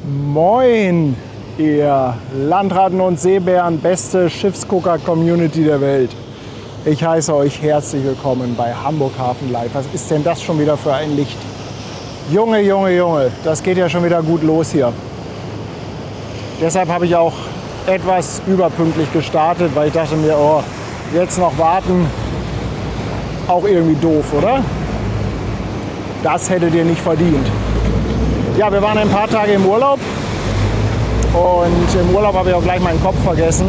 Moin, ihr Landratten und Seebären, beste Schiffsgucker-Community der Welt. Ich heiße euch herzlich willkommen bei Hamburg Hafen Live. Was ist denn das schon wieder für ein Licht? Junge, Junge, Junge, das geht ja schon wieder gut los hier. Deshalb habe ich auch etwas überpünktlich gestartet, weil ich dachte mir, oh, jetzt noch warten, auch irgendwie doof, oder? Das hättet ihr nicht verdient. Ja, wir waren ein paar Tage im Urlaub und im Urlaub habe ich auch gleich meinen Kopf vergessen.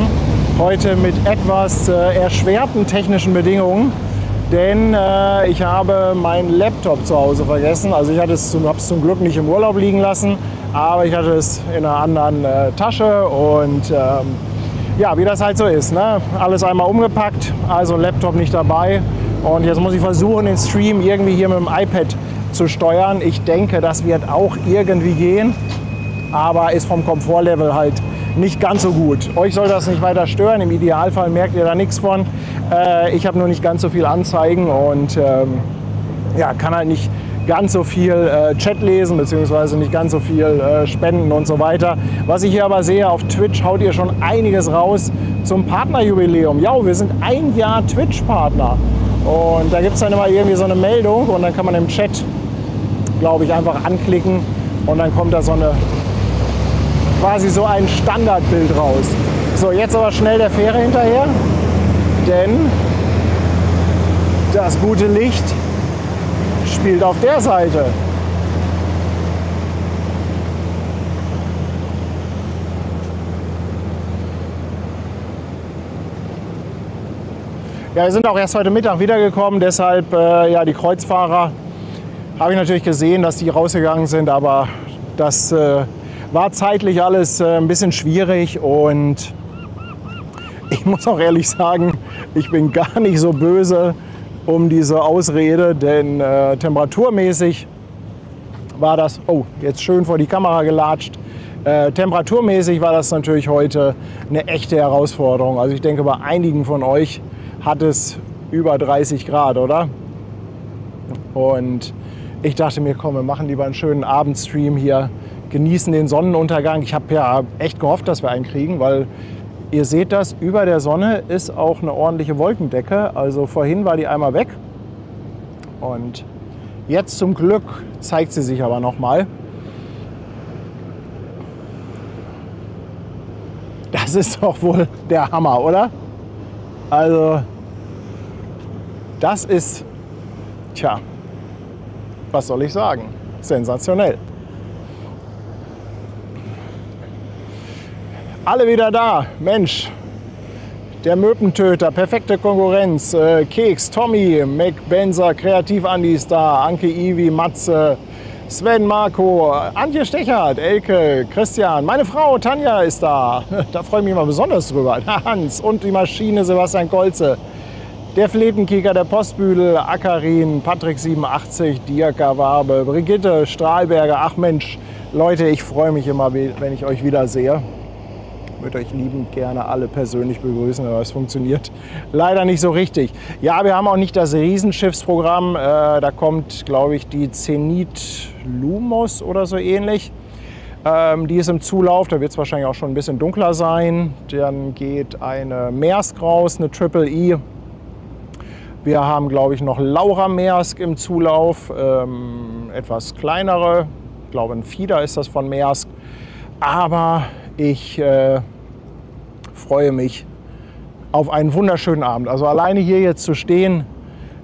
Heute mit etwas erschwerten technischen Bedingungen, denn ich habe meinen Laptop zu Hause vergessen. Also ich habe es zum Glück nicht im Urlaub liegen lassen, aber ich hatte es in einer anderen Tasche und ja, wie das halt so ist, ne? Alles einmal umgepackt, also Laptop nicht dabei und jetzt muss ich versuchen, den Stream irgendwie hier mit dem iPad zu steuern. Ich denke, das wird auch irgendwie gehen, aber ist vom Komfortlevel halt nicht ganz so gut. Euch soll das nicht weiter stören, im Idealfall merkt ihr da nichts von. Ich habe nur nicht ganz so viel Anzeigen und ja, kann halt nicht ganz so viel Chat lesen, beziehungsweise nicht ganz so viel spenden und so weiter. Was ich hier aber sehe, auf Twitch haut ihr schon einiges raus zum Partnerjubiläum. Ja, wir sind ein Jahr Twitch-Partner und da gibt es dann immer irgendwie so eine Meldung und dann kann man im Chat, glaube ich, einfach anklicken und dann kommt da so eine quasi so ein Standardbild raus. So, jetzt aber schnell der Fähre hinterher, denn das gute Licht spielt auf der Seite. Ja, wir sind auch erst heute Mittag wiedergekommen, deshalb ja, die Kreuzfahrer habe ich natürlich gesehen, dass die rausgegangen sind, aber das war zeitlich alles ein bisschen schwierig und ich muss auch ehrlich sagen, ich bin gar nicht so böse um diese Ausrede, denn temperaturmäßig war das, oh, jetzt schön vor die Kamera gelatscht, temperaturmäßig war das natürlich heute eine echte Herausforderung. Also ich denke, bei einigen von euch hat es über 30 Grad, oder? Und ich dachte mir, komm, wir machen lieber einen schönen Abendstream hier, genießen den Sonnenuntergang. Ich habe ja echt gehofft, dass wir einen kriegen, weil ihr seht das, über der Sonne ist auch eine ordentliche Wolkendecke. Also vorhin war die einmal weg und jetzt zum Glück zeigt sie sich aber noch mal. Das ist doch wohl der Hammer, oder? Also das ist, tja, was soll ich sagen? Sensationell. Alle wieder da. Mensch, der Möpentöter, perfekte Konkurrenz. Keks, Tommy, McBenzer, Kreativ-Andi ist da. Anke, Ivi, Matze, Sven, Marco, Antje Stechert, Elke, Christian. Meine Frau Tanja ist da. Da freue ich mich mal besonders drüber. Hans und die Maschine Sebastian Kolze. Der Fletenkieker, der Postbüdel, Akarin, Patrick 87, Dirka Wabe, Brigitte Strahlberger. Ach Mensch, Leute, ich freue mich immer, wenn ich euch wiedersehe. Ich würde euch liebend gerne alle persönlich begrüßen, aber es funktioniert leider nicht so richtig. Ja, wir haben auch nicht das Riesenschiffsprogramm. Da kommt, glaube ich, die Zenit Lumos oder so ähnlich. Die ist im Zulauf, da wird es wahrscheinlich auch schon ein bisschen dunkler sein. Dann geht eine Maersk raus, eine Triple E. Wir haben, glaube ich, noch Laura Maersk im Zulauf, etwas kleinere, ich glaube ein Feeder ist das von Maersk. Aber ich freue mich auf einen wunderschönen Abend. Also alleine hier jetzt zu stehen,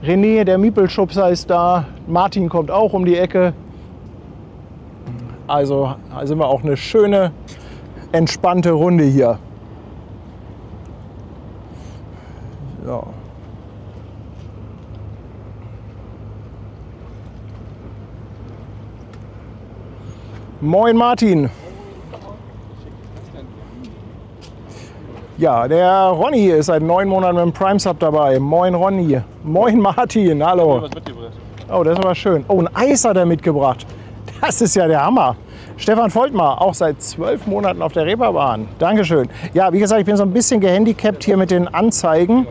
René, der Miepelschubser ist da, Martin kommt auch um die Ecke. Also sind wir auch eine schöne, entspannte Runde hier. So. Moin Martin. Ja, der Ronny ist seit 9 Monaten mit dem Prime Sub dabei. Moin Ronny. Moin Martin, hallo. Oh, das ist aber schön. Oh, ein Eis hat er mitgebracht. Das ist ja der Hammer. Stefan Voltmar, auch seit 12 Monaten auf der Reeperbahn. Dankeschön. Ja, wie gesagt, ich bin so ein bisschen gehandicapt hier mit den Anzeigen.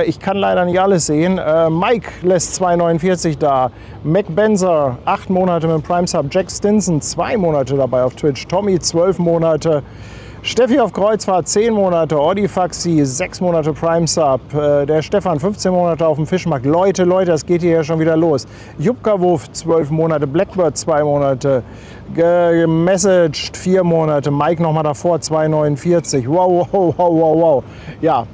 Ich kann leider nicht alles sehen. Mike lässt 2,49 da. Mac Benzer 8 Monate mit Prime Sub. Jack Stinson 2 Monate dabei auf Twitch. Tommy 12 Monate. Steffi auf Kreuzfahrt 10 Monate. Odifaxi 6 Monate Prime Sub. Der Stefan 15 Monate auf dem Fischmarkt. Leute, das geht hier ja schon wieder los. Jupka Wurf 12 Monate. Blackbird 2 Monate. Gemessaged 4 Monate. Mike nochmal davor 2,49. Wow. Ja.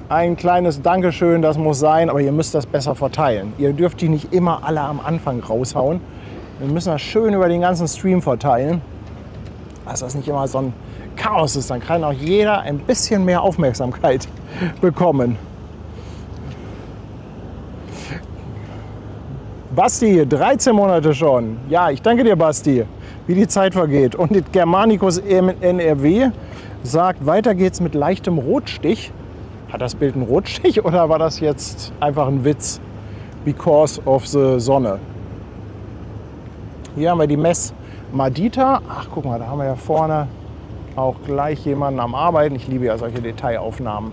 Ein kleines Dankeschön, das muss sein, aber ihr müsst das besser verteilen. Ihr dürft die nicht immer alle am Anfang raushauen. Wir müssen das schön über den ganzen Stream verteilen, dass das nicht immer so ein Chaos ist. Dann kann auch jeder ein bisschen mehr Aufmerksamkeit bekommen. Basti, 13 Monate schon. Ja, ich danke dir, Basti, wie die Zeit vergeht. Und Germanicus NRW sagt, weiter geht's mit leichtem Rotstich. Hat das Bild einen Rotstich oder war das jetzt einfach ein Witz? Because of the Sonne. Hier haben wir die Mess Madita. Ach, guck mal, da haben wir ja vorne auch gleich jemanden am Arbeiten. Ich liebe ja solche Detailaufnahmen.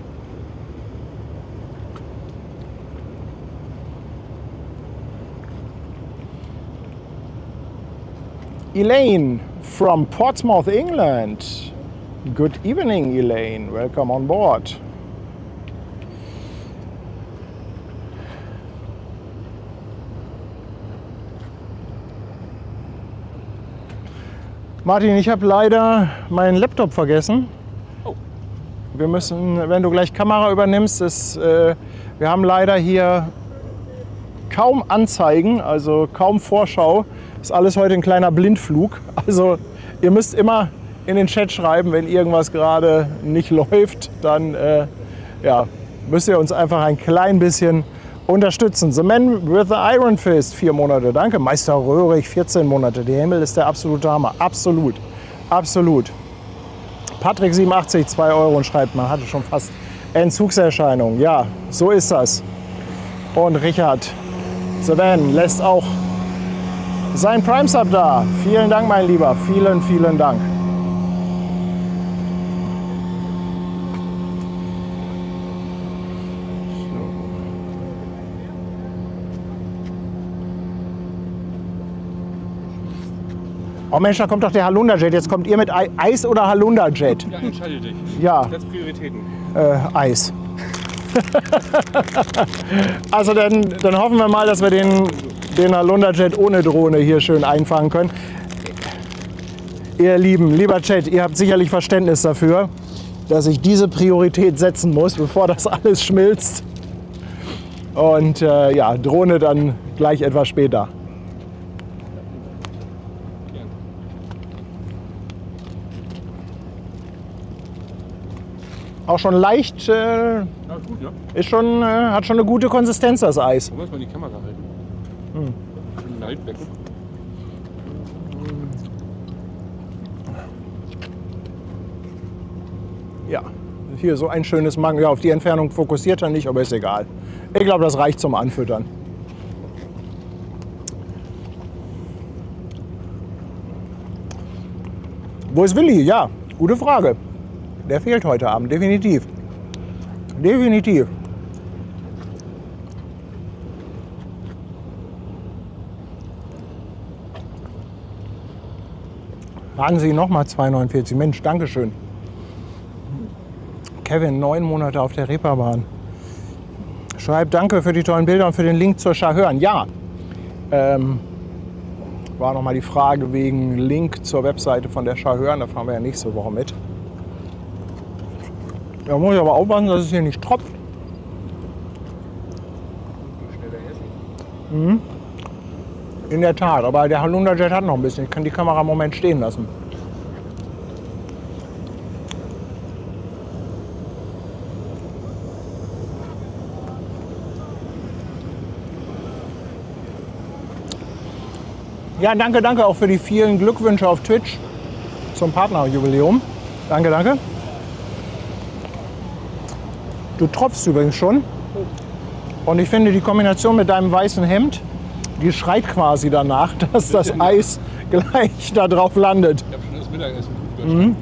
Elaine from Portsmouth, England. Good evening, Elaine. Welcome on board. Martin, ich habe leider meinen Laptop vergessen. Oh. Wir müssen, wenn du gleich Kamera übernimmst, wir haben leider hier kaum Anzeigen, also kaum Vorschau. Ist alles heute ein kleiner Blindflug. Also ihr müsst immer in den Chat schreiben, wenn irgendwas gerade nicht läuft, dann ja, müsst ihr uns einfach ein klein bisschen unterstützen. The Man with the Iron Fist, 4 Monate, danke. Meister Röhrig, 14 Monate. Der Himmel ist der absolute Hammer. Absolut. Patrick 87, 2 Euro und schreibt, man hatte schon fast Entzugserscheinungen. Ja, so ist das. Und Richard, The Man lässt auch sein Prime Sub da. Vielen Dank, mein Lieber. Vielen Dank. Oh Mensch, da kommt doch der Halunderjet. Jetzt kommt ihr mit Eis oder Halunderjet? Ja, entscheide dich. Ja. Setz Prioritäten. Eis. Also dann hoffen wir mal, dass wir den Halunderjet ohne Drohne hier schön einfangen können. Ihr Lieben, lieber Chat, ihr habt sicherlich Verständnis dafür, dass ich diese Priorität setzen muss, bevor das alles schmilzt. Und ja, Drohne dann gleich etwas später. Auch schon leicht, ja, gut, ne? ist schon, hat schon eine gute Konsistenz, das Eis. Wo muss man die Kamera halten? Schön Leitbecken. Ja, hier so ein schönes Mango. Ja, auf die Entfernung fokussiert er nicht, aber ist egal. Ich glaube, das reicht zum Anfüttern. Wo ist Willi? Ja, gute Frage. Der fehlt heute Abend, definitiv. Definitiv. Sagen Sie nochmal 2,49. Mensch, Dankeschön. Kevin, 9 Monate auf der Reeperbahn. Schreibt danke für die tollen Bilder und für den Link zur Schahörn. Ja, war nochmal die Frage wegen Link zur Webseite von der Schahörn. Da fahren wir ja nächste Woche mit. Da muss ich aber aufpassen, dass es hier nicht tropft. Mhm. In der Tat, aber der Halunderjet hat noch ein bisschen. Ich kann die Kamera im Moment stehen lassen. Ja, danke auch für die vielen Glückwünsche auf Twitch zum Partnerjubiläum. Danke, danke. Du tropfst übrigens schon. Und ich finde, die Kombination mit deinem weißen Hemd, die schreit quasi danach, dass das Eis gleich da drauf landet. Ich habe schon das Mittagessen gut Mhm.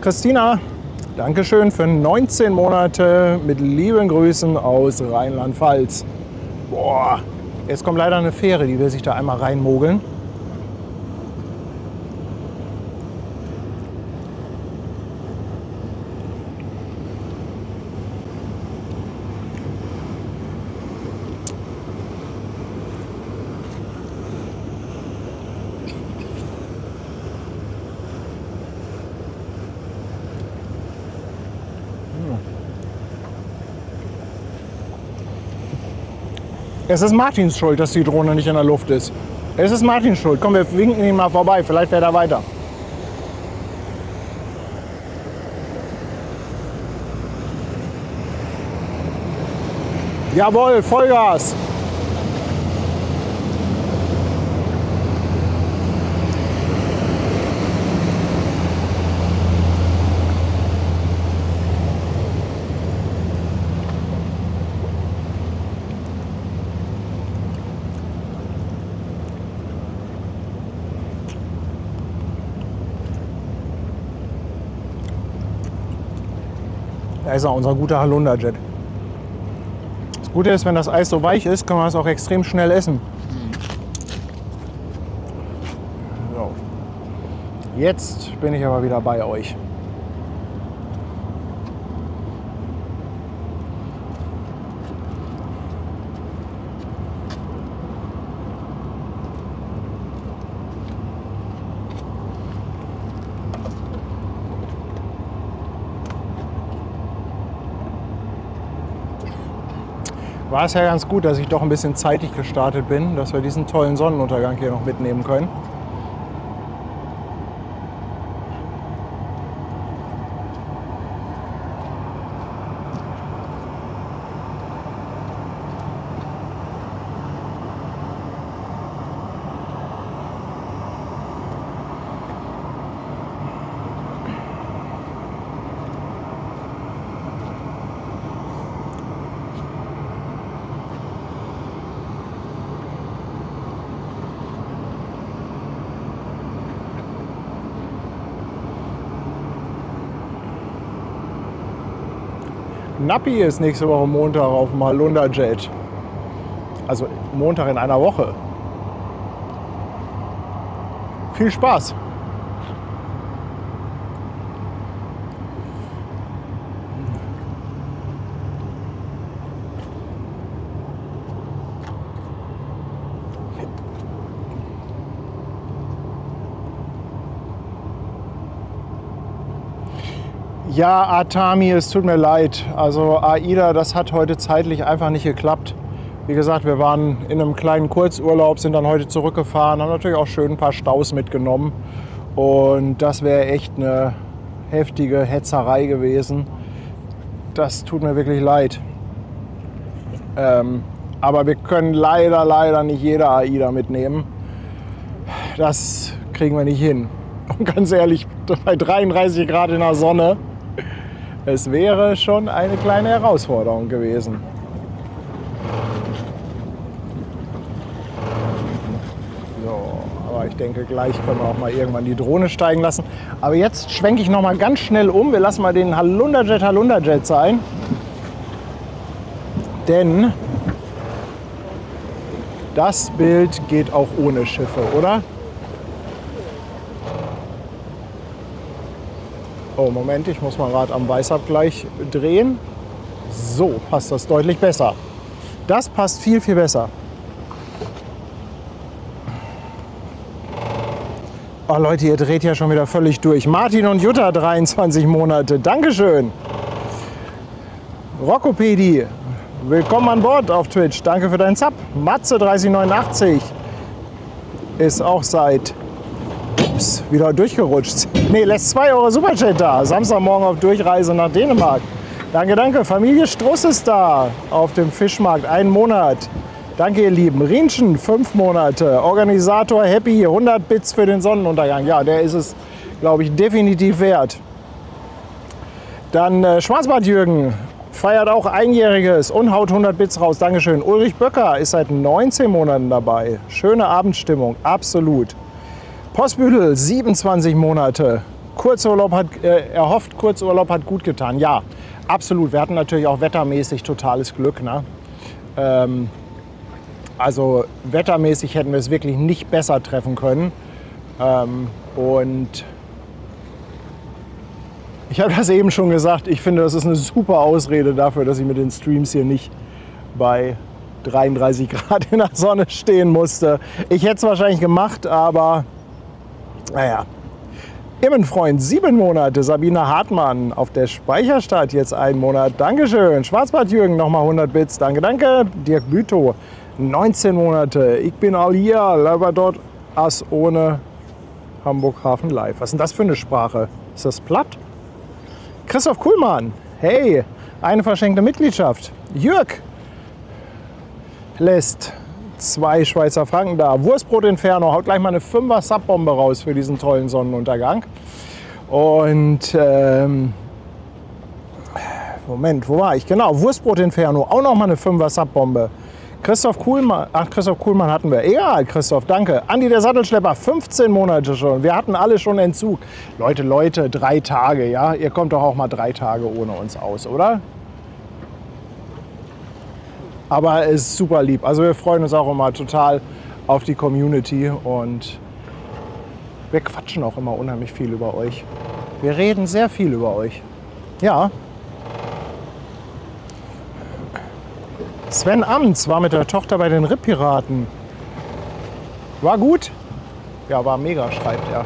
Christina, Dankeschön für 19 Monate mit lieben Grüßen aus Rheinland-Pfalz. Boah, jetzt kommt leider eine Fähre, die will sich da einmal reinmogeln. Es ist Martins Schuld, dass die Drohne nicht in der Luft ist. Es ist Martins Schuld. Komm, wir winken ihn mal vorbei. Vielleicht fährt er weiter. Jawohl, Vollgas. Da ist er, unser guter Halunderjet. Das Gute ist, wenn das Eis so weich ist, kann man es auch extrem schnell essen. So. Jetzt bin ich aber wieder bei euch. War es ja ganz gut, dass ich doch ein bisschen zeitig gestartet bin, dass wir diesen tollen Sonnenuntergang hier noch mitnehmen können. Nappi ist nächste Woche Montag auf dem Halunderjet. Also Montag in einer Woche. Viel Spaß! Ja, Atami, es tut mir leid. Also AIDA, das hat heute zeitlich einfach nicht geklappt. Wie gesagt, wir waren in einem kleinen Kurzurlaub, sind dann heute zurückgefahren, haben natürlich auch schön ein paar Staus mitgenommen. Und das wäre echt eine heftige Hetzerei gewesen. Das tut mir wirklich leid. Aber wir können leider nicht jede AIDA mitnehmen. Das kriegen wir nicht hin. Und ganz ehrlich, bei 33 Grad in der Sonne, es wäre schon eine kleine Herausforderung gewesen. So, aber ich denke, gleich können wir auch mal irgendwann die Drohne steigen lassen. Aber jetzt schwenke ich noch mal ganz schnell um. Wir lassen mal den Halunderjet sein. Denn das Bild geht auch ohne Schiffe, oder? Oh, Moment, ich muss mal gerade am Weißabgleich drehen. So passt das deutlich besser. Das passt viel besser. Oh Leute, ihr dreht ja schon wieder völlig durch. Martin und Jutta, 23 Monate. Dankeschön. Rockopedi, willkommen an Bord auf Twitch. Danke für deinen Sub. Matze, 3089, ist auch seit... Ups, wieder durchgerutscht. Ne, lässt 2 Euro Superchat da. Samstagmorgen auf Durchreise nach Dänemark. Danke. Familie Struss ist da auf dem Fischmarkt. 1 Monat. Danke, ihr Lieben. Rienchen, 5 Monate. Organisator Happy, 100 Bits für den Sonnenuntergang. Ja, der ist es, glaube ich, definitiv wert. Dann Schwarzbart Jürgen feiert auch Einjähriges und haut 100 Bits raus. Dankeschön. Ulrich Böcker ist seit 19 Monaten dabei. Schöne Abendstimmung, absolut. Postbüdel, 27 Monate. Er hofft, Kurzurlaub hat gut getan. Ja, absolut. Wir hatten natürlich auch wettermäßig totales Glück. Ne? Also wettermäßig hätten wir es wirklich nicht besser treffen können. Und ich habe das eben schon gesagt, ich finde, das ist eine super Ausrede dafür, dass ich mit den Streams hier nicht bei 33 Grad in der Sonne stehen musste. Ich hätte es wahrscheinlich gemacht, aber naja. Immenfreund, 7 Monate. Sabine Hartmann auf der Speicherstadt jetzt 1 Monat. Dankeschön. Schwarzbart-Jürgen nochmal 100 Bits. Danke, danke. Dirk Bütow, 19 Monate. Ich bin all hier. Leiber dort as ohne Hamburg Hafen Live. Was ist denn das für eine Sprache? Ist das platt? Christoph Kuhlmann. Hey, eine verschenkte Mitgliedschaft. Jürg lässt 2 Schweizer Franken da. Wurstbrot Inferno, haut gleich mal eine 5er Subbombe raus für diesen tollen Sonnenuntergang. Und Moment, wo war ich? Genau, Wurstbrot Inferno, auch noch mal eine 5er Subbombe. Christoph Kuhlmann, ach, Christoph Kuhlmann hatten wir. Egal, Christoph, danke. Andi der Sattelschlepper, 15 Monate schon. Wir hatten alle schon Entzug. Leute, 3 Tage, ja? Ihr kommt doch auch mal 3 Tage ohne uns aus, oder? Aber es ist super lieb. Also wir freuen uns auch immer total auf die Community und wir quatschen auch immer unheimlich viel über euch. Wir reden sehr viel über euch. Ja. Sven Amts war mit der Tochter bei den Ripp-Piraten. War gut? Ja, war mega, schreibt er.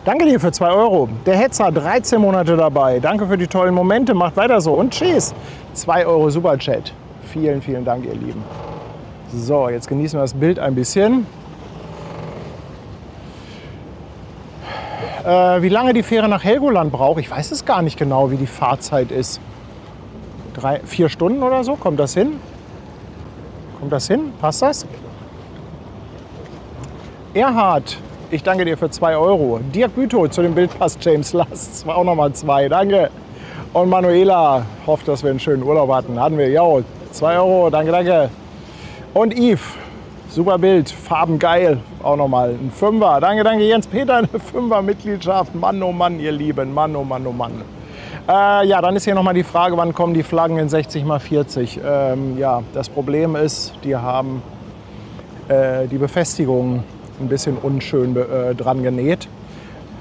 Danke dir für 2 Euro. Der Hetzer, 13 Monate dabei. Danke für die tollen Momente. Macht weiter so. Und tschüss. 2 Euro Superchat. Vielen, vielen Dank, ihr Lieben. So, jetzt genießen wir das Bild ein bisschen. Wie lange die Fähre nach Helgoland braucht, ich weiß es gar nicht genau, wie die Fahrzeit ist. 4 Stunden oder so? Kommt das hin? Kommt das hin? Passt das? Erhard. Ich danke dir für 2 Euro. Dirk Bütow, zu dem Bild passt James Last. War auch nochmal 2. Danke. Und Manuela hofft, dass wir einen schönen Urlaub hatten. Hatten wir. Ja, 2 Euro. Danke, danke. Und Yves. Super Bild. Farben geil. Auch nochmal ein 5er. Danke, danke. Jens Peter, eine 5er Mitgliedschaft. Mann, oh Mann, ihr Lieben. Mann, oh Mann, oh Mann. Ja, dann ist hier nochmal die Frage, wann kommen die Flaggen in 60×40? Ja, das Problem ist, die haben die Befestigungen ein bisschen unschön dran genäht.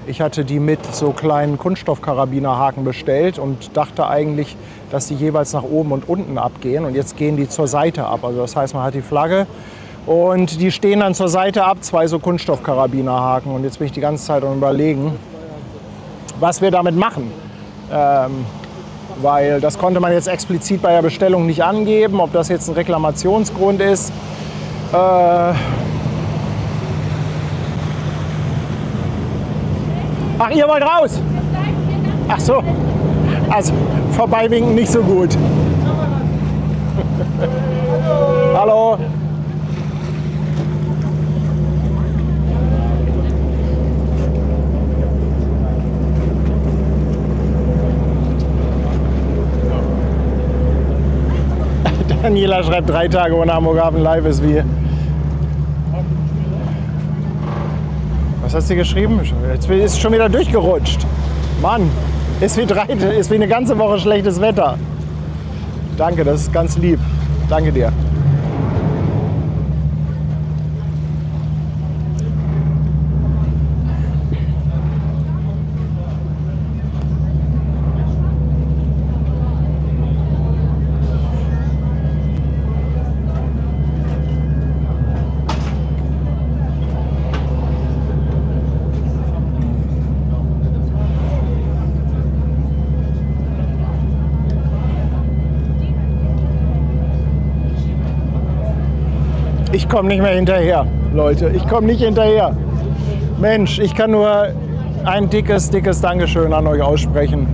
Ich hatte die mit so kleinen Kunststoffkarabinerhaken bestellt und dachte eigentlich, dass die jeweils nach oben und unten abgehen. Und jetzt gehen die zur Seite ab. Also das heißt, man hat die Flagge und die stehen dann zur Seite ab, 2 so Kunststoffkarabinerhaken. Und jetzt bin ich die ganze Zeit am Überlegen, was wir damit machen. Weil das konnte man jetzt explizit bei der Bestellung nicht angeben, ob das jetzt ein Reklamationsgrund ist. Ach, ihr wollt raus? Ach so. Also, vorbeiwinken nicht so gut. Hallo. Daniela schreibt, 3 Tage ohne Hamburg Hafen Live ist wie... Was hast du geschrieben? Jetzt ist schon wieder durchgerutscht. Mann, ist wie eine ganze Woche schlechtes Wetter. Danke, das ist ganz lieb. Danke dir. Ich komme nicht mehr hinterher, Leute. Ich komme nicht hinterher. Mensch, ich kann nur ein dickes Dankeschön an euch aussprechen.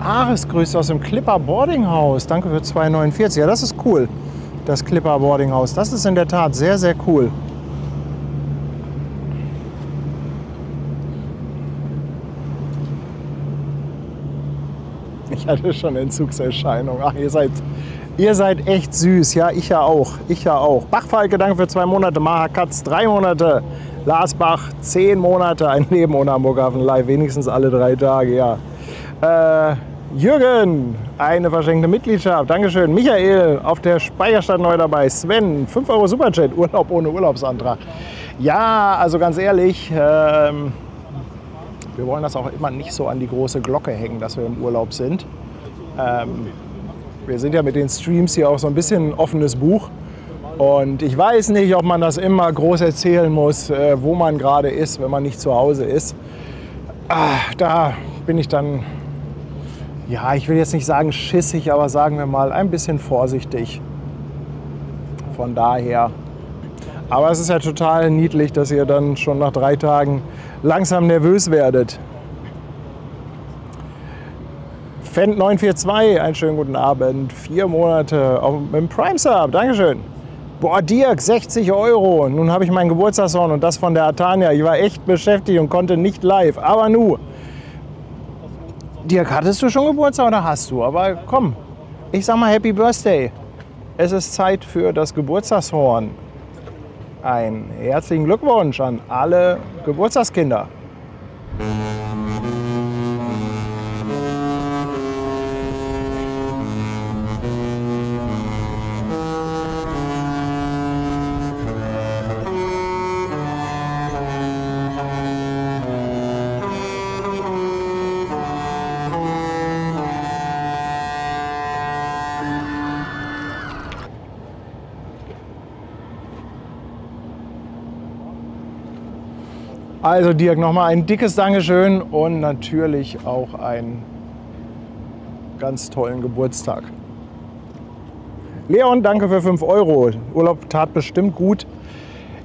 Ares grüßt aus dem Clipper Boarding House. Danke für 2,49. Ja, das ist cool. Das Clipper Boarding House. Das ist in der Tat sehr, sehr cool. Ich hatte schon Entzugserscheinung. Ach, ihr seid echt süß. Ja, ich ja auch. Ich ja auch. Bachfalke, danke für 2 Monate. Maha Katz, 3 Monate. Lars Bach, 10 Monate. Ein Leben ohne Hamburg Hafen Live. Wenigstens alle 3 Tage, ja. Jürgen, eine verschenkte Mitgliedschaft. Dankeschön. Michael, auf der Speicherstadt neu dabei. Sven, 5 Euro Superchat. Urlaub ohne Urlaubsantrag. Ja, also ganz ehrlich, wir wollen das auch immer nicht so an die große Glocke hängen, dass wir im Urlaub sind. Wir sind ja mit den Streams hier auch so ein bisschen ein offenes Buch. Und ich weiß nicht, ob man das immer groß erzählen muss, wo man gerade ist, wenn man nicht zu Hause ist. Da bin ich dann, ja, ich will jetzt nicht sagen schissig, aber sagen wir mal ein bisschen vorsichtig. Von daher. Aber es ist ja total niedlich, dass ihr dann schon nach 3 Tagen langsam nervös werdet. Fendt 942, einen schönen guten Abend. 4 Monate mit dem Prime Sub, Dankeschön. Boah, Dirk, 60 Euro. Nun habe ich meinen Geburtstagshorn und das von der Atania. Ich war echt beschäftigt und konnte nicht live. Aber nu. Dirk, hattest du schon Geburtstag oder hast du? Aber komm, ich sag mal Happy Birthday. Es ist Zeit für das Geburtstagshorn. Einen herzlichen Glückwunsch an alle Geburtstagskinder. Also Dirk, nochmal ein dickes Dankeschön und natürlich auch einen ganz tollen Geburtstag. Leon, danke für 5 Euro. Urlaub tat bestimmt gut.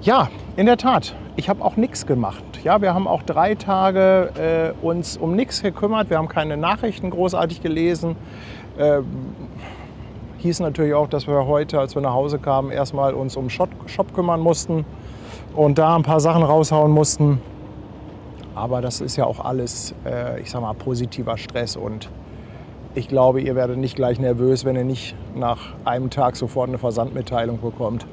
Ja, in der Tat. Ich habe auch nichts gemacht. Ja, wir haben auch 3 Tage uns um nichts gekümmert. Wir haben keine Nachrichten großartig gelesen. Hieß natürlich auch, dass wir heute, als wir nach Hause kamen, erstmal uns um Shop kümmern mussten und da ein paar Sachen raushauen mussten. Aber das ist ja auch alles, ich sag mal, positiver Stress und ich glaube, ihr werdet nicht gleich nervös, wenn ihr nicht nach einem Tag sofort eine Versandmitteilung bekommt.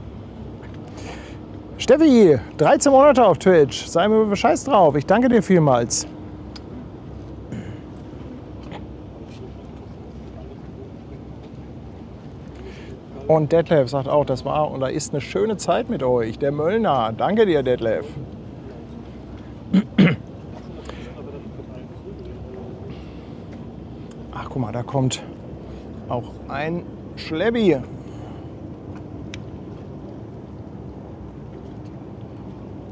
Steffi, 13 Monate auf Twitch, sei mir Bescheid drauf, ich danke dir vielmals. Und Detlef sagt auch, das war und da ist eine schöne Zeit mit euch, der Möllner. Danke dir, Detlef. Ach, guck mal, da kommt auch ein Schleppi.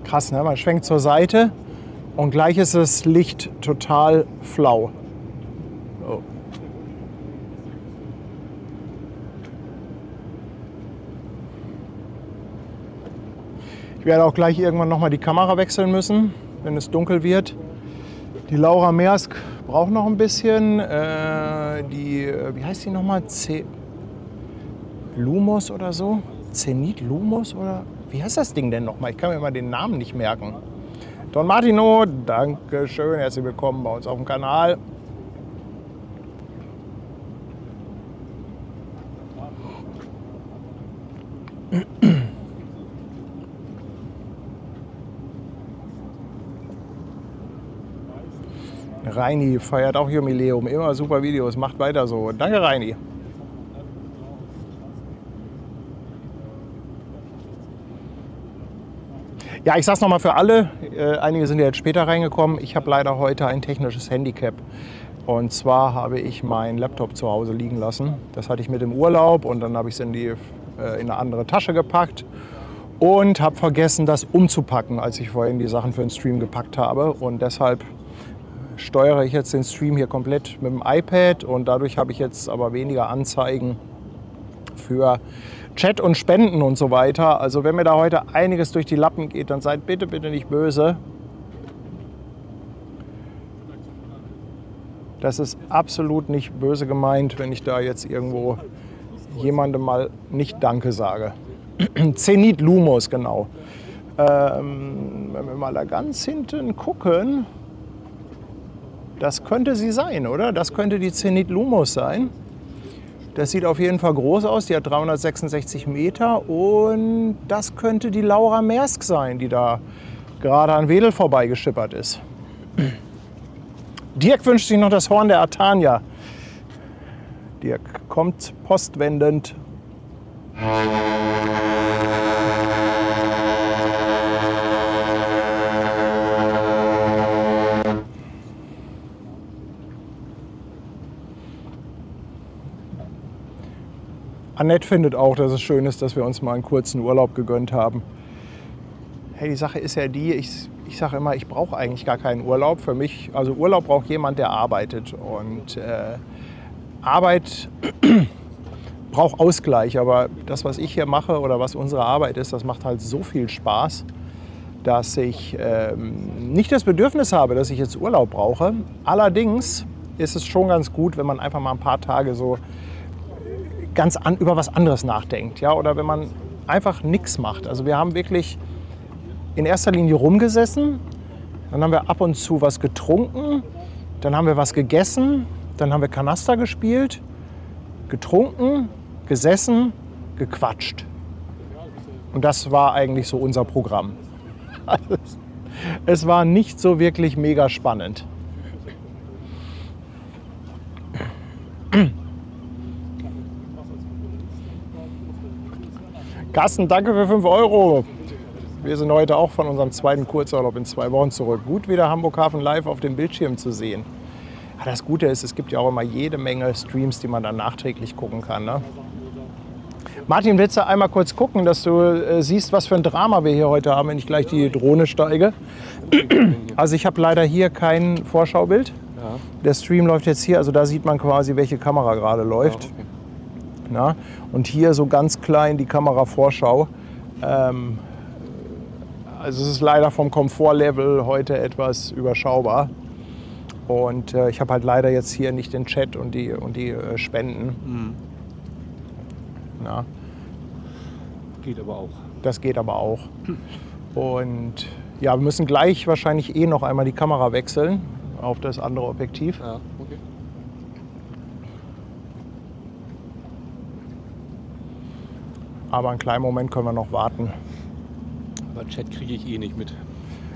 Krass, ne? Man schwenkt zur Seite und gleich ist das Licht total flau. Oh. Ich werde auch gleich irgendwann noch mal die Kamera wechseln müssen, wenn es dunkel wird. Die Laura Meersk braucht noch ein bisschen. Wie heißt die nochmal? Lumos oder so? Zenit Lumos oder? Wie heißt das Ding denn nochmal? Ich kann mir mal den Namen nicht merken. Don Martino, danke schön, herzlich willkommen bei uns auf dem Kanal. Reini feiert auch Jubiläum, immer super Videos, macht weiter so. Danke Reini. Ja, ich sag's nochmal für alle, einige sind ja jetzt später reingekommen. Ich habe leider heute ein technisches Handicap. Und zwar habe ich meinen Laptop zu Hause liegen lassen. Das hatte ich mit im Urlaub und dann habe ich es in eine andere Tasche gepackt. Und habe vergessen, das umzupacken, als ich vorhin die Sachen für den Stream gepackt habe. Und deshalb steuere ich jetzt den Stream hier komplett mit dem iPad und dadurch habe ich jetzt aber weniger Anzeigen für Chat und Spenden und so weiter. Also wenn mir da heute einiges durch die Lappen geht, dann seid bitte, bitte nicht böse. Das ist absolut nicht böse gemeint, wenn ich da jetzt irgendwo jemandem mal nicht Danke sage. Zenit Lumos, genau. Wenn wir mal da ganz hinten gucken, das könnte sie sein, oder? Das könnte die Zenit Lumos sein. Das sieht auf jeden Fall groß aus, die hat 366 Meter und das könnte die Laura Maersk sein, die da gerade an Wedel vorbeigeschippert ist. Dirk wünscht sich noch das Horn der Artania. Dirk kommt postwendend. Annette findet auch, dass es schön ist, dass wir uns mal einen kurzen Urlaub gegönnt haben. Hey, die Sache ist ja die, ich sage immer, ich brauche eigentlich gar keinen Urlaub. Für mich, also Urlaub braucht jemand, der arbeitet. Und Arbeit braucht Ausgleich. Aber das, was ich hier mache oder was unsere Arbeit ist, das macht halt so viel Spaß, dass ich nicht das Bedürfnis habe, dass ich jetzt Urlaub brauche. Allerdings ist es schon ganz gut, wenn man einfach mal ein paar Tage so über was anderes nachdenkt, ja, oder wenn man einfach nichts macht. Also wir haben wirklich in erster Linie rumgesessen, dann haben wir ab und zu was getrunken, dann haben wir was gegessen, dann haben wir Kanaster gespielt, getrunken, gesessen, gequatscht. Und das war eigentlich so unser Programm. Also es war nicht so wirklich mega spannend. Carsten, danke für 5 €. Wir sind heute auch von unserem zweiten Kurzurlaub in 2 Wochen zurück. Gut, wieder Hamburg Hafen live auf dem Bildschirm zu sehen. Ja, das Gute ist, es gibt ja auch immer jede Menge Streams, die man dann nachträglich gucken kann. Ne? Martin, willst du einmal kurz gucken, dass du siehst, was für ein Drama wir hier heute haben, wenn ich gleich die Drohne steige? Also ich habe leider hier kein Vorschaubild. Ja. Der Stream läuft jetzt hier, also da sieht man quasi, welche Kamera gerade läuft. Ja, okay. Na? Und hier so ganz klein die Kameravorschau. Also es ist leider vom Komfortlevel heute etwas überschaubar. Und ich habe halt leider jetzt hier nicht den Chat und die Spenden. Mhm. Na? Geht aber auch. Das geht aber auch. Und ja, wir müssen gleich wahrscheinlich noch einmal die Kamera wechseln auf das andere Objektiv. Ja, okay. Aber einen kleinen Moment können wir noch warten. Aber Chat kriege ich eh nicht mit.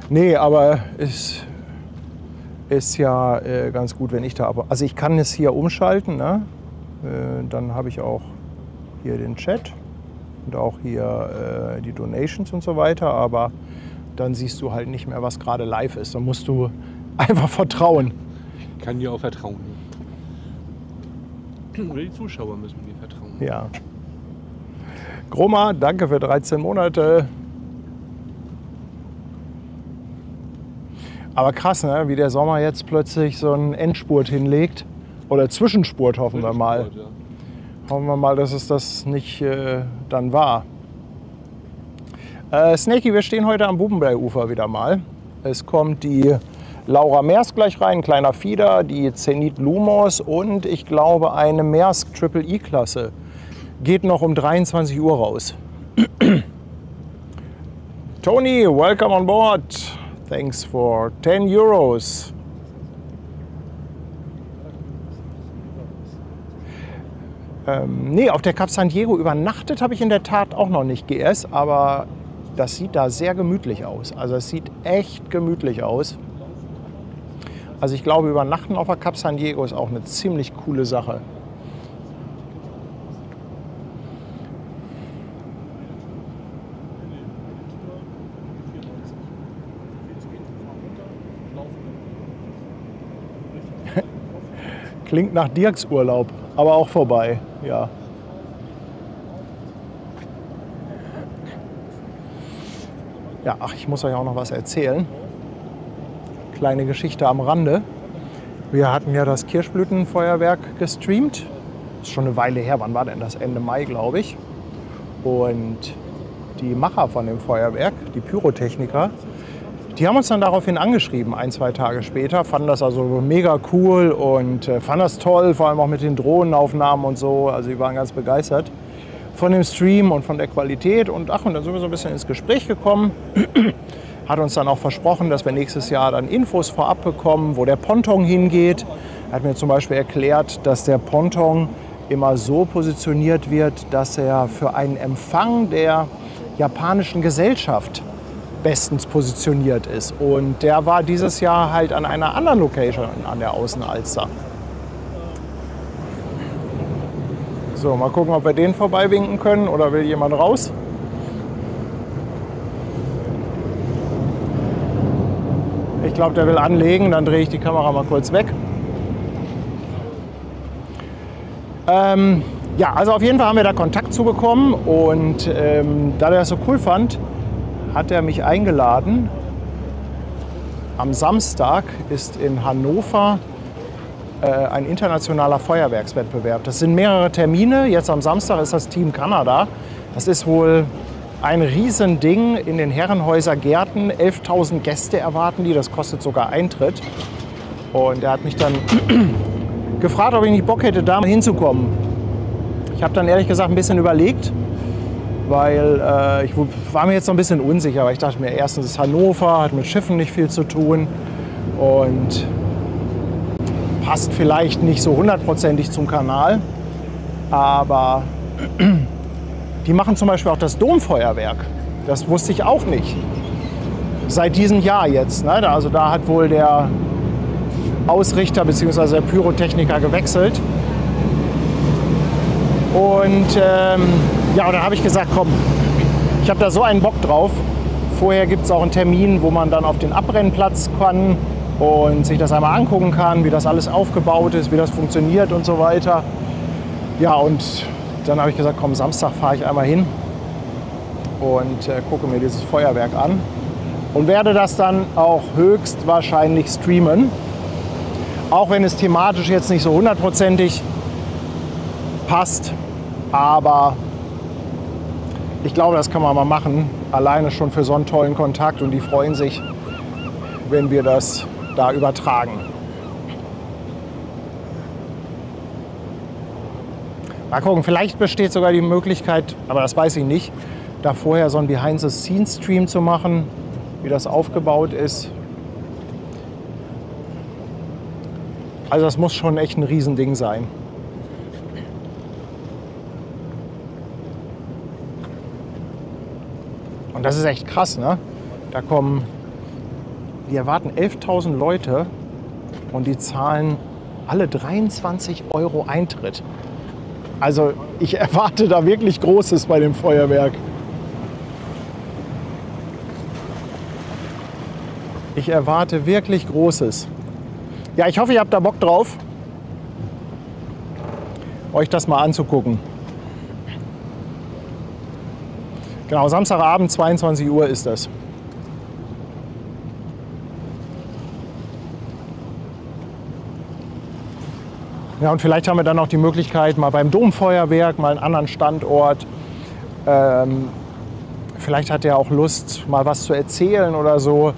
Nee, aber es ist ja ganz gut, wenn ich da... Also ich kann es hier umschalten, ne? Dann habe ich auch hier den Chat und auch hier die Donations und so weiter. Aber dann siehst du halt nicht mehr, was gerade live ist. Dann musst du einfach vertrauen. Ich kann dir auch vertrauen. Oder die Zuschauer müssen mir vertrauen. Ja. Groma, danke für 13 Monate. Aber krass, ne? Wie der Sommer jetzt plötzlich so einen Endspurt hinlegt. Oder Zwischenspurt, hoffen wir mal. Ja. Hoffen wir mal, dass es das nicht dann war. Snakey, wir stehen heute am Bubenberg-Ufer wieder mal. Es kommt die Laura Maersk gleich rein, ein kleiner Feeder, die Zenit Lumos und ich glaube eine Maersk Triple E-Klasse. Geht noch um 23 Uhr raus. Tony, welcome on board. Thanks for 10 €. Nee, auf der Cap San Diego übernachtet habe ich in der Tat auch noch nicht, GS, aber das sieht da sehr gemütlich aus. Also es sieht echt gemütlich aus. Also ich glaube, übernachten auf der Cap San Diego ist auch eine ziemlich coole Sache. Klingt nach Dirks Urlaub, aber auch vorbei, ja. Ja, ach, ich muss euch auch noch was erzählen. Kleine Geschichte am Rande. Wir hatten ja das Kirschblütenfeuerwerk gestreamt. Ist schon eine Weile her, wann war denn das? Ende Mai, glaube ich. Und die Macher von dem Feuerwerk, die Pyrotechniker, Die haben uns dann daraufhin angeschrieben, 1, 2 Tage später, fanden das also mega cool und fanden das toll, vor allem auch mit den Drohnenaufnahmen und so. Also die waren ganz begeistert von dem Stream und von der Qualität. Und ach, und dann sind wir so ein bisschen ins Gespräch gekommen. Hat uns dann auch versprochen, dass wir nächstes Jahr dann Infos vorab bekommen, wo der Ponton hingeht. Er hat mir zum Beispiel erklärt, dass der Ponton immer so positioniert wird, dass er für einen Empfang der japanischen Gesellschaft bestens positioniert ist. Und der war dieses Jahr halt an einer anderen Location an der Außenalster. So, mal gucken, ob wir den vorbeiwinken können oder will jemand raus? Ich glaube, der will anlegen, dann drehe ich die Kamera mal kurz weg. Ja, also auf jeden Fall haben wir da Kontakt zu bekommen und da er das so cool fand, hat er mich eingeladen. Am Samstag ist in Hannover ein internationaler Feuerwerkswettbewerb. Das sind mehrere Termine. Jetzt am Samstag ist das Team Kanada. Das ist wohl ein Riesending in den Herrenhäuser Gärten. 11.000 Gäste erwarten die. Das kostet sogar Eintritt. Und er hat mich dann gefragt, ob ich nicht Bock hätte, da mal hinzukommen. Ich habe dann ehrlich gesagt ein bisschen überlegt, weil ich war mir jetzt noch ein bisschen unsicher. Aber ich dachte mir, erstens ist Hannover, hat mit Schiffen nicht viel zu tun und passt vielleicht nicht so hundertprozentig zum Kanal. Aber die machen zum Beispiel auch das Domfeuerwerk. Das wusste ich auch nicht. Seit diesem Jahr jetzt. Ne? Also da hat wohl der Ausrichter bzw. der Pyrotechniker gewechselt. Und ja, und dann habe ich gesagt, komm, ich habe da so einen Bock drauf. Vorher gibt es auch einen Termin, wo man dann auf den Abrennplatz kann und sich das einmal angucken kann, wie das alles aufgebaut ist, wie das funktioniert und so weiter. Ja, und dann habe ich gesagt, komm, Samstag fahre ich einmal hin und gucke mir dieses Feuerwerk an und werde das dann auch höchstwahrscheinlich streamen. Auch wenn es thematisch jetzt nicht so hundertprozentig passt, aber ich glaube, das kann man mal machen. Alleine schon für so einen tollen Kontakt und die freuen sich, wenn wir das da übertragen. Mal gucken, vielleicht besteht sogar die Möglichkeit, aber das weiß ich nicht, da vorher so einen Behind-the-Scenes-Stream zu machen, wie das aufgebaut ist. Also das muss schon echt ein Riesending sein. Und das ist echt krass, ne? Da kommen, die erwarten 11.000 Leute und die zahlen alle 23 € Eintritt. Also ich erwarte da wirklich Großes bei dem Feuerwerk. Ich erwarte wirklich Großes. Ja, ich hoffe, ihr habt da Bock drauf, euch das mal anzugucken. Genau, Samstagabend, 22 Uhr ist das. Ja, und vielleicht haben wir dann auch die Möglichkeit, mal beim Domfeuerwerk, mal einen anderen Standort. Vielleicht hat er auch Lust, mal was zu erzählen oder so.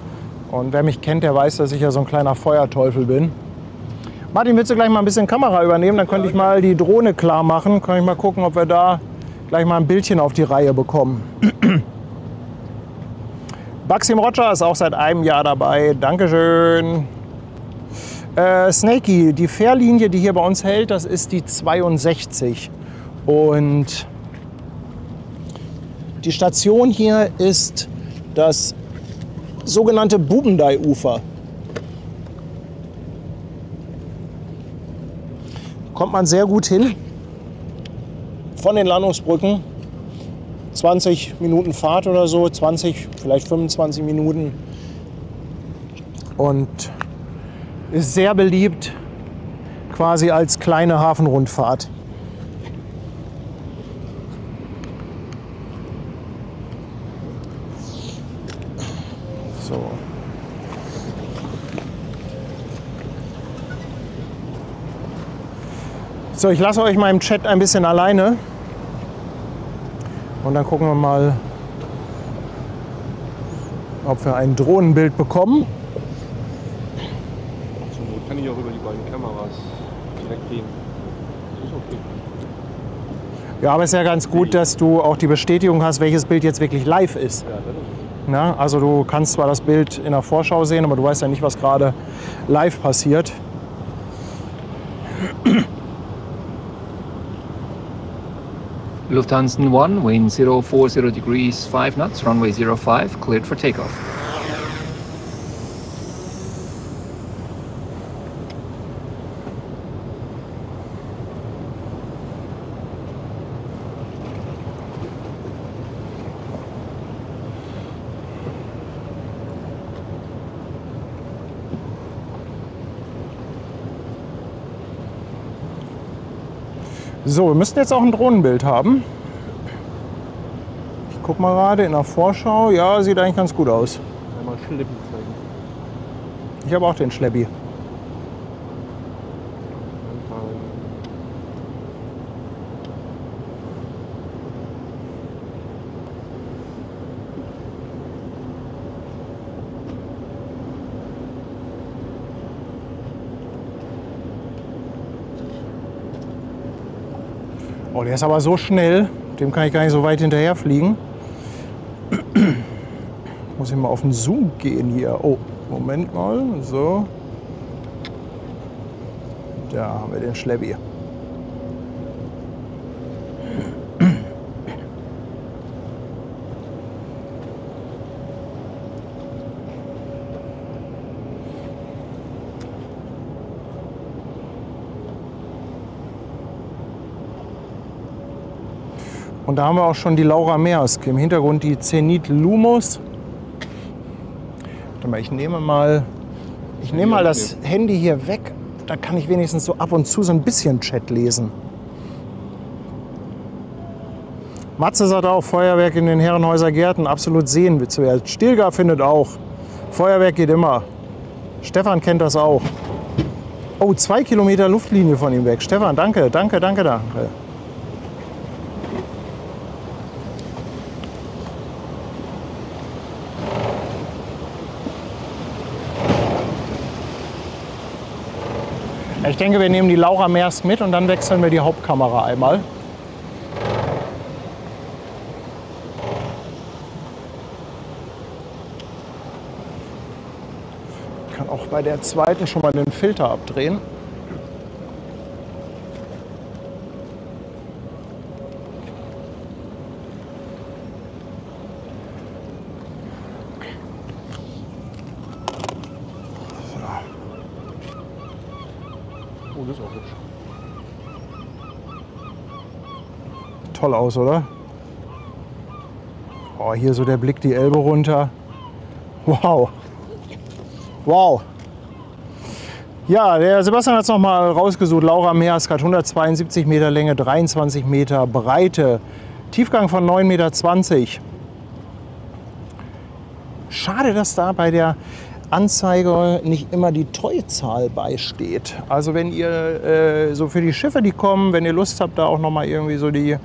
Und wer mich kennt, der weiß, dass ich ja so ein kleiner Feuerteufel bin. Martin, willst du gleich mal ein bisschen Kamera übernehmen? Dann könnte ich mal die Drohne klar machen. Kann ich mal gucken, ob wir da gleich mal ein Bildchen auf die Reihe bekommen. Baxim Roger ist auch seit einem Jahr dabei. Dankeschön. Snakey, die Fährlinie, die hier bei uns hält, das ist die 62. Und die Station hier ist das sogenannte Bubendai-Ufer. Kommt man sehr gut hin von den Landungsbrücken. 20 Minuten Fahrt oder so, 20, vielleicht 25 Minuten. Und ist sehr beliebt, quasi als kleine Hafenrundfahrt. So. So, ich lasse euch mal im Chat ein bisschen alleine. Und dann gucken wir mal, ob wir ein Drohnenbild bekommen. Zur Not kann ich auch über die beiden Kameras direkt gehen. Das ist okay. Ja, aber es ist ja ganz gut, dass du auch die Bestätigung hast, welches Bild jetzt wirklich live ist. Ja, das ist okay. Na, also du kannst zwar das Bild in der Vorschau sehen, aber du weißt ja nicht, was gerade live passiert. Lufthansa 1, wind 040 degrees 5 knots, runway 05, cleared for takeoff. So, wir müssten jetzt auch ein Drohnenbild haben. Ich guck mal gerade in der Vorschau. Ja, sieht eigentlich ganz gut aus. Einmal Schlippen zeigen. Ich habe auch den Schleppi. Oh, der ist aber so schnell, dem kann ich gar nicht so weit hinterher fliegen. Muss ich mal auf den Zoom gehen hier. Oh, Moment mal. So. Da haben wir den Schleppi. Und da haben wir auch schon die Laura Maersk. Im Hintergrund die Zenit Lumos. Warte mal, ich nehme mal das Handy hier weg. Da kann ich wenigstens so ab und zu so ein bisschen Chat lesen. Matze sagt auch, Feuerwerk in den Herrenhäuser Gärten absolut sehenswert. Stilgar findet auch, Feuerwerk geht immer. Stefan kennt das auch. Oh, 2 Kilometer Luftlinie von ihm weg. Stefan, danke, danke, danke, danke. Ich denke, wir nehmen die Laura Maersk mit und dann wechseln wir die Hauptkamera einmal. Ich kann auch bei der zweiten schon mal den Filter abdrehen. Oh, das ist auch hübsch. Toll aus, oder? Oh, hier so der Blick die Elbe runter. Wow. Wow. Ja, der Sebastian hat es noch mal rausgesucht. Laura Maersk hat 172 Meter Länge, 23 Meter Breite. Tiefgang von 9,20 Meter. Schade, dass da bei der Anzeige nicht immer die Teuzahl beisteht. Also wenn ihr so für die Schiffe, die kommen, wenn ihr Lust habt, da auch noch mal irgendwie so die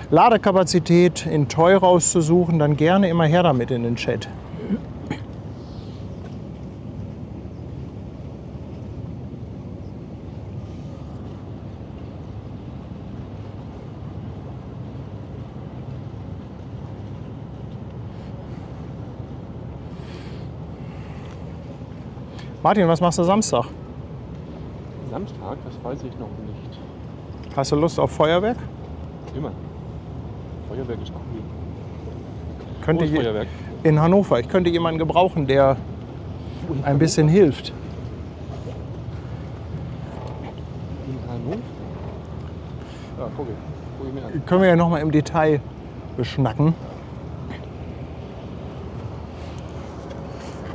Ladekapazität in Teu rauszusuchen, dann gerne immer her damit in den Chat. Martin, was machst du Samstag? Samstag, das weiß ich noch nicht. Hast du Lust auf Feuerwerk? Immer. Feuerwerk ist cool. Könnte Wo ist Feuerwerk? in Hannover. Ich könnte jemanden gebrauchen, der ein bisschen hilft. In Hannover? Ja, guck ich mir an. Können wir ja noch mal im Detail beschnacken.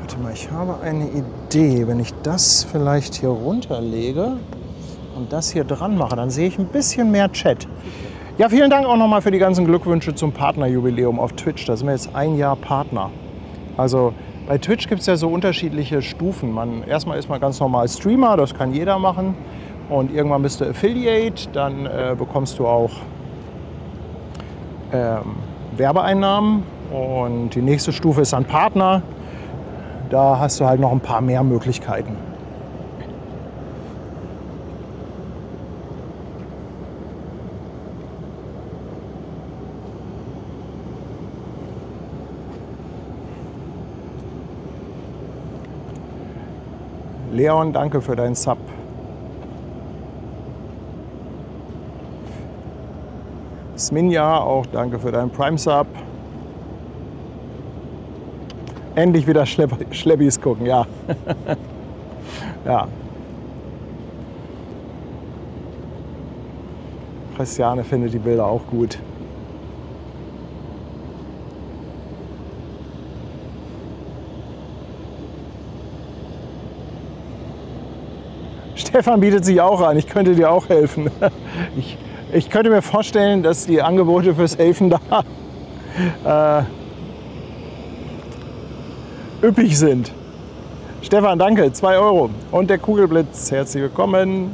Warte mal, ich habe eine Idee. Wenn ich das vielleicht hier runterlege und das hier dran mache, dann sehe ich ein bisschen mehr Chat. Ja, vielen Dank auch nochmal für die ganzen Glückwünsche zum Partnerjubiläum auf Twitch. Da sind wir jetzt 1 Jahr Partner. Also bei Twitch gibt es ja so unterschiedliche Stufen. Erstmal ist man ganz normal Streamer, das kann jeder machen. Und irgendwann bist du Affiliate, dann bekommst du auch Werbeeinnahmen. Und die nächste Stufe ist dann Partner. Da hast du halt noch ein paar mehr Möglichkeiten. Leon, danke für deinen Sub. Sminja, auch danke für deinen Prime-Sub. Endlich wieder Schleppis gucken, ja. Ja. Christiane findet die Bilder auch gut. Stefan bietet sich auch an, ich könnte dir auch helfen. Ich könnte mir vorstellen, dass die Angebote fürs Helfen da üppig sind. Stefan, danke, 2 Euro. Und der Kugelblitz, herzlich willkommen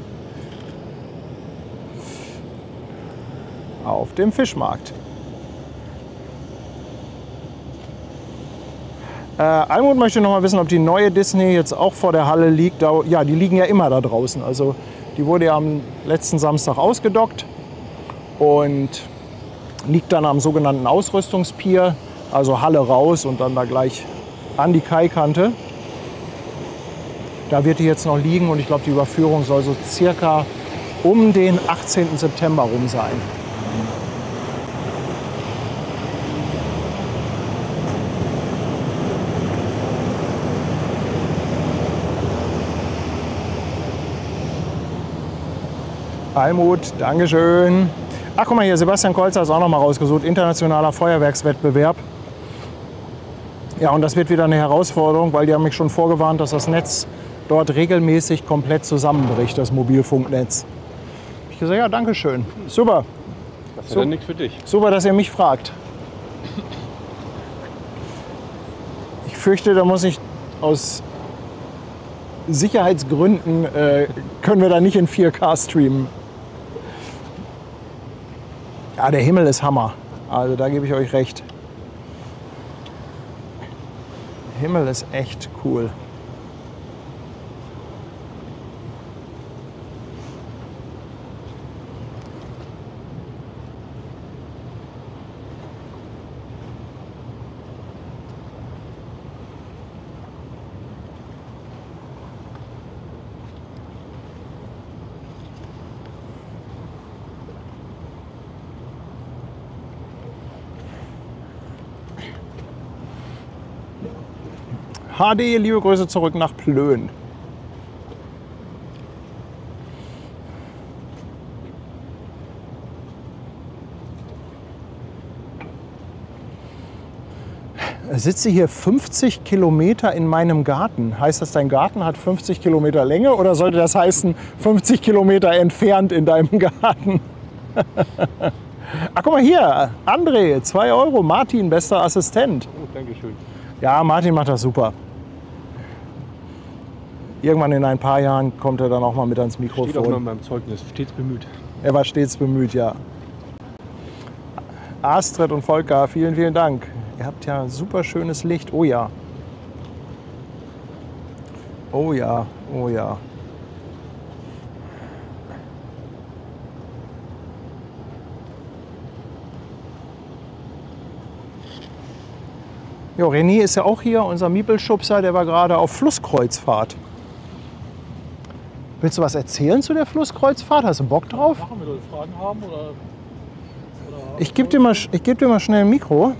auf dem Fischmarkt. Almut möchte noch mal wissen, ob die neue Disney jetzt auch vor der Halle liegt. Ja, die liegen ja immer da draußen. Also die wurde ja am letzten Samstag ausgedockt und liegt dann am sogenannten Ausrüstungspier, also Halle raus und dann da gleich an die Kaikante. Da wird die jetzt noch liegen und ich glaube, die Überführung soll so circa um den 18. September rum sein. Almut, Dankeschön. Ach, guck mal hier, Sebastian Kolzer ist auch noch mal rausgesucht. Internationaler Feuerwerkswettbewerb. Ja, und das wird wieder eine Herausforderung, weil die haben mich schon vorgewarnt, dass das Netz dort regelmäßig komplett zusammenbricht, das Mobilfunknetz. Ich gesagt, ja, danke schön. Super. Das ist ja dann nichts für dich. Super, dass ihr mich fragt. Ich fürchte, da muss ich aus Sicherheitsgründen können wir da nicht in 4K streamen. Ja, der Himmel ist Hammer. Also da gebe ich euch recht. Der Himmel ist echt cool. HD, liebe Grüße zurück nach Plön. Ich sitze hier 50 Kilometer in meinem Garten. Heißt das, dein Garten hat 50 Kilometer Länge oder sollte das heißen 50 Kilometer entfernt in deinem Garten? Ach, guck mal hier, André, 2 Euro, Martin, bester Assistent. Oh, danke schön. Ja, Martin macht das super. Irgendwann in ein paar Jahren kommt er dann auch mal mit ans Mikrofon. Steht auch noch in meinem Zeugnis, stets bemüht. Er war stets bemüht, ja. Astrid und Volker, vielen, vielen Dank. Ihr habt ja super schönes Licht. Oh ja. Oh ja, oh ja. Jo, René ist ja auch hier, unser Miepelschubser, der war gerade auf Flusskreuzfahrt. Willst du was erzählen zu der Flusskreuzfahrt? Hast du Bock drauf? Machen wir, Fragen haben oder Ich gebe dir mal schnell ein Mikro.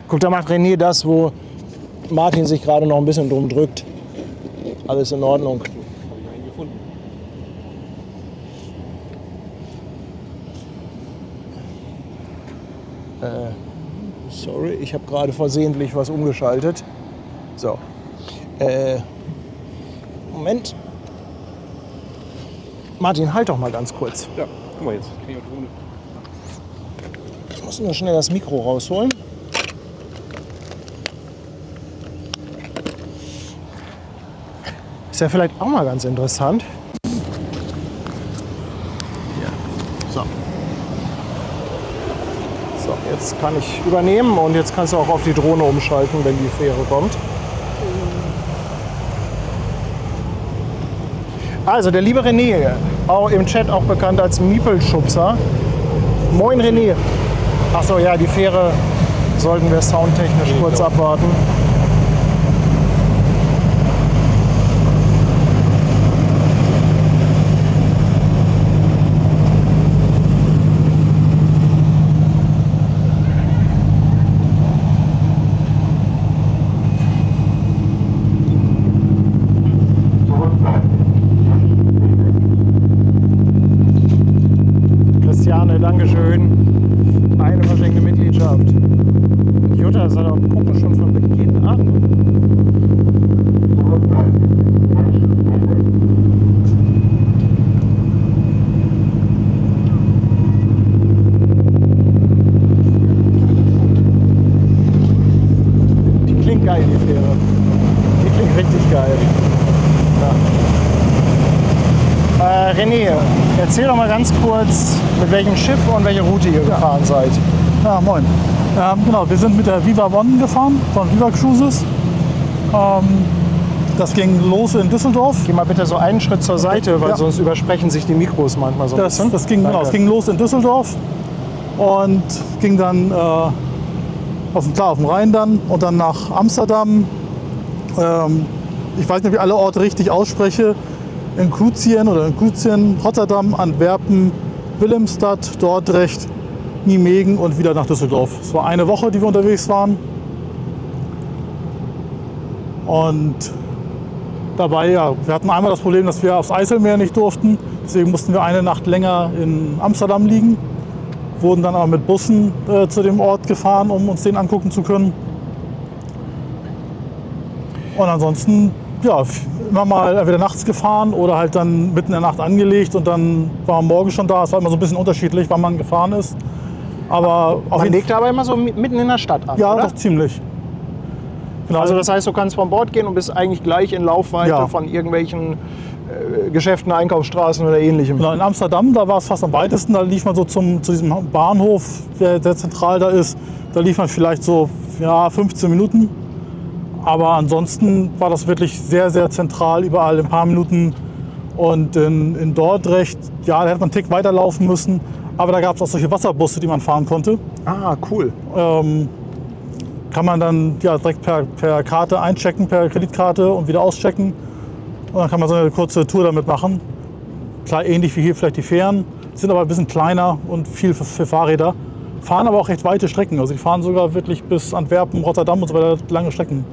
Guck, da macht René das, wo Martin sich gerade noch ein bisschen drum drückt. Alles in Ordnung. Habe ich einen gefunden. Sorry, ich habe gerade versehentlich was umgeschaltet. So. Moment. Martin, halt doch mal ganz kurz. Ja, guck mal jetzt. Kann ich auch ohne. Ich muss nur schnell das Mikro rausholen. Ist ja vielleicht auch mal ganz interessant. Hier. So. So, jetzt kann ich übernehmen und jetzt kannst du auch auf die Drohne umschalten, wenn die Fähre kommt. Also der liebe René, auch im Chat auch bekannt als Miepelschubser. Moin René. Achso, ja, die Fähre sollten wir soundtechnisch kurz abwarten. Christiane, Dankeschön. Eine verschenkte Mitgliedschaft. Jutta, das hat auch gucken schon von Beginn an. Die klingt geil, die Fähre. Die klingt richtig geil. Ja. René, erzähl doch mal ganz kurz, mit welchem Schiff und welche Route ihr gefahren seid. Ja, moin. Genau, wir sind mit der Viva One gefahren von Viva Cruises. Das ging los in Düsseldorf. Geh mal bitte so einen Schritt zur Seite, weil sonst übersprechen sich die Mikros manchmal so ein bisschen. Das ging, genau, es ging los in Düsseldorf und ging dann auf dem Rhein dann und dann nach Amsterdam. Ich weiß nicht, ob ich alle Orte richtig ausspreche. In Kroatien, Rotterdam, Antwerpen, Willemstad, Dordrecht, Nijmegen und wieder nach Düsseldorf. Es war eine Woche, die wir unterwegs waren. Und dabei, ja, wir hatten einmal das Problem, dass wir aufs Eiselmeer nicht durften. Deswegen mussten wir eine Nacht länger in Amsterdam liegen. Wurden dann aber mit Bussen zu dem Ort gefahren, um uns den angucken zu können. Und ansonsten, ja, immer mal entweder nachts gefahren oder halt dann mitten in der Nacht angelegt und dann war man morgen schon da. Es war immer so ein bisschen unterschiedlich, wann man gefahren ist. Aber man legt aber immer so mitten in der Stadt ab, ja, oder? Doch ziemlich. Genau. Also das heißt, du kannst von Bord gehen und bist eigentlich gleich in Laufweite von irgendwelchen Geschäften, Einkaufsstraßen oder ähnlichem. Genau, in Amsterdam, da war es fast am weitesten. Da lief man so zu diesem Bahnhof, der zentral da ist. Da lief man vielleicht so 15 Minuten. Aber ansonsten war das wirklich sehr, sehr zentral, überall in ein paar Minuten. Und in Dordrecht, ja, da hätte man einen Tick weiterlaufen müssen. Aber da gab es auch solche Wasserbusse, die man fahren konnte. Ah, cool. Kann man dann direkt per Karte einchecken, per Kreditkarte und wieder auschecken. Und dann kann man so eine kurze Tour damit machen. Klar, ähnlich wie hier vielleicht die Fähren, sind aber ein bisschen kleiner und viel für Fahrräder. Fahren aber auch recht weite Strecken. Also die fahren sogar wirklich bis Antwerpen, Rotterdam und so weiter, lange Strecken.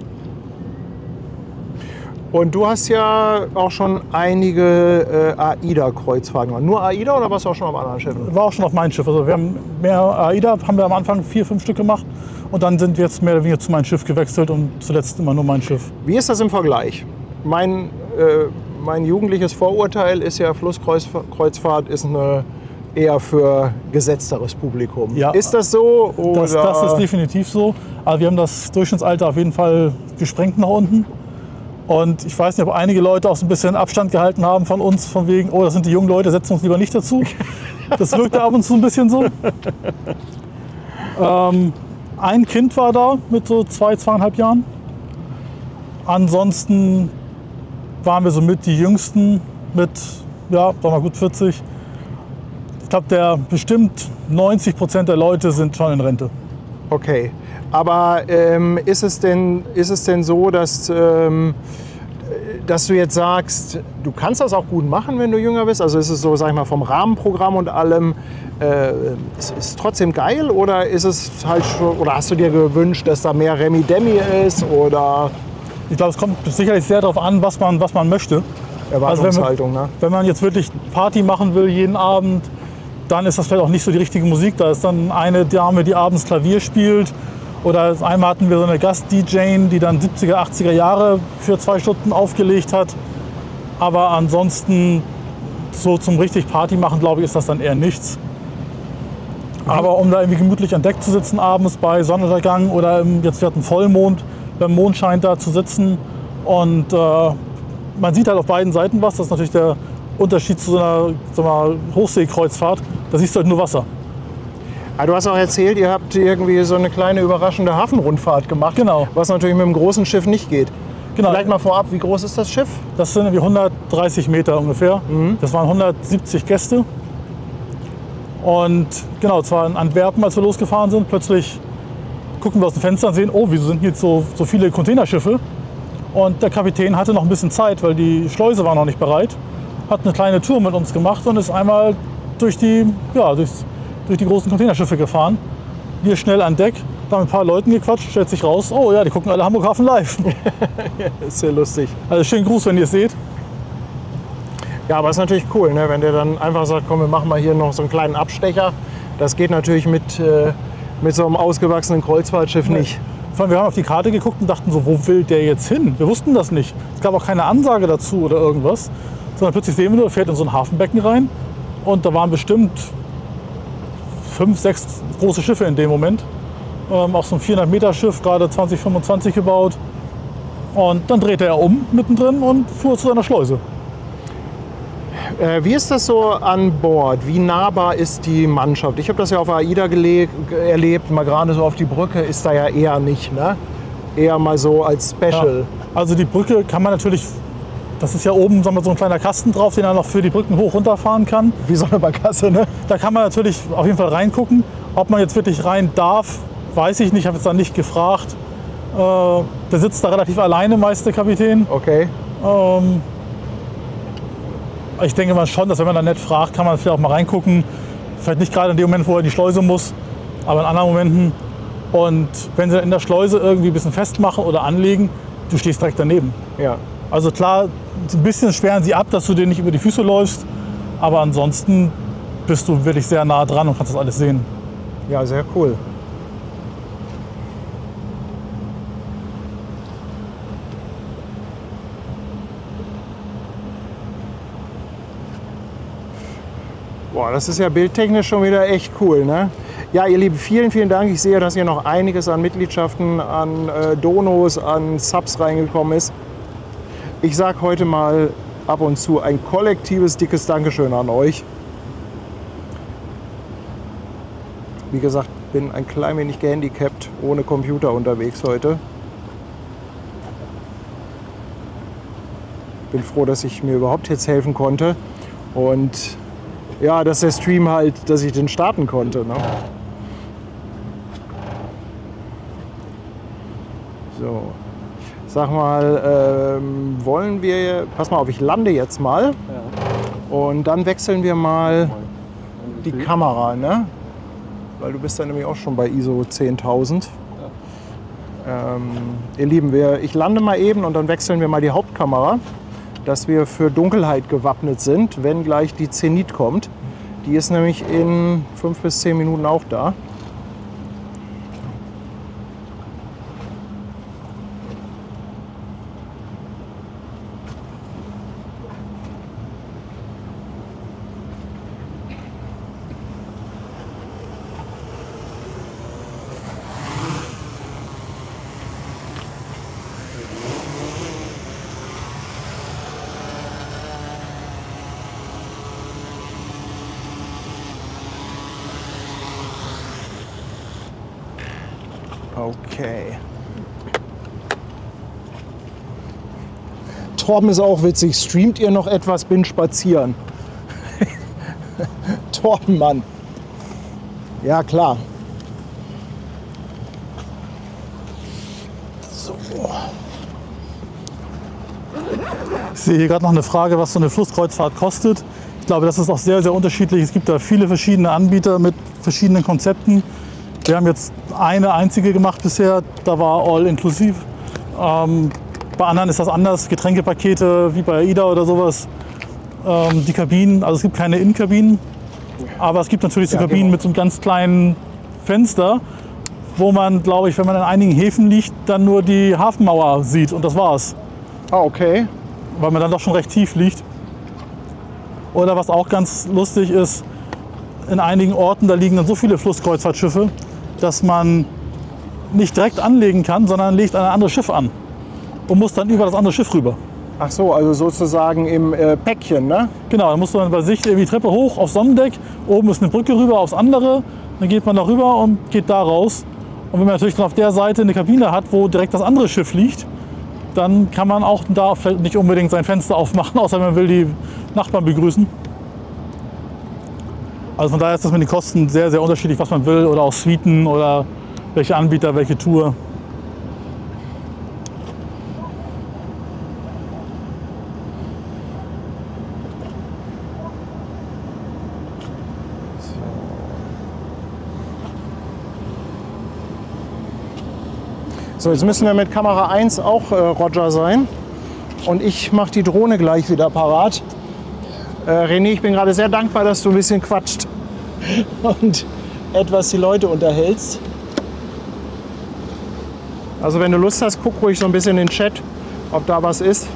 Und du hast ja auch schon einige AIDA-Kreuzfahrten gemacht. Nur AIDA oder warst du auch schon auf anderen Schiffen? War auch schon auf meinem Schiff. Also wir haben mehr AIDA, haben wir am Anfang 4, 5 Stück gemacht. Und dann sind wir jetzt mehr oder weniger zu meinem Schiff gewechselt und zuletzt immer nur mein Schiff. Wie ist das im Vergleich? Mein jugendliches Vorurteil ist ja, Flusskreuzfahrt ist eine eher für gesetzteres Publikum. Ja, ist das so? Oder? Das ist definitiv so. Aber wir haben das Durchschnittsalter auf jeden Fall gesprengt nach unten. Und ich weiß nicht, ob einige Leute auch so ein bisschen Abstand gehalten haben von uns, von wegen, oh, das sind die jungen Leute, setzen uns lieber nicht dazu. Das wirkte ab und zu ein bisschen so. Ein Kind war da mit so 2,5 Jahren. Ansonsten waren wir so mit die Jüngsten mit, sagen wir mal gut 40. Ich glaube, bestimmt 90% der Leute sind schon in Rente. Okay, aber ist es denn so, dass du jetzt sagst, du kannst das auch gut machen, wenn du jünger bist? Also ist es so, sag ich mal, vom Rahmenprogramm und allem, ist es trotzdem geil oder ist es halt schon, oder hast du dir gewünscht, dass da mehr Remi-Demi ist oder? Ich glaube, es kommt sicherlich sehr darauf an, was man möchte. Erwartungshaltung, also wenn man jetzt wirklich Party machen will jeden Abend, dann ist das vielleicht auch nicht so die richtige Musik. Da ist dann eine Dame, die abends Klavier spielt. Oder einmal hatten wir so eine Gast-DJ, die dann 70er, 80er Jahre für 2 Stunden aufgelegt hat. Aber ansonsten, so zum richtig Party machen, glaube ich, ist das dann eher nichts. Aber um da irgendwie gemütlich an Deck zu sitzen abends bei Sonnenuntergang oder jetzt wir hatten Vollmond, beim Mondschein da zu sitzen. Und man sieht halt auf beiden Seiten was. Das ist natürlich der Unterschied zu so einer Hochseekreuzfahrt. Da siehst du halt nur Wasser. Ah, du hast auch erzählt, ihr habt irgendwie so eine kleine überraschende Hafenrundfahrt gemacht. Genau. Was natürlich mit einem großen Schiff nicht geht. Genau. Vielleicht mal vorab, wie groß ist das Schiff? Das sind irgendwie 130 Meter ungefähr. Das waren 170 Gäste. Und genau, es war in Antwerpen, als wir losgefahren sind. Plötzlich gucken wir aus dem Fenster und sehen, oh, wieso sind jetzt so viele Containerschiffe? Und der Kapitän hatte noch ein bisschen Zeit, weil die Schleuse war noch nicht bereit. Hat eine kleine Tour mit uns gemacht und ist einmal durch die großen Containerschiffe gefahren. Wir schnell an Deck, da mit ein paar Leuten gequatscht, stellt sich raus, oh ja, die gucken alle Hamburg Hafen live. Ist sehr lustig. Also schönen Gruß, wenn ihr es seht. Ja, aber ist natürlich cool, ne? Wenn der dann einfach sagt, komm, wir machen mal hier noch so einen kleinen Abstecher. Das geht natürlich mit so einem ausgewachsenen Kreuzfahrtschiff nicht. Vor allem, wir haben auf die Karte geguckt und dachten so, wo will der jetzt hin? Wir wussten das nicht. Es gab auch keine Ansage dazu oder irgendwas. Sondern plötzlich sehen wir nur, er fährt in so ein Hafenbecken rein. Und da waren bestimmt 5, 6 große Schiffe in dem Moment. Auch so ein 400-Meter-Schiff, gerade 2025 gebaut. Und dann drehte er um mittendrin und fuhr zu seiner Schleuse. Wie ist das so an Bord? Wie nahbar ist die Mannschaft? Ich habe das ja auf AIDA erlebt, mal gerade so auf die Brücke ist da ja eher nicht, ne? Eher mal so als Special. Ja, also die Brücke kann man natürlich, das ist ja oben, sagen wir, so ein kleiner Kasten drauf, den er noch für die Brücken hoch runterfahren kann. Wie so eine Barkasse, ne? Da kann man natürlich auf jeden Fall reingucken. Ob man jetzt wirklich rein darf, weiß ich nicht, ich habe jetzt da nicht gefragt. Der sitzt da relativ alleine, meist der Kapitän. Okay. Ich denke mal schon, dass wenn man da nett fragt, kann man vielleicht auch mal reingucken. Vielleicht nicht gerade in dem Moment, wo er in die Schleuse muss, aber in anderen Momenten. Und wenn sie in der Schleuse irgendwie ein bisschen festmachen oder anlegen, du stehst direkt daneben. Ja. Also klar, ein bisschen sperren sie ab, dass du dir nicht über die Füße läufst. Aber ansonsten bist du wirklich sehr nah dran und kannst das alles sehen. Ja, sehr cool. Boah, das ist ja bildtechnisch schon wieder echt cool, ne? Ja, ihr Lieben, vielen, vielen Dank. Ich sehe, dass hier noch einiges an Mitgliedschaften, an Donos, an Subs reingekommen ist. Ich sage heute mal ab und zu ein kollektives, dickes Dankeschön an euch. Wie gesagt, bin ein klein wenig gehandicapt, ohne Computer unterwegs heute. Bin froh, dass ich mir überhaupt jetzt helfen konnte. Und ja, dass der Stream halt, dass ich den starten konnte. Ne? So, sag mal, wollen wir, pass mal auf, ich lande jetzt mal und dann wechseln wir mal die Kamera, ne? Weil du bist ja nämlich auch schon bei ISO 10.000. Ihr Lieben, ich lande mal eben und dann wechseln wir mal die Hauptkamera, dass wir für Dunkelheit gewappnet sind, wenn gleich die Zenit kommt. Die ist nämlich in 5 bis 10 Minuten auch da. Okay. Torben ist auch witzig. Streamt ihr noch etwas? Bin spazieren. Torben, Mann. Ja, klar. So. Ich sehe hier gerade noch eine Frage, was so eine Flusskreuzfahrt kostet. Ich glaube, das ist auch sehr, sehr unterschiedlich. Es gibt da viele verschiedene Anbieter mit verschiedenen Konzepten. Wir haben jetzt eine einzige gemacht bisher, da war all inklusiv. Bei anderen ist das anders, Getränkepakete wie bei AIDA oder sowas. Die Kabinen, also es gibt keine Innenkabinen, aber es gibt natürlich so Kabinen mit so einem ganz kleinen Fenster, wo man, glaube ich, wenn man in einigen Häfen liegt, dann nur die Hafenmauer sieht und das war's. Ah, okay. Weil man dann doch schon recht tief liegt. Oder was auch ganz lustig ist, in einigen Orten, da liegen dann so viele Flusskreuzfahrtschiffe, dass man nicht direkt anlegen kann, sondern legt ein anderes Schiff an und muss dann über das andere Schiff rüber. Ach so, also sozusagen im Päckchen, ne? Genau, da muss man bei sich irgendwie die Treppe hoch aufs Sonnendeck, oben ist eine Brücke rüber aufs andere, dann geht man da rüber und geht da raus. Und wenn man natürlich dann auf der Seite eine Kabine hat, wo direkt das andere Schiff liegt, dann kann man auch da vielleicht nicht unbedingt sein Fenster aufmachen, außer man will die Nachbarn begrüßen. Also von daher ist das mit den Kosten sehr, sehr unterschiedlich, was man will, oder auch Suiten oder welche Anbieter, welche Tour. So, jetzt müssen wir mit Kamera 1 auch Roger sein. Und ich mache die Drohne gleich wieder parat. René, ich bin gerade sehr dankbar, dass du ein bisschen quatscht und etwas die Leute unterhältst. Also wenn du Lust hast, guck ruhig so ein bisschen in den Chat, ob da was ist.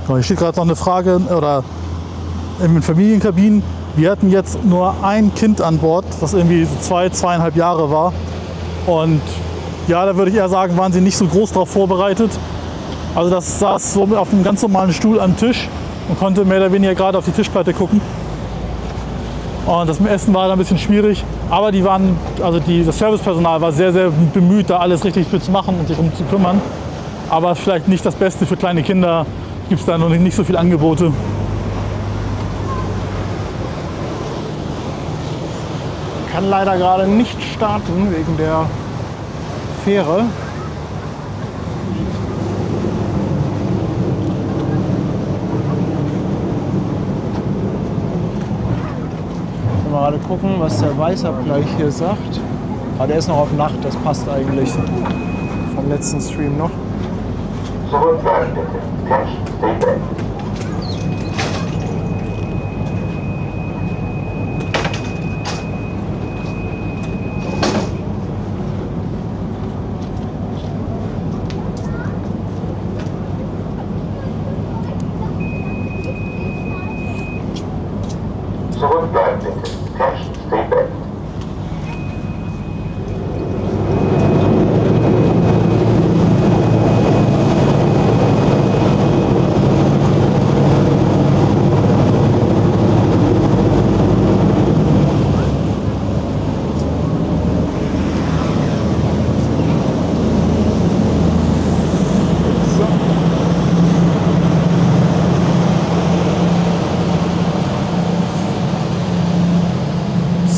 Hier steht gerade noch eine Frage, oder in den Familienkabinen. Wir hatten jetzt nur ein Kind an Bord, das irgendwie so 2,5 Jahre war. Und ja, da würde ich eher sagen, waren sie nicht so groß darauf vorbereitet. Also das saß so auf einem ganz normalen Stuhl am Tisch und konnte mehr oder weniger gerade auf die Tischplatte gucken. Und das mit Essen war da ein bisschen schwierig. Aber die waren, also das Servicepersonal war sehr, sehr bemüht, da alles richtig für zu machen und sich um zu kümmern. Aber vielleicht nicht das Beste für kleine Kinder. Gibt es da noch nicht so viele Angebote. Kann leider gerade nicht starten wegen der Fähre. Mal gerade gucken, was der Weißabgleich hier sagt. Ah, der ist noch auf Nacht, das passt eigentlich vom letzten Stream noch.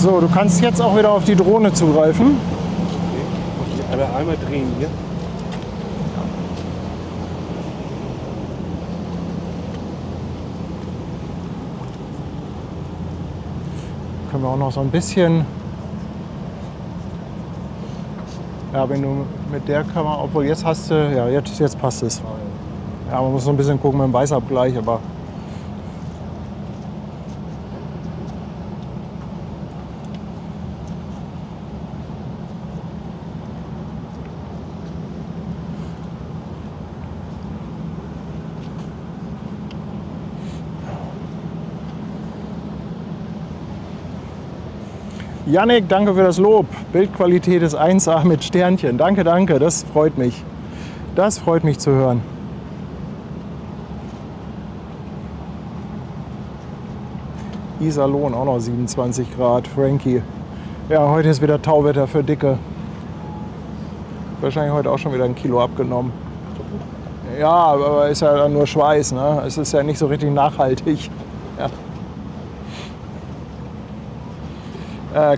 So, du kannst jetzt auch wieder auf die Drohne zugreifen. Okay. Einmal drehen hier. Können wir auch noch so ein bisschen. Ja, wenn du mit der Kamera, obwohl jetzt hast du, ja, jetzt passt es. Ja, man muss so ein bisschen gucken mit dem Weißabgleich, aber. Jannik, danke für das Lob. Bildqualität ist 1A mit Sternchen. Danke, danke, das freut mich. Das freut mich zu hören. Iserlohn auch noch 27 Grad, Frankie. Ja, heute ist wieder Tauwetter für Dicke. Wahrscheinlich heute auch schon wieder 1 Kilo abgenommen. Ja, aber ist ja dann nur Schweiß, ne? Es ist ja nicht so richtig nachhaltig. Ja.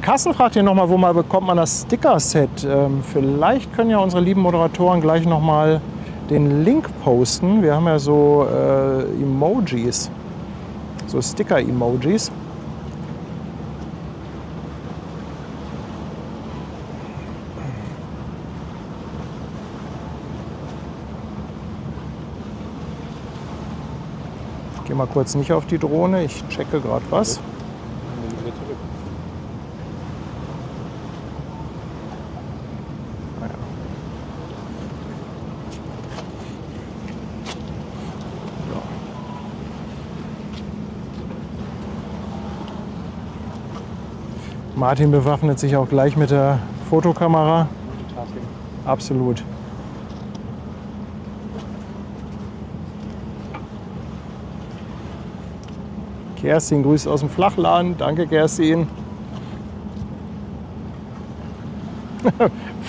Carsten fragt hier nochmal, wo mal bekommt man das Sticker-Set? Vielleicht können ja unsere lieben Moderatoren gleich nochmal den Link posten. Wir haben ja so Emojis, so Sticker-Emojis. Ich gehe mal kurz nicht auf die Drohne, ich checke gerade was. Martin bewaffnet sich auch gleich mit der Fotokamera. Absolut. Kerstin grüßt aus dem Flachland. Danke, Kerstin.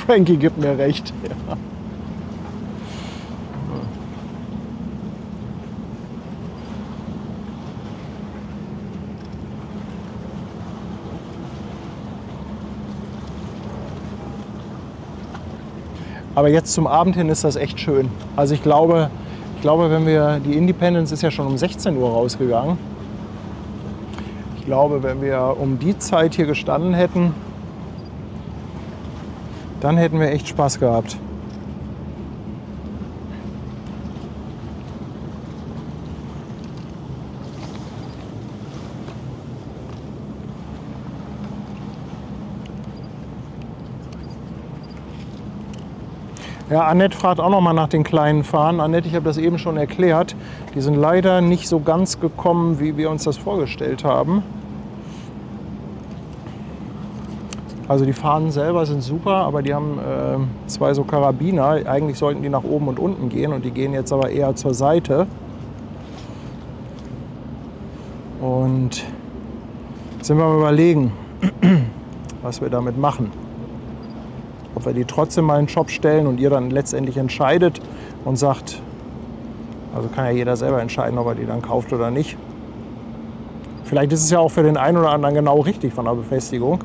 Frankie gibt mir recht. Ja. Aber jetzt zum Abend hin ist das echt schön. Also ich glaube, wenn wir, die Independence ist ja schon um 16 Uhr rausgegangen. Ich glaube, wenn wir um die Zeit hier gestanden hätten, dann hätten wir echt Spaß gehabt. Ja, Annette fragt auch noch mal nach den kleinen Fahnen. Annette, ich habe das eben schon erklärt. Die sind leider nicht so ganz gekommen, wie wir uns das vorgestellt haben. Also die Fahnen selber sind super, aber die haben zwei so Karabiner. Eigentlich sollten die nach oben und unten gehen und die gehen jetzt aber eher zur Seite. Und jetzt sind wir mal überlegen, was wir damit machen. Ob wir die trotzdem mal in den Shop stellen und ihr dann letztendlich entscheidet und sagt, also kann ja jeder selber entscheiden, ob er die dann kauft oder nicht. Vielleicht ist es ja auch für den einen oder anderen genau richtig von der Befestigung.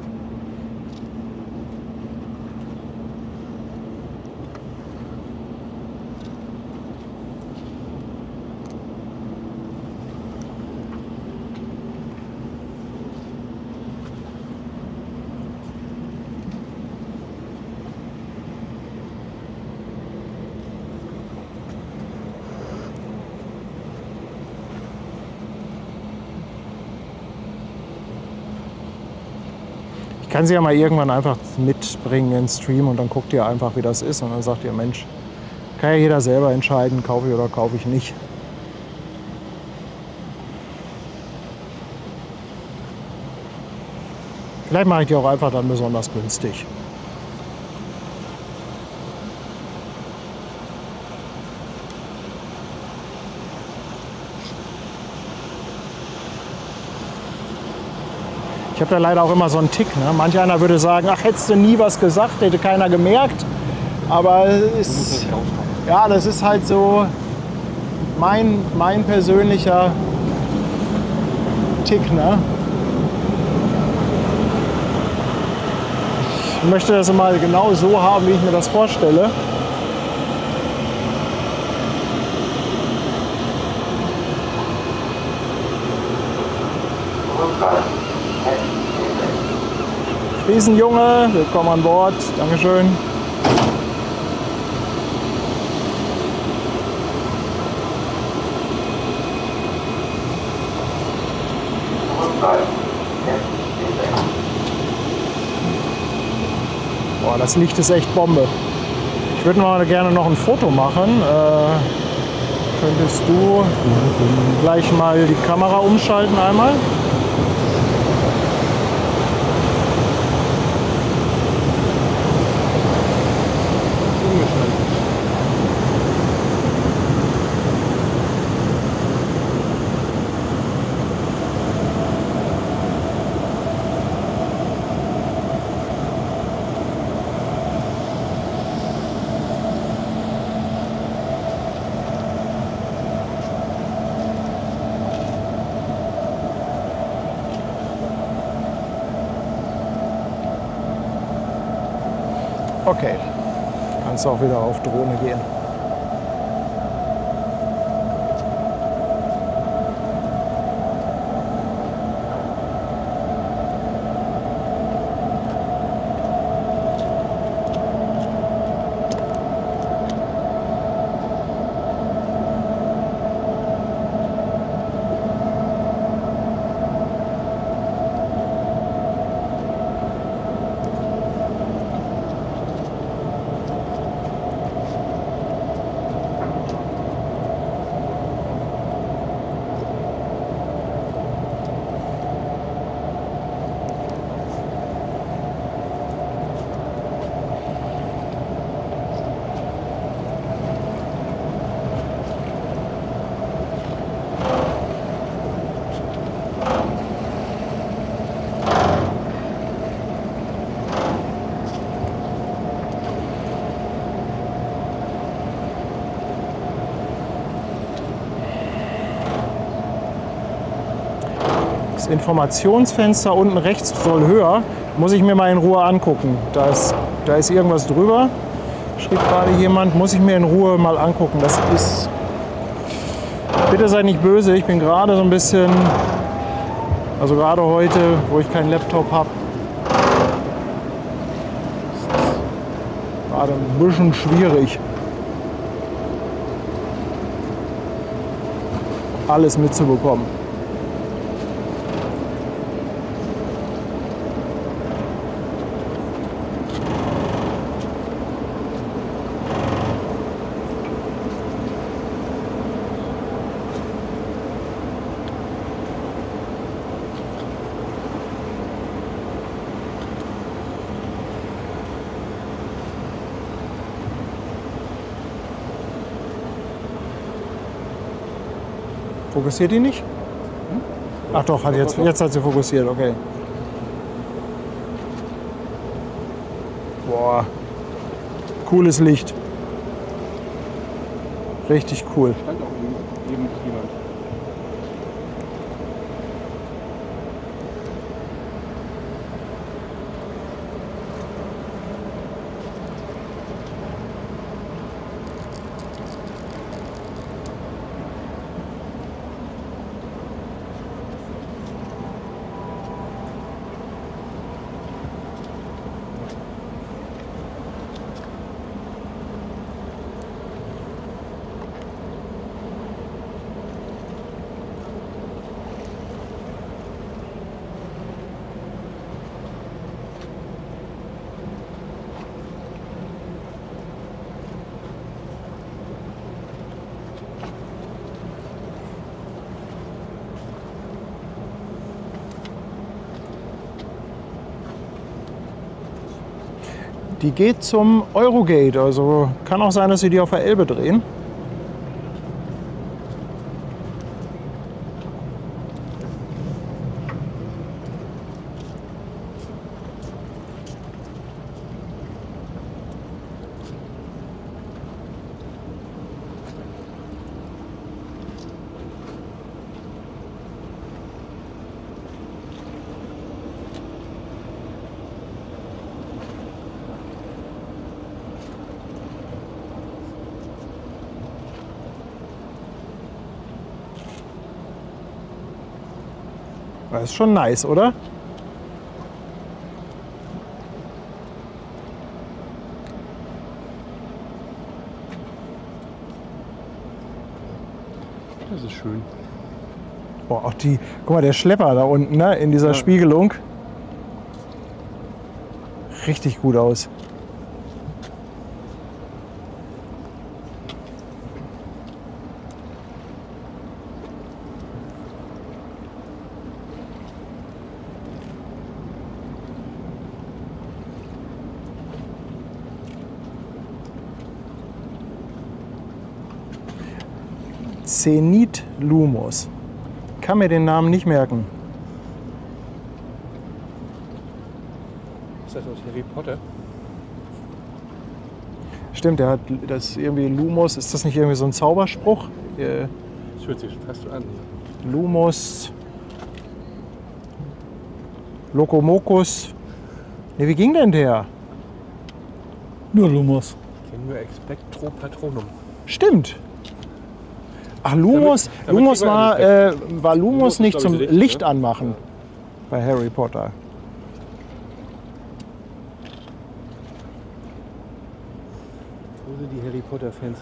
Ich kann sie ja mal irgendwann einfach mitbringen in den Stream und dann guckt ihr einfach, wie das ist. Und dann sagt ihr, Mensch, kann ja jeder selber entscheiden, kaufe ich oder kaufe ich nicht. Vielleicht mache ich die auch einfach dann besonders günstig. Ich habe da leider auch immer so einen Tick. Ne? Manch einer würde sagen, ach, hättest du nie was gesagt, hätte keiner gemerkt. Aber es, ja, das ist halt so mein persönlicher Tick. Ne? Ich möchte das immer genau so haben, wie ich mir das vorstelle. Riesenjunge, willkommen an Bord, Dankeschön. Boah, das Licht ist echt Bombe. Ich würde mal gerne noch ein Foto machen. Könntest du gleich mal die Kamera umschalten einmal? Okay, kannst du auch wieder auf Drohne gehen. Das Informationsfenster unten rechts soll höher. Muss ich mir mal in Ruhe angucken. Da ist irgendwas drüber. Schrieb gerade jemand. Muss ich mir in Ruhe mal angucken. Das ist... Bitte seid nicht böse. Ich bin gerade so ein bisschen... Also gerade heute, wo ich keinen Laptop habe. Gerade ein bisschen schwierig. Alles mitzubekommen. Fokussiert die nicht? Ach doch, jetzt hat sie fokussiert, okay. Boah, cooles Licht. Richtig cool. Stand auch neben jemand. Die geht zum Eurogate, also kann auch sein, dass sie die auf der Elbe drehen. Das ist schon nice, oder? Das ist schön. Boah, auch die, guck mal, der Schlepper da unten, ne, in dieser Spiegelung. Richtig gut aus. Zenith Lumos. Kann mir den Namen nicht merken. Ist das aus Harry Potter? Stimmt, der hat das irgendwie Lumos. Ist das nicht irgendwie so ein Zauberspruch? Das hört sich fast so an. Lumos. Lokomokus. Ne, wie ging denn der? Nur Lumos. Ich kenne nur Expectro Patronum. Stimmt. Ach, Lumos, Damit Lumos kriegen wir war, einen war Lumos ist, nicht glaub zum ich, Licht ne? anmachen bei Harry Potter. Wo sind die Harry Potter Fans?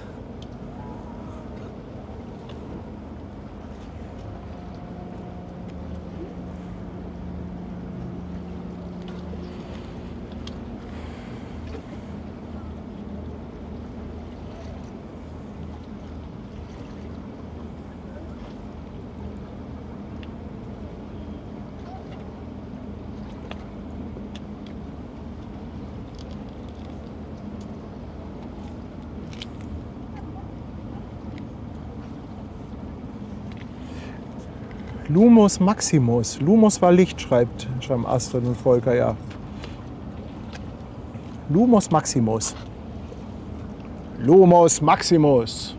Lumos Maximus. Lumos war Licht, schreiben Astrid und Volker, ja. Lumos Maximus. Lumos Maximus.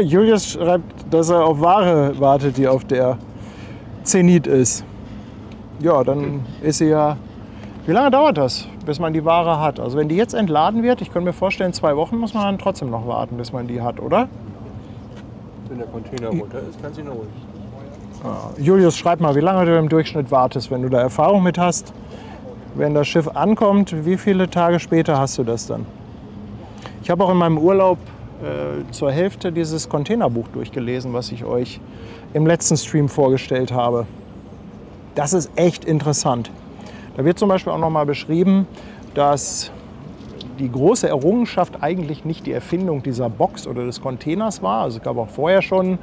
Julius schreibt, dass er auf Ware wartet, die auf der Zenit ist. Ja, dann ist sie ja... Wie lange dauert das, bis man die Ware hat? Also wenn die jetzt entladen wird, ich könnte mir vorstellen, 2 Wochen muss man dann trotzdem noch warten, bis man die hat, oder? Wenn der Container runter ist, kannst du ihn holen. Ja. Julius, schreib mal, wie lange du im Durchschnitt wartest, wenn du da Erfahrung mit hast. Wenn das Schiff ankommt, wie viele Tage später hast du das dann? Ich habe auch in meinem Urlaub zur Hälfte dieses Containerbuch durchgelesen, was ich euch im letzten Stream vorgestellt habe. Das ist echt interessant. Da wird zum Beispiel auch noch mal beschrieben, dass die große Errungenschaft eigentlich nicht die Erfindung dieser Box oder des Containers war. Also es gab auch vorher schon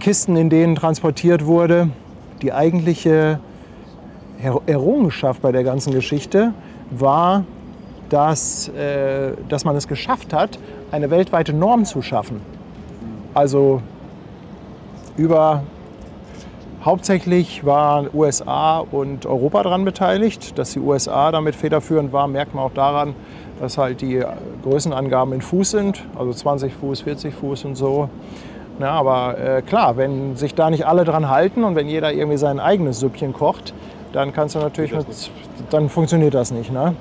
Kisten, in denen transportiert wurde. Die eigentliche Errungenschaft bei der ganzen Geschichte war, dass man es geschafft hat, eine weltweite Norm zu schaffen. Also hauptsächlich waren USA und Europa daran beteiligt. Dass die USA damit federführend waren, merkt man auch daran, dass halt die Größenangaben in Fuß sind, also 20 Fuß, 40 Fuß und so. Ja, aber klar, wenn sich da nicht alle dran halten und wenn jeder irgendwie sein eigenes Süppchen kocht, dann kannst du natürlich dann funktioniert das nicht. Ne?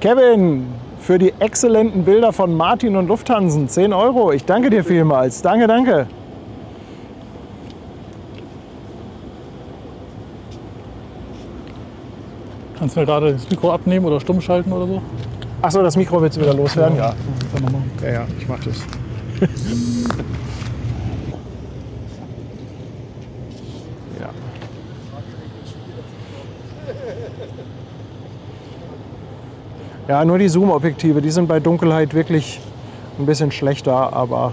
Kevin, für die exzellenten Bilder von Martin und Lufthansen, 10 €. Ich danke dir vielmals. Danke, danke. Kannst du mir gerade das Mikro abnehmen oder stumm schalten oder so? Achso, das Mikro willst du wieder loswerden? Ja. Dann nochmal. Ja, ich mach das. Ja. Ja, nur die Zoom-Objektive, die sind bei Dunkelheit wirklich ein bisschen schlechter, aber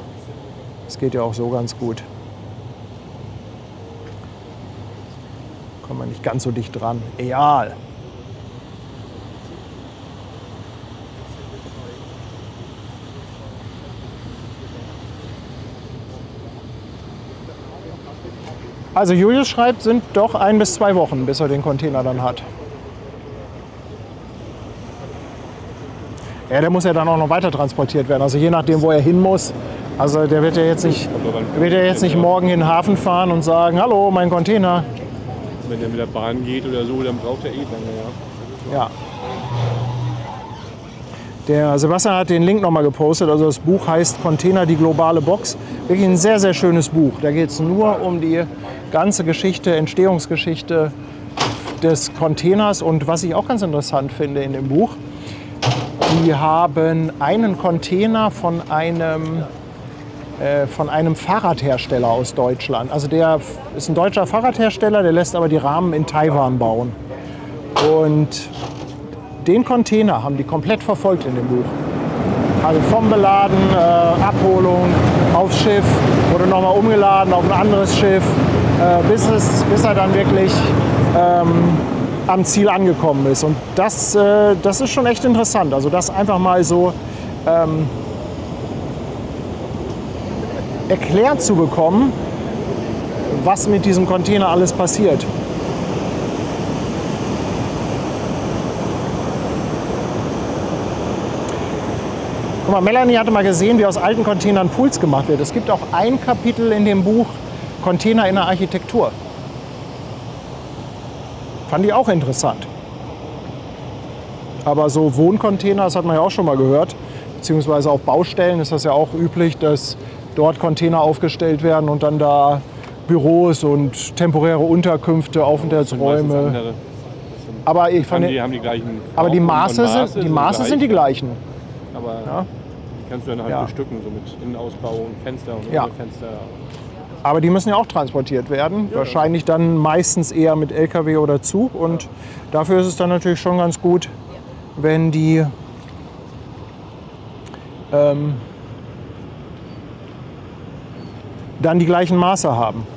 es geht ja auch so ganz gut. Kommt man nicht ganz so dicht dran. Egal. Also Julius schreibt, sind doch 1 bis 2 Wochen, bis er den Container dann hat. Ja, der muss ja dann auch noch weiter transportiert werden. Also je nachdem, wo er hin muss. Also der wird ja jetzt nicht morgen in den Hafen fahren und sagen, hallo, mein Container. Wenn der mit der Bahn geht oder so, dann braucht er eh lange, ja. Ja. Der Sebastian hat den Link nochmal gepostet. Also das Buch heißt Container, die globale Box. Wirklich ein sehr, sehr schönes Buch. Da geht es nur um die ganze Geschichte, Entstehungsgeschichte des Containers. Und was ich auch ganz interessant finde in dem Buch, die haben einen Container von einem Fahrradhersteller aus Deutschland. Also der ist ein deutscher Fahrradhersteller, der lässt aber die Rahmen in Taiwan bauen. Und den Container haben die komplett verfolgt in dem Buch. Also vom Beladen, Abholung, aufs Schiff, wurde nochmal umgeladen auf ein anderes Schiff, bis er dann wirklich am Ziel angekommen ist. Und das ist schon echt interessant. Also das einfach mal so erklärt zu bekommen, was mit diesem Container alles passiert. Guck mal, Melanie hatte mal gesehen, wie aus alten Containern Pools gemacht wird. Es gibt auch ein Kapitel in dem Buch Container in der Architektur. Fand ich auch interessant. Aber so Wohncontainer, das hat man ja auch schon mal gehört, beziehungsweise auf Baustellen ist das ja auch üblich, dass dort Container aufgestellt werden und dann da Büros und temporäre Unterkünfte, Aufenthaltsräume. Aber ich fand, haben die gleichen aber die Maße Maße sind die gleichen. Aber Ja. die kannst du dann halt bestücken, so mit Innenausbau und Fenster und Ja. ohne Fenster. Aber die müssen ja auch transportiert werden. Ja. Wahrscheinlich dann meistens eher mit LKW oder Zug. Und dafür ist es dann natürlich schon ganz gut, wenn die dann die gleichen Maße haben.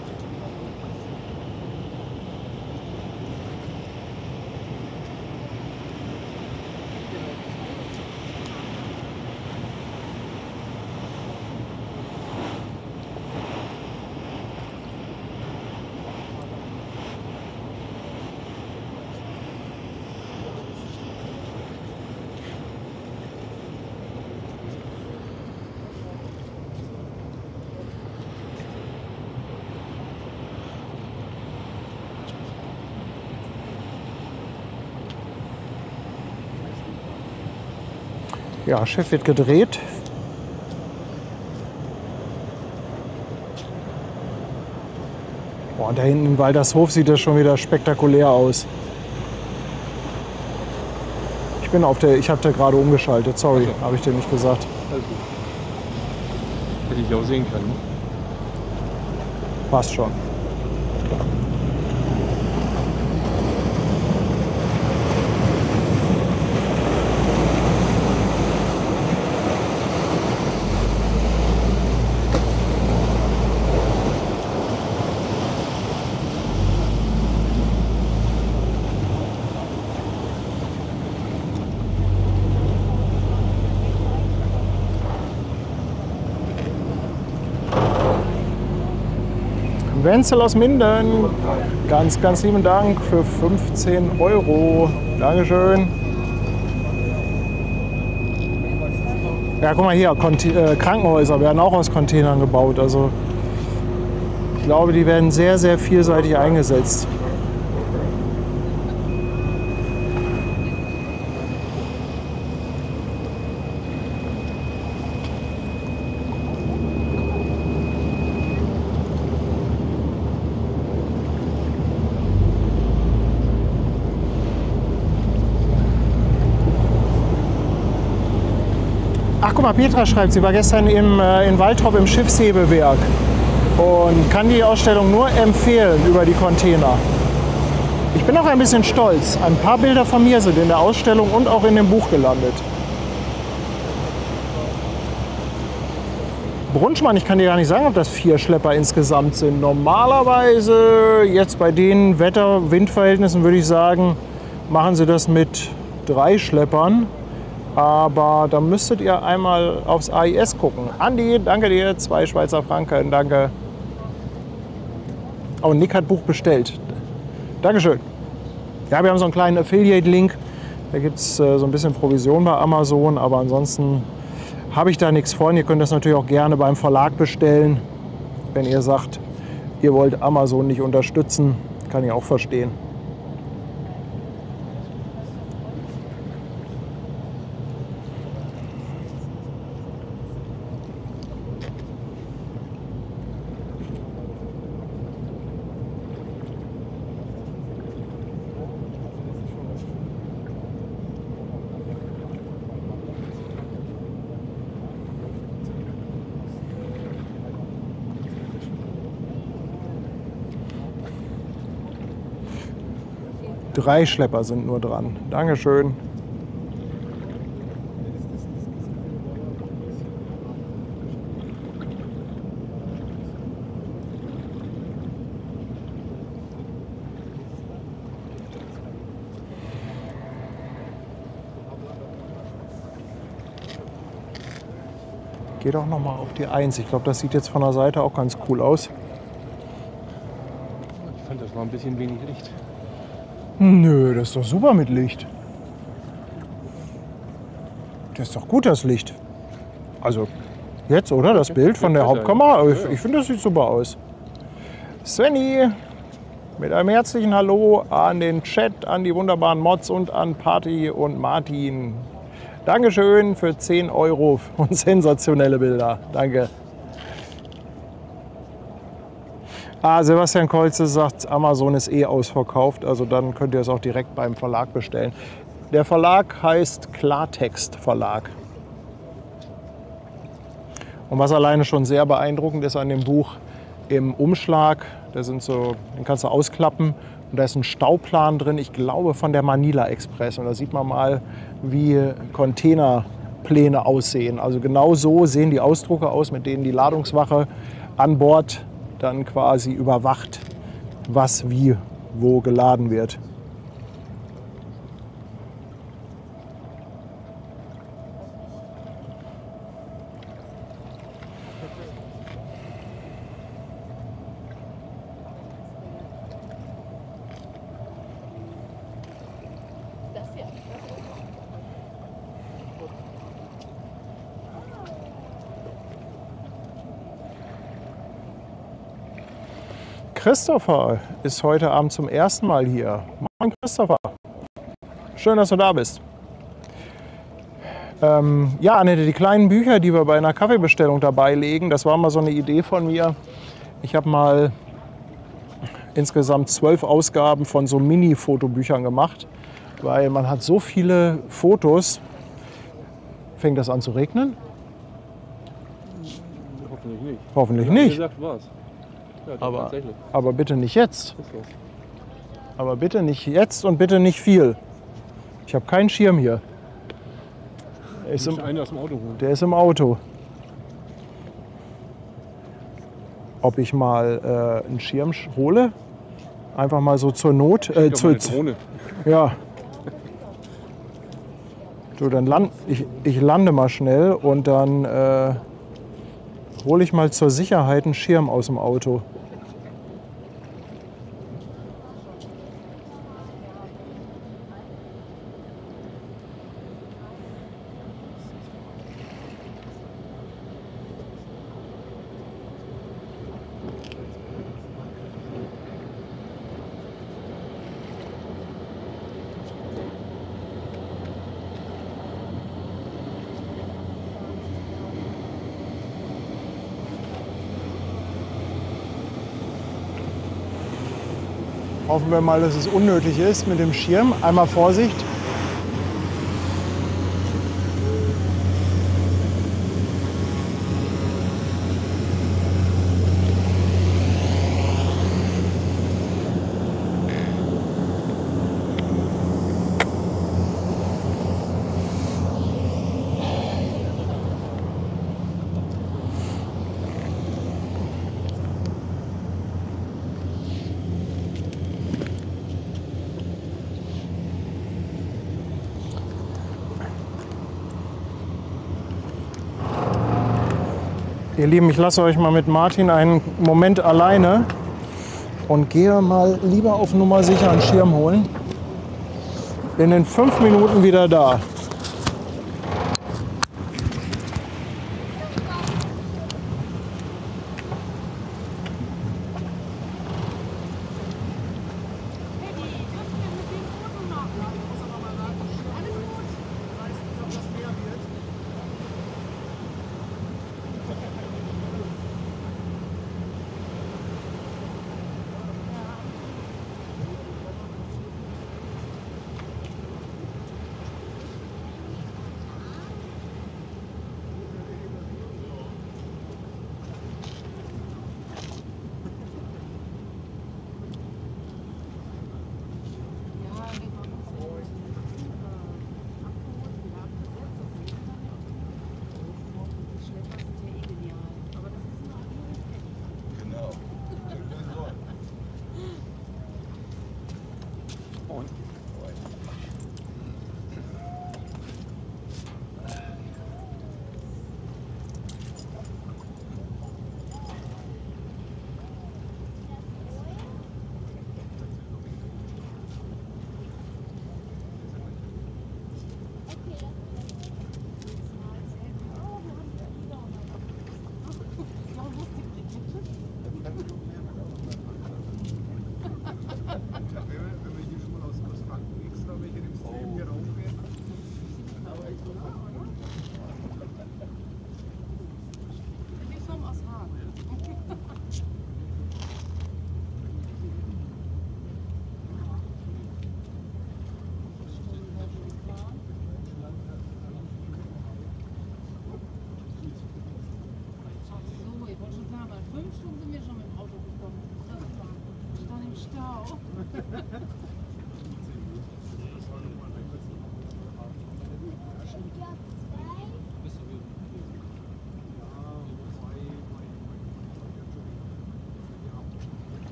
Ja, Schiff wird gedreht. Boah, da hinten in Waldershof sieht das schon wieder spektakulär aus. Ich habe da gerade umgeschaltet, sorry, habe ich dir nicht gesagt. Also, hätte ich auch sehen können. Passt schon. Wenzel aus Minden, ganz, ganz lieben Dank für 15 €. Dankeschön. Ja, guck mal hier, Krankenhäuser werden auch aus Containern gebaut. Also ich glaube, die werden sehr, sehr vielseitig eingesetzt. Ach, guck mal, Petra schreibt, sie war gestern in Waltrop im Schiffshebewerk und kann die Ausstellung nur empfehlen über die Container. Ich bin auch ein bisschen stolz. Ein paar Bilder von mir sind in der Ausstellung und auch in dem Buch gelandet. Brunschmann, ich kann dir gar nicht sagen, ob das 4 Schlepper insgesamt sind. Normalerweise, jetzt bei den Wetter-Windverhältnissen würde ich sagen, machen sie das mit 3 Schleppern. Aber da müsstet ihr einmal aufs AIS gucken. Andi, danke dir. 2 Schweizer Franken, danke. Oh, Nick hat Buch bestellt. Dankeschön. Ja, wir haben so einen kleinen Affiliate-Link. Da gibt es so ein bisschen Provision bei Amazon. Aber ansonsten habe ich da nichts von. Ihr könnt das natürlich auch gerne beim Verlag bestellen. Wenn ihr sagt, ihr wollt Amazon nicht unterstützen, kann ich auch verstehen. Drei Schlepper sind nur dran. Dankeschön. Geh doch noch mal auf die 1. Ich glaube, das sieht jetzt von der Seite auch ganz cool aus. Ich fand, das war ein bisschen wenig Licht. Nö, das ist doch super mit Licht. Das ist doch gut, das Licht. Also jetzt, oder? Das Bild von der Hauptkamera. Ich finde, das sieht super aus. Svenny, mit einem herzlichen Hallo an den Chat, an die wunderbaren Mods und an Party und Martin. Dankeschön für 10 € und sensationelle Bilder. Danke. Sebastian Kolze sagt, Amazon ist eh ausverkauft, also dann könnt ihr es auch direkt beim Verlag bestellen. Der Verlag heißt Klartext Verlag. Und was alleine schon sehr beeindruckend ist an dem Buch, im Umschlag, den kannst du ausklappen und da ist ein Stauplan drin, ich glaube von der Manila Express. Und da sieht man mal, wie Containerpläne aussehen. Also genau so sehen die Ausdrucke aus, mit denen die Ladungswache an Bord dann quasi überwacht, was wie wo geladen wird. Christopher ist heute Abend zum ersten Mal hier. Moin Christopher, schön, dass du da bist. Ja, Annette, die kleinen Bücher, die wir bei einer Kaffeebestellung dabei legen, das war mal so eine Idee von mir. Ich habe mal insgesamt 12 Ausgaben von so Mini-Fotobüchern gemacht, weil man hat so viele Fotos. Fängt das an zu regnen? Hoffentlich nicht. Hoffentlich Wie nicht. gesagt, war's. Ja, doch, tatsächlich. Aber bitte nicht jetzt. Was ist los? Aber bitte nicht jetzt und bitte nicht viel. Ich habe keinen Schirm hier. Ich muss einen aus dem Auto holen. Der ist im Auto. Ob ich mal einen Schirm hole? Einfach mal so zur Not. Ich hab meine Drohne. Ja. So, dann ich lande mal schnell und dann hole ich mal zur Sicherheit einen Schirm aus dem Auto. Hoffen wir mal, dass es unnötig ist mit dem Schirm. Einmal Vorsicht. Ihr Lieben, ich lasse euch mal mit Martin einen Moment alleine und gehe mal lieber auf Nummer sicher einen Schirm holen. Bin in 5 Minuten wieder da.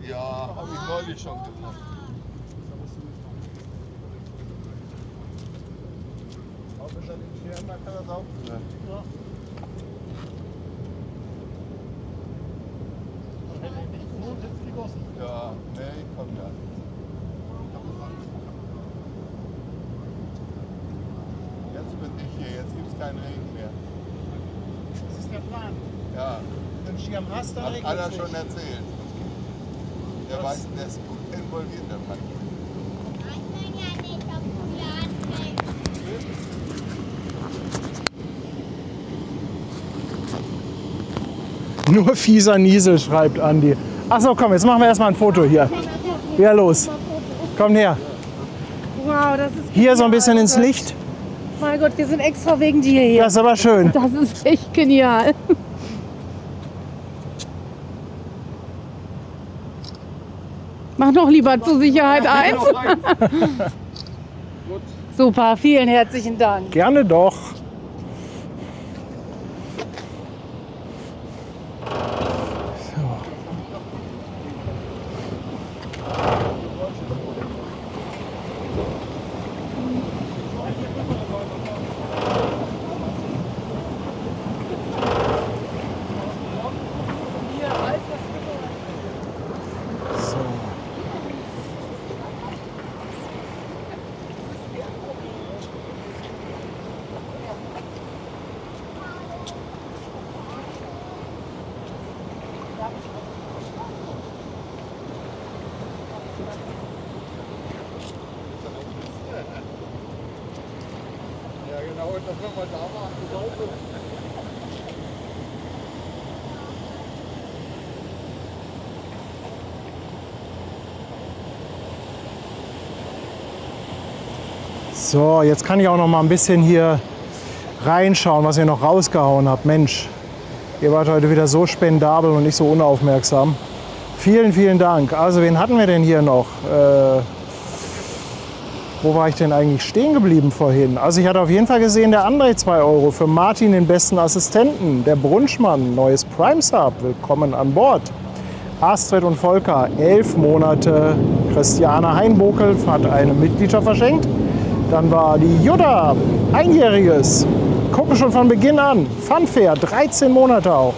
Ja, habe ich neulich schon gemacht. Auch wenn er den Schirm hat, kann er es auch tun. Ja, nee, ich komm ja. Jetzt bin ich hier, jetzt gibt es keinen Regen mehr. Das ist der Plan. Ja, Wenn du Schirm hast, dann hat regnet einer es schon nicht. erzählt. Der weiß, der ist gut involviert, der Mann. Nur fieser Niesel, schreibt Andi. Achso, komm, jetzt machen wir erstmal ein Foto hier. Ja, los. Komm her. Wow, das ist Hier so ein bisschen genial. ins Licht. Mein Gott, wir sind extra wegen dir hier. Das ist aber schön. Das ist echt genial. Mach noch lieber zur Sicherheit eins. Super, vielen herzlichen Dank. Gerne doch. Ja, genau, und das wenn wir da waren. So, jetzt kann ich auch noch mal ein bisschen hier reinschauen, was ihr noch rausgehauen habt. Mensch, ihr wart heute wieder so spendabel und nicht so unaufmerksam. Vielen, vielen Dank. Also, wen hatten wir denn hier noch? Wo war ich denn eigentlich stehen geblieben vorhin? Also ich hatte auf jeden Fall gesehen, der André 2 Euro für Martin, den besten Assistenten. Der Brunschmann, neues Prime Sub, willkommen an Bord. Astrid und Volker, 11 Monate. Christiane Heinbokel hat eine Mitgliedschaft verschenkt. Dann war die Jutta, einjähriges. Gucken schon von Beginn an. Funfair, 13 Monate auch.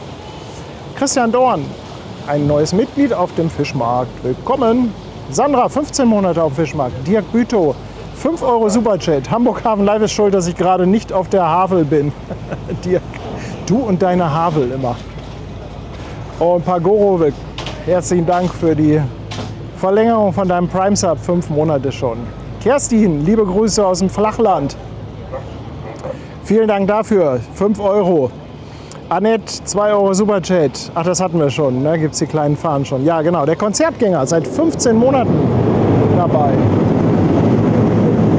Christian Dorn, ein neues Mitglied auf dem Fischmarkt. Willkommen. Sandra, 15 Monate auf dem Fischmarkt. Dirk Bütow, 5 Euro Superchat. Hamburg Hafen Live ist schuld, dass ich gerade nicht auf der Havel bin. Dirk, du und deine Havel immer. Und Pagorovic, herzlichen Dank für die Verlängerung von deinem Prime Sub, 5 Monate schon. Kerstin, liebe Grüße aus dem Flachland. Vielen Dank dafür, 5 Euro. Annette, 2 Euro Superchat. Ach, das hatten wir schon, ne? Gibt es die kleinen Fahnen schon. Ja, genau, der Konzertgänger, seit 15 Monaten dabei.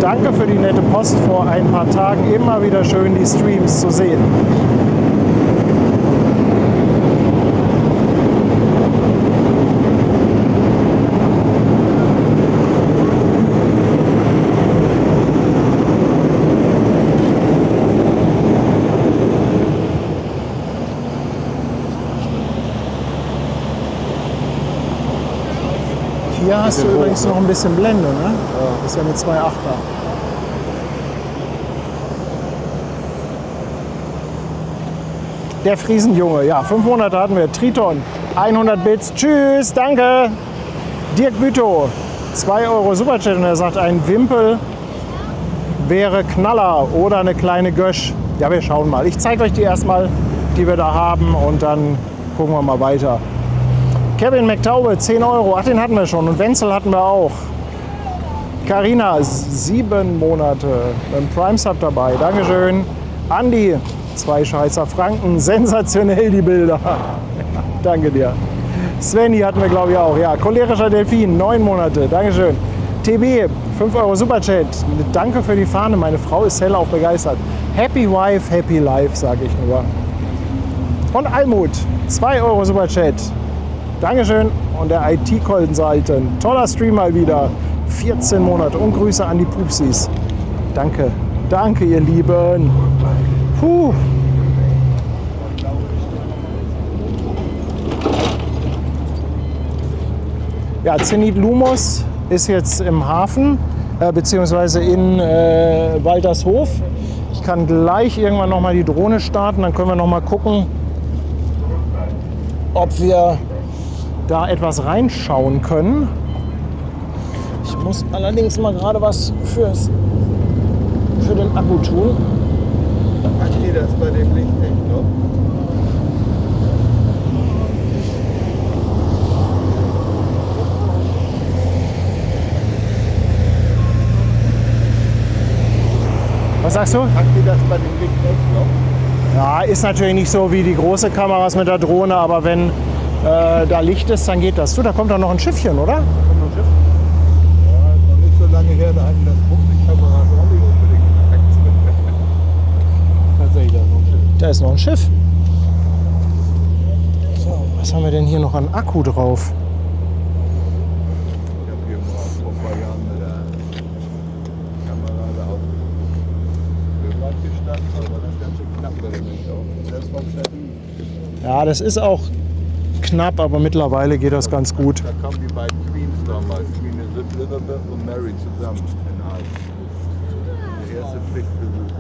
Danke für die nette Post vor ein paar Tagen. Immer wieder schön, die Streams zu sehen. Hier hast du übrigens noch ein bisschen Blende, ne? Ja. Das ist ja eine 2.8er. Der Friesenjunge, ja, 5 Monate hatten wir. Triton, 100 Bits. Tschüss, danke. Dirk Bütow, 2 Euro Superchat und er sagt, ein Wimpel wäre Knaller oder eine kleine Gösch. Ja, wir schauen mal. Ich zeige euch die erstmal, die wir da haben und dann gucken wir mal weiter. Kevin McTaube, 10 Euro. Ach, den hatten wir schon. Und Wenzel hatten wir auch. Carina, 7 Monate. Mit dem Prime Sub dabei. Dankeschön. Andi, 2 Schweizer Franken. Sensationell die Bilder. Danke dir. Svenny hatten wir, glaube ich, auch. Ja, cholerischer Delfin, 9 Monate. Dankeschön. TB, 5 Euro Superchat. Danke für die Fahne. Meine Frau ist hellauf begeistert. Happy Wife, Happy Life, sage ich nur. Und Almut, 2 Euro Superchat. Dankeschön. Und der IT-Consultant. Toller Stream mal wieder. 14 Monate. Und Grüße an die Pupsis. Danke. Danke, ihr Lieben. Puh. Ja, Zenit Lumos ist jetzt im Hafen, beziehungsweise in Waltershof. Ich kann gleich irgendwann noch mal die Drohne starten, dann können wir noch mal gucken, ob wir da etwas reinschauen können. Ich muss allerdings mal gerade was für den Akku tun. Ach, steht das bei dem Licht echt noch? Was sagst du? Ach, steht das bei dem Licht echt noch? Ja, ist natürlich nicht so wie die große Kameras mit der Drohne, aber wenn da Licht ist, dann geht das. Du, da kommt doch noch ein Schiffchen, oder? Ja, ist noch nicht so lange her, da hatten das 50 Kameras auch nicht unbedingt Tatsächlich, da ist noch ein Schiff. Da ist noch ein Schiff. So, was haben wir denn hier noch an Akku drauf? Ich habe hier mal vor ein paar Jahren mit der Kamera da auf dem Rad gestanden, aber das ist ganz schön knapp bei dem Licht auch. Selbst vom Stativ. Ja, das ist auch knapp, aber mittlerweile geht das ganz gut. Da kamen die beiden Queens damals, Queen Elizabeth und Mary zusammen in Hagen. Der erste Pflichtbesuch.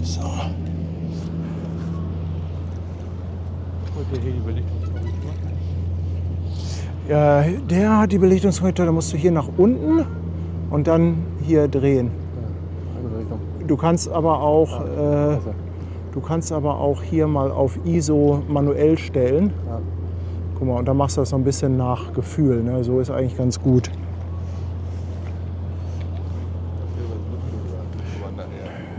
So. Und der hier die Belichtungsmethode. Ja, der hat die Belichtungsmethode, da musst du hier nach unten und dann hier drehen. Andere Richtung. Du kannst aber auch, Also, du kannst aber auch hier mal auf ISO manuell stellen. ja. Guck mal, und dann machst du das so ein bisschen nach Gefühl. Ne? So ist eigentlich ganz gut.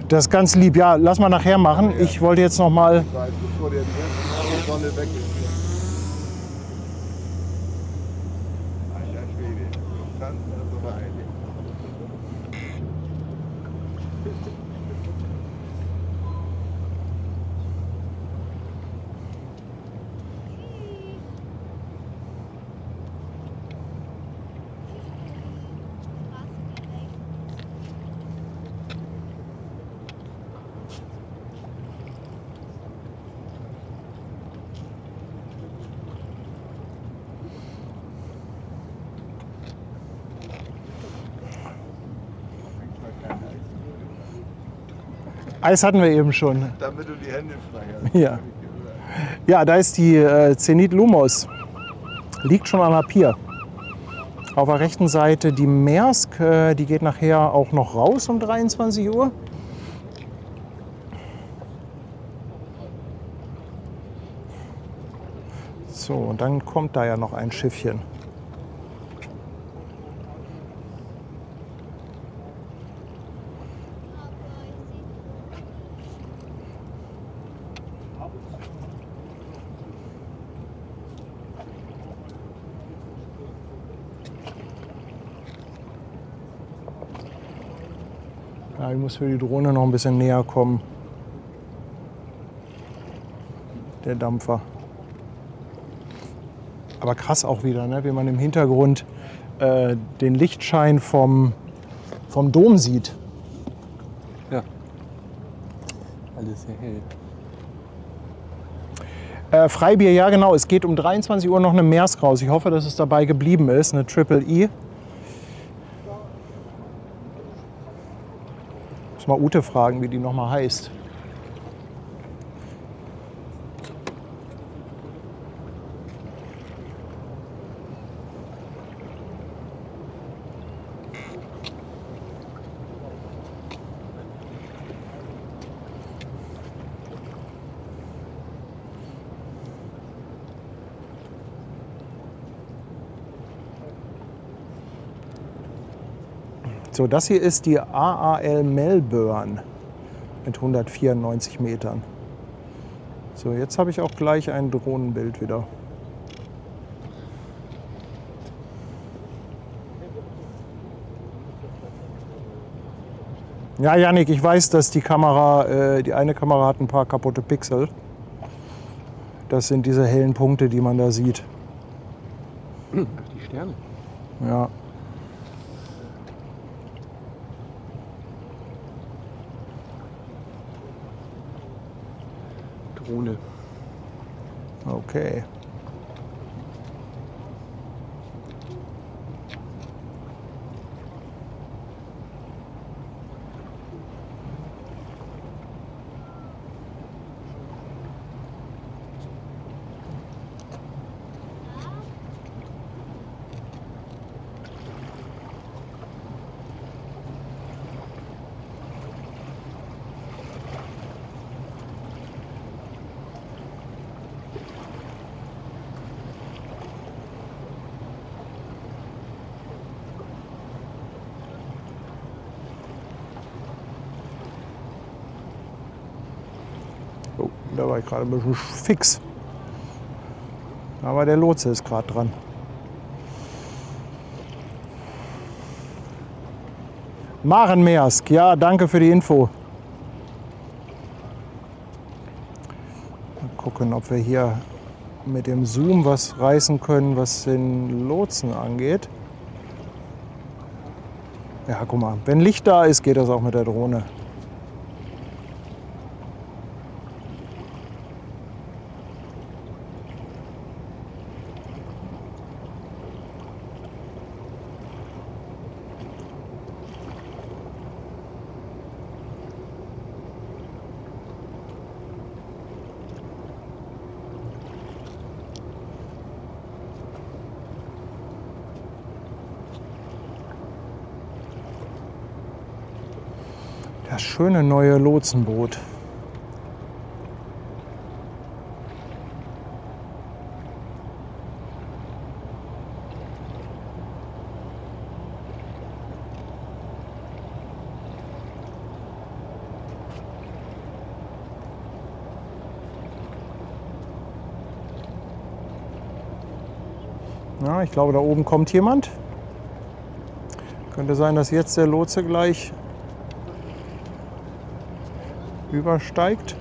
Das ist ganz lieb. Ja, lass mal nachher machen. Ich wollte jetzt noch mal. Bevor der die Sonne weg ist. Alter Schwede, du kannst das aber eilig. Eis hatten wir eben schon. Damit du die Hände frei hast. Ja. Ja, da ist die Zenit Lumos. Liegt schon an der Pier. Auf der rechten Seite die Maersk, die geht nachher auch noch raus um 23 Uhr. So, und dann kommt da ja noch ein Schiffchen. Ja, ich muss für die Drohne noch ein bisschen näher kommen. Der Dampfer. Aber krass auch wieder, ne? Wie man im Hintergrund den Lichtschein vom Dom sieht. Ja. Alles sehr hell. Freibier, ja genau. Es geht um 23 Uhr noch eine Maersk raus. Ich hoffe, dass es dabei geblieben ist. Eine Triple E. Muss mal Ute fragen, wie die noch mal heißt. So, das hier ist die AAL Melbourne mit 194 Metern. So, jetzt habe ich auch gleich ein Drohnenbild wieder. Ja, Jannik, ich weiß, dass die Kamera, die eine Kamera hat ein paar kaputte Pixel. Das sind diese hellen Punkte, die man da sieht. Ach, die Sterne. Ja. Drohne. Okay. Da war ich gerade ein bisschen fix. Aber der Lotse ist gerade dran. Maren Meersk, ja, danke für die Info. Mal gucken, ob wir hier mit dem Zoom was reißen können, was den Lotsen angeht. Ja, guck mal, wenn Licht da ist, geht das auch mit der Drohne. Das schöne neue Lotsenboot. Ja, ich glaube, da oben kommt jemand. Könnte sein, dass jetzt der Lotse gleich übersteigt.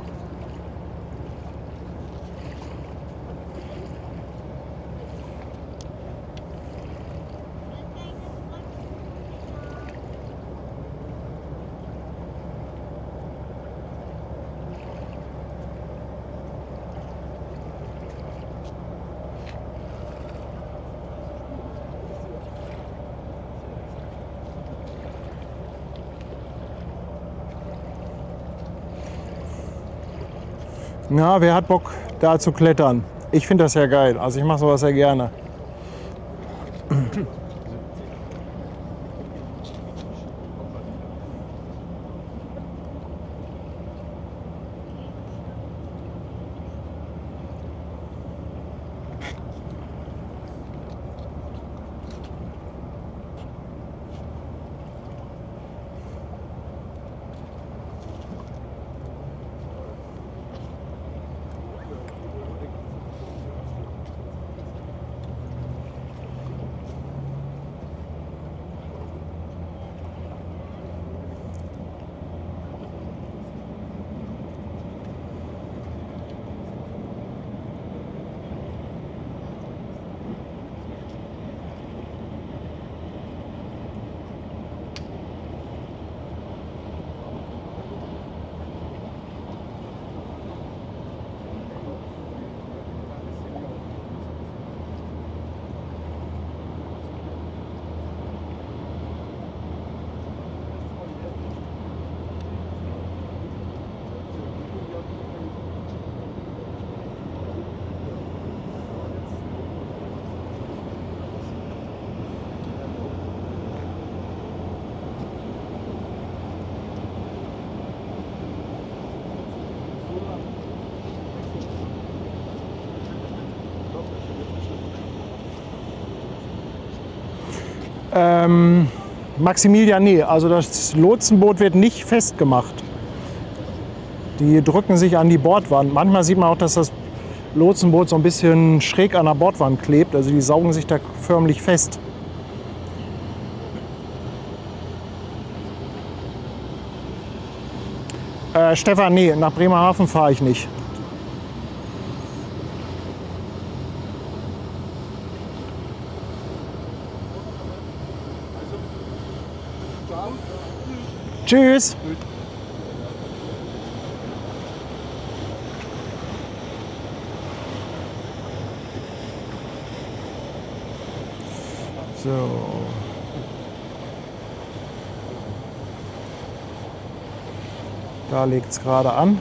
Na, wer hat Bock da zu klettern? Ich finde das ja geil. Also ich mache sowas sehr gerne. Maximilian, nee, also das Lotsenboot wird nicht festgemacht. Die drücken sich an die Bordwand. Manchmal sieht man auch, dass das Lotsenboot so ein bisschen schräg an der Bordwand klebt. Also die saugen sich da förmlich fest. Stefan, nee, nach Bremerhaven fahre ich nicht. Tschüss. So. Da legt es gerade an.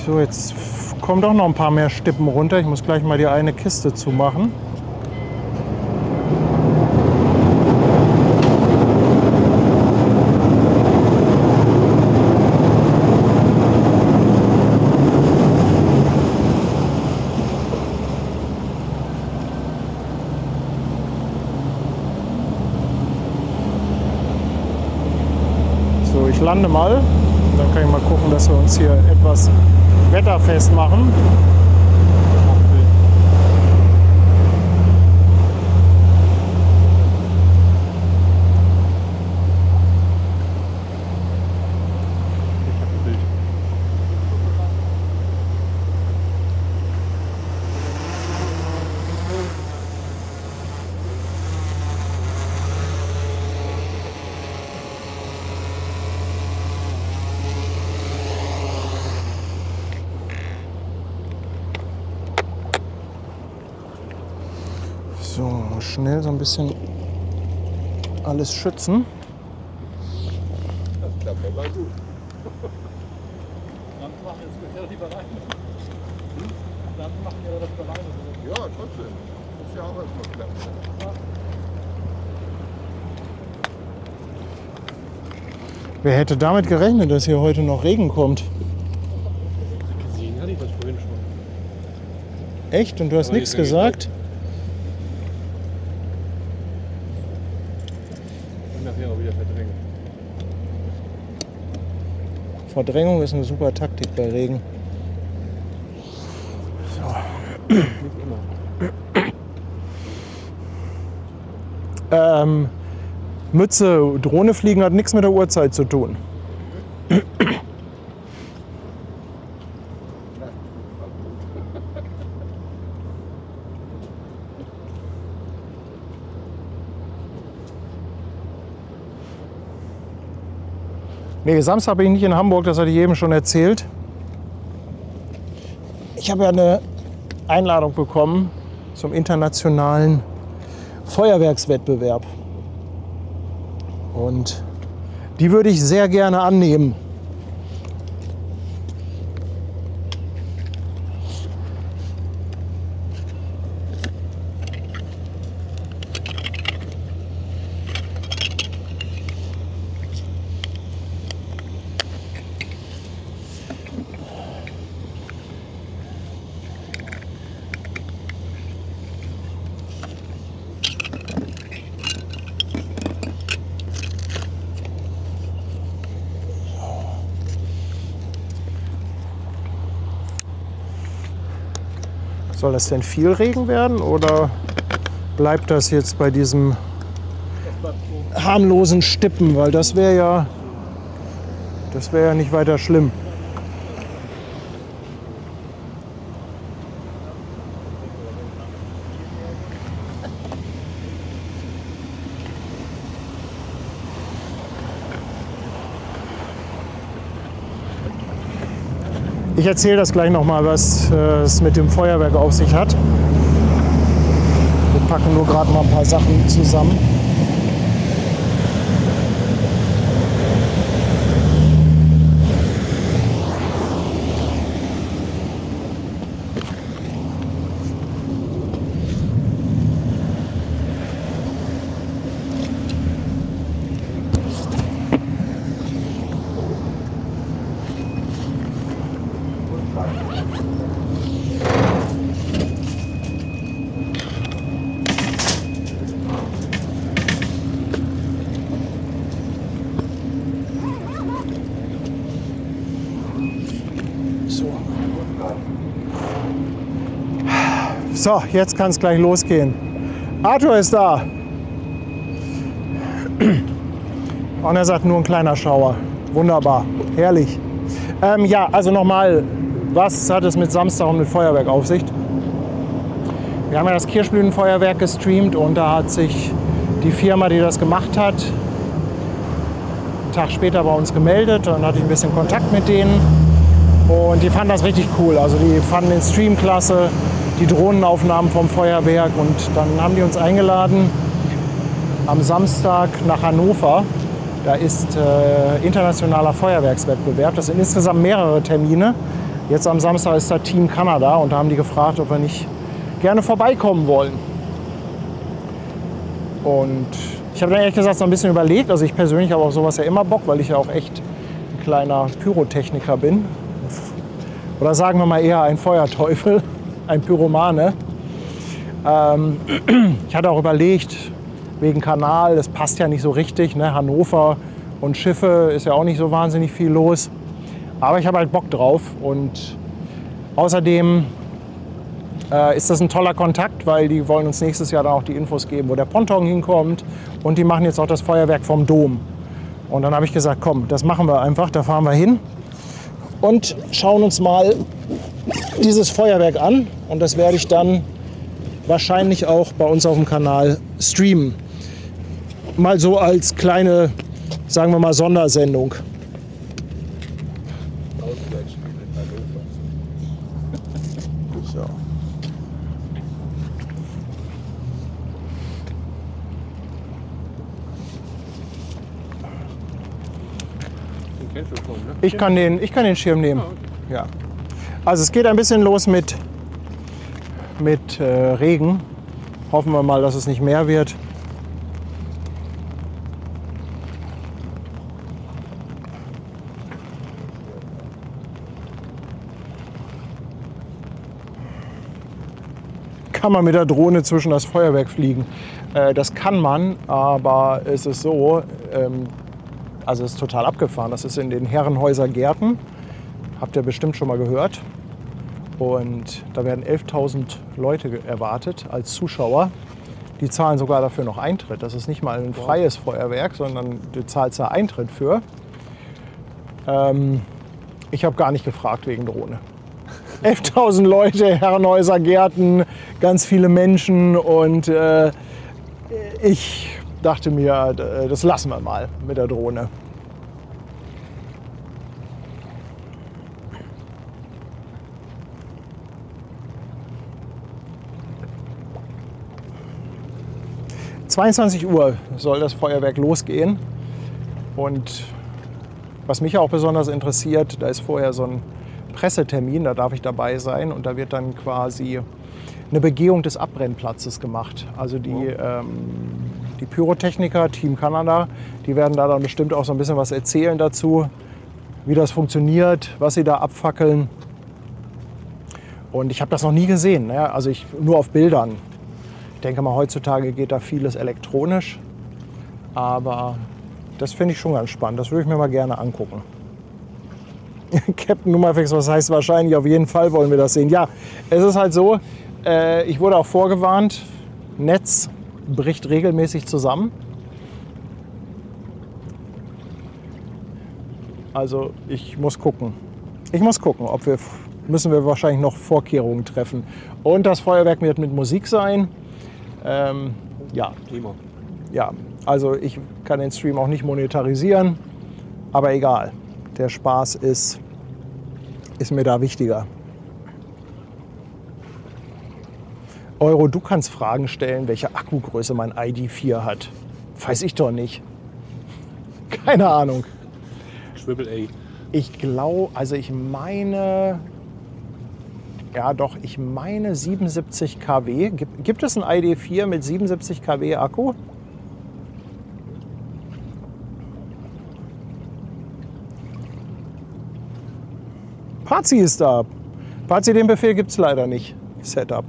So, jetzt kommen doch noch ein paar mehr Stippen runter. Ich muss gleich mal die eine Kiste zumachen. So, ich lande mal. Dann kann ich mal gucken, dass wir uns hier etwas wetterfest machen. So, schnell so ein bisschen alles schützen. Das klappt aber gut. Dann machen wir das lieber alleine. Dann machen wir das alleine. Ja, trotzdem. Muss ja auch erstmal klappen. Wer hätte damit gerechnet, dass hier heute noch Regen kommt? Gesehen hatte ich das vorhin schon. Echt? Und du hast Aber nichts die sind gesagt? Und nachher auch wieder verdrängen. Verdrängung ist eine super Taktik bei Regen. Nicht immer. Mütze, Drohne fliegen hat nichts mit der Uhrzeit zu tun. Nee, Samstag bin ich nicht in Hamburg, das hatte ich eben schon erzählt. Ich habe ja eine Einladung bekommen zum internationalen Feuerwerkswettbewerb. Und die würde ich sehr gerne annehmen. Soll das denn viel Regen werden oder bleibt das jetzt bei diesem harmlosen Stippen? Weil das wäre ja nicht weiter schlimm. Ich erzähle das gleich noch mal, was es mit dem Feuerwerk auf sich hat. Wir packen nur gerade mal ein paar Sachen zusammen. So, jetzt kann es gleich losgehen. Arthur ist da. Und er sagt, nur ein kleiner Schauer. Wunderbar, herrlich. Ja, also nochmal, was hat es mit Samstag und mit Feuerwerk auf sich? Wir haben ja das Kirschblütenfeuerwerk gestreamt und da hat sich die Firma, die das gemacht hat, einen Tag später bei uns gemeldet. Dann hatte ich ein bisschen Kontakt mit denen und die fanden das richtig cool. Also die fanden den Stream klasse, die Drohnenaufnahmen vom Feuerwerk und dann haben die uns eingeladen am Samstag nach Hannover. Da ist internationaler Feuerwerkswettbewerb. Das sind insgesamt mehrere Termine. Jetzt am Samstag ist da Team Kanada und da haben die gefragt, ob wir nicht gerne vorbeikommen wollen. Und ich habe dann ehrlich gesagt so ein bisschen überlegt, also ich persönlich habe auf sowas ja immer Bock, weil ich ja auch echt ein kleiner Pyrotechniker bin. Oder sagen wir mal eher ein Feuerteufel, ein Pyromane. Ich hatte auch überlegt, wegen Kanal, das passt ja nicht so richtig, ne? Hannover und Schiffe ist ja auch nicht so wahnsinnig viel los. Aber ich habe halt Bock drauf und außerdem ist das ein toller Kontakt, weil die wollen uns nächstes Jahr dann auch die Infos geben, wo der Ponton hinkommt und die machen jetzt auch das Feuerwerk vom Dom. Und dann habe ich gesagt, komm, das machen wir einfach, da fahren wir hin und schauen uns mal dieses Feuerwerk an und das werde ich dann wahrscheinlich auch bei uns auf dem Kanal streamen. Mal so als kleine, sagen wir mal, Sondersendung. Auswärtsspiel in Hannover. So. Den kennst du schon, ne? Ich kann den Schirm nehmen. Ja. Also es geht ein bisschen los mit Regen. Hoffen wir mal, dass es nicht mehr wird. Kann man mit der Drohne zwischen das Feuerwerk fliegen? Das kann man, aber es ist so, also es ist total abgefahren. Das ist in den Herrenhäuser Gärten, habt ihr bestimmt schon mal gehört. Und da werden 11.000 Leute erwartet als Zuschauer. Die zahlen sogar dafür noch Eintritt. Das ist nicht mal ein freies Feuerwerk, sondern du zahlst da Eintritt für. Ich habe gar nicht gefragt wegen Drohne. 11.000 Leute, Herrenhäuser, Gärten, ganz viele Menschen und ich dachte mir, das lassen wir mal mit der Drohne. Um 22 Uhr soll das Feuerwerk losgehen und was mich auch besonders interessiert, da ist vorher so ein Pressetermin, da darf ich dabei sein und da wird dann quasi eine Begehung des Abbrennplatzes gemacht. Also die Pyrotechniker, Team Kanada, die werden da dann bestimmt auch so ein bisschen was erzählen dazu, wie das funktioniert, was sie da abfackeln. Und ich habe das noch nie gesehen, ne? Also nur auf Bildern. Ich denke mal, heutzutage geht da vieles elektronisch, aber das finde ich schon ganz spannend. Das würde ich mir mal gerne angucken. Captain Nummerfix, was heißt wahrscheinlich? Auf jeden Fall wollen wir das sehen. Ja, es ist halt so, ich wurde auch vorgewarnt, Netz bricht regelmäßig zusammen. Also ich muss gucken. Müssen wir wahrscheinlich noch Vorkehrungen treffen. Und das Feuerwerk wird mit Musik sein. Ja. Prima. Ja, also ich kann den Stream auch nicht monetarisieren, aber egal. Der Spaß ist mir da wichtiger. Euro, du kannst Fragen stellen, welche Akkugröße mein ID4 hat. Weiß ich doch nicht. Keine Ahnung. AAA. Ich glaube, also ich meine, ja doch, ich meine 77 kW. Gibt es ein ID4 mit 77 kW Akku? Pazi ist da. Pazi, den Befehl gibt es leider nicht. Setup.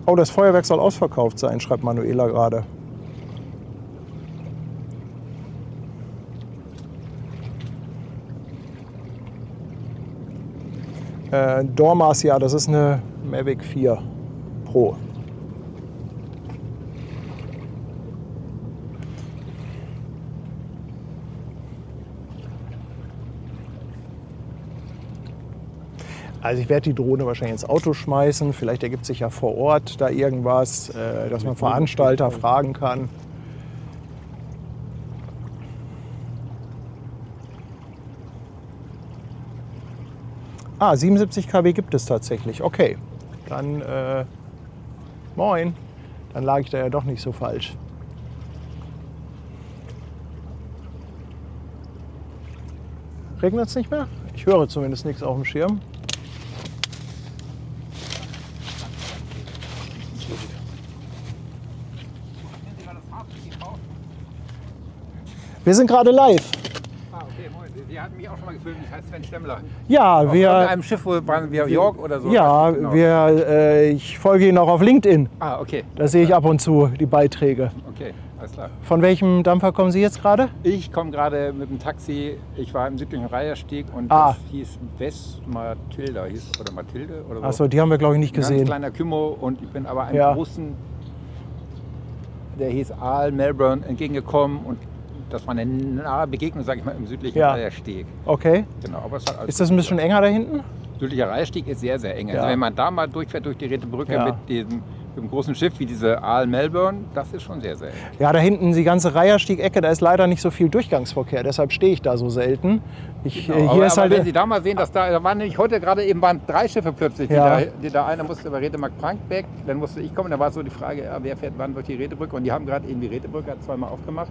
Oh, das Feuerwerk soll ausverkauft sein, schreibt Manuela gerade. Dormas, ja, das ist eine Mavic 4 Pro. Also ich werde die Drohne wahrscheinlich ins Auto schmeißen. Vielleicht ergibt sich ja vor Ort da irgendwas, dass man Veranstalter fragen kann. Ah, 77 kW gibt es tatsächlich. Okay, dann moin. Dann lag ich da ja doch nicht so falsch. Regnet es nicht mehr? Ich höre zumindest nichts auf dem Schirm. Wir sind gerade live. Ah, okay, moin. Sie hatten mich auch schon mal gefilmt. Ich heiße Sven Stemmler. Ja, Auf einem Schiff, wo waren wir York oder so? Ja, Genau. ich folge Ihnen auch auf LinkedIn. Ah, okay. Da sehe ich ab und zu die Beiträge. Okay, alles klar. Von welchem Dampfer kommen Sie jetzt gerade? Ich komme gerade mit dem Taxi. Ich war im südlichen Reiherstieg und Ah. das hieß West Matilda oder Mathilde oder so. Achso, die haben wir glaube ich nicht Ein ganz gesehen. kleiner Kümo und ich bin aber einem Ja. großen, der hieß Al Melbourne, entgegengekommen und das war eine nahe Begegnung, sage ich mal, im südlichen Ja. Reiherstieg. Okay. Genau, aber es hat alles Ist das ein bisschen enger da hinten? südlicher Reiherstieg ist sehr, sehr eng. Ja. Also wenn man da mal durchfährt durch die Rätebrücke Ja. mit dem großen Schiff wie diese Al Melbourne, das ist schon sehr, sehr eng. Ja, da hinten die ganze Reiherstieg-Ecke, da ist leider nicht so viel Durchgangsverkehr. Deshalb stehe ich da so selten. Hier ist aber wenn halt. Sie da mal sehen, da waren nämlich heute gerade eben waren 3 Schiffe plötzlich, Ja. einer musste über Rätemark-Frank weg, dann musste ich kommen, da war so die Frage, ja, wer fährt wann durch die Rätebrücke und die haben gerade eben die Rätebrücke zweimal aufgemacht.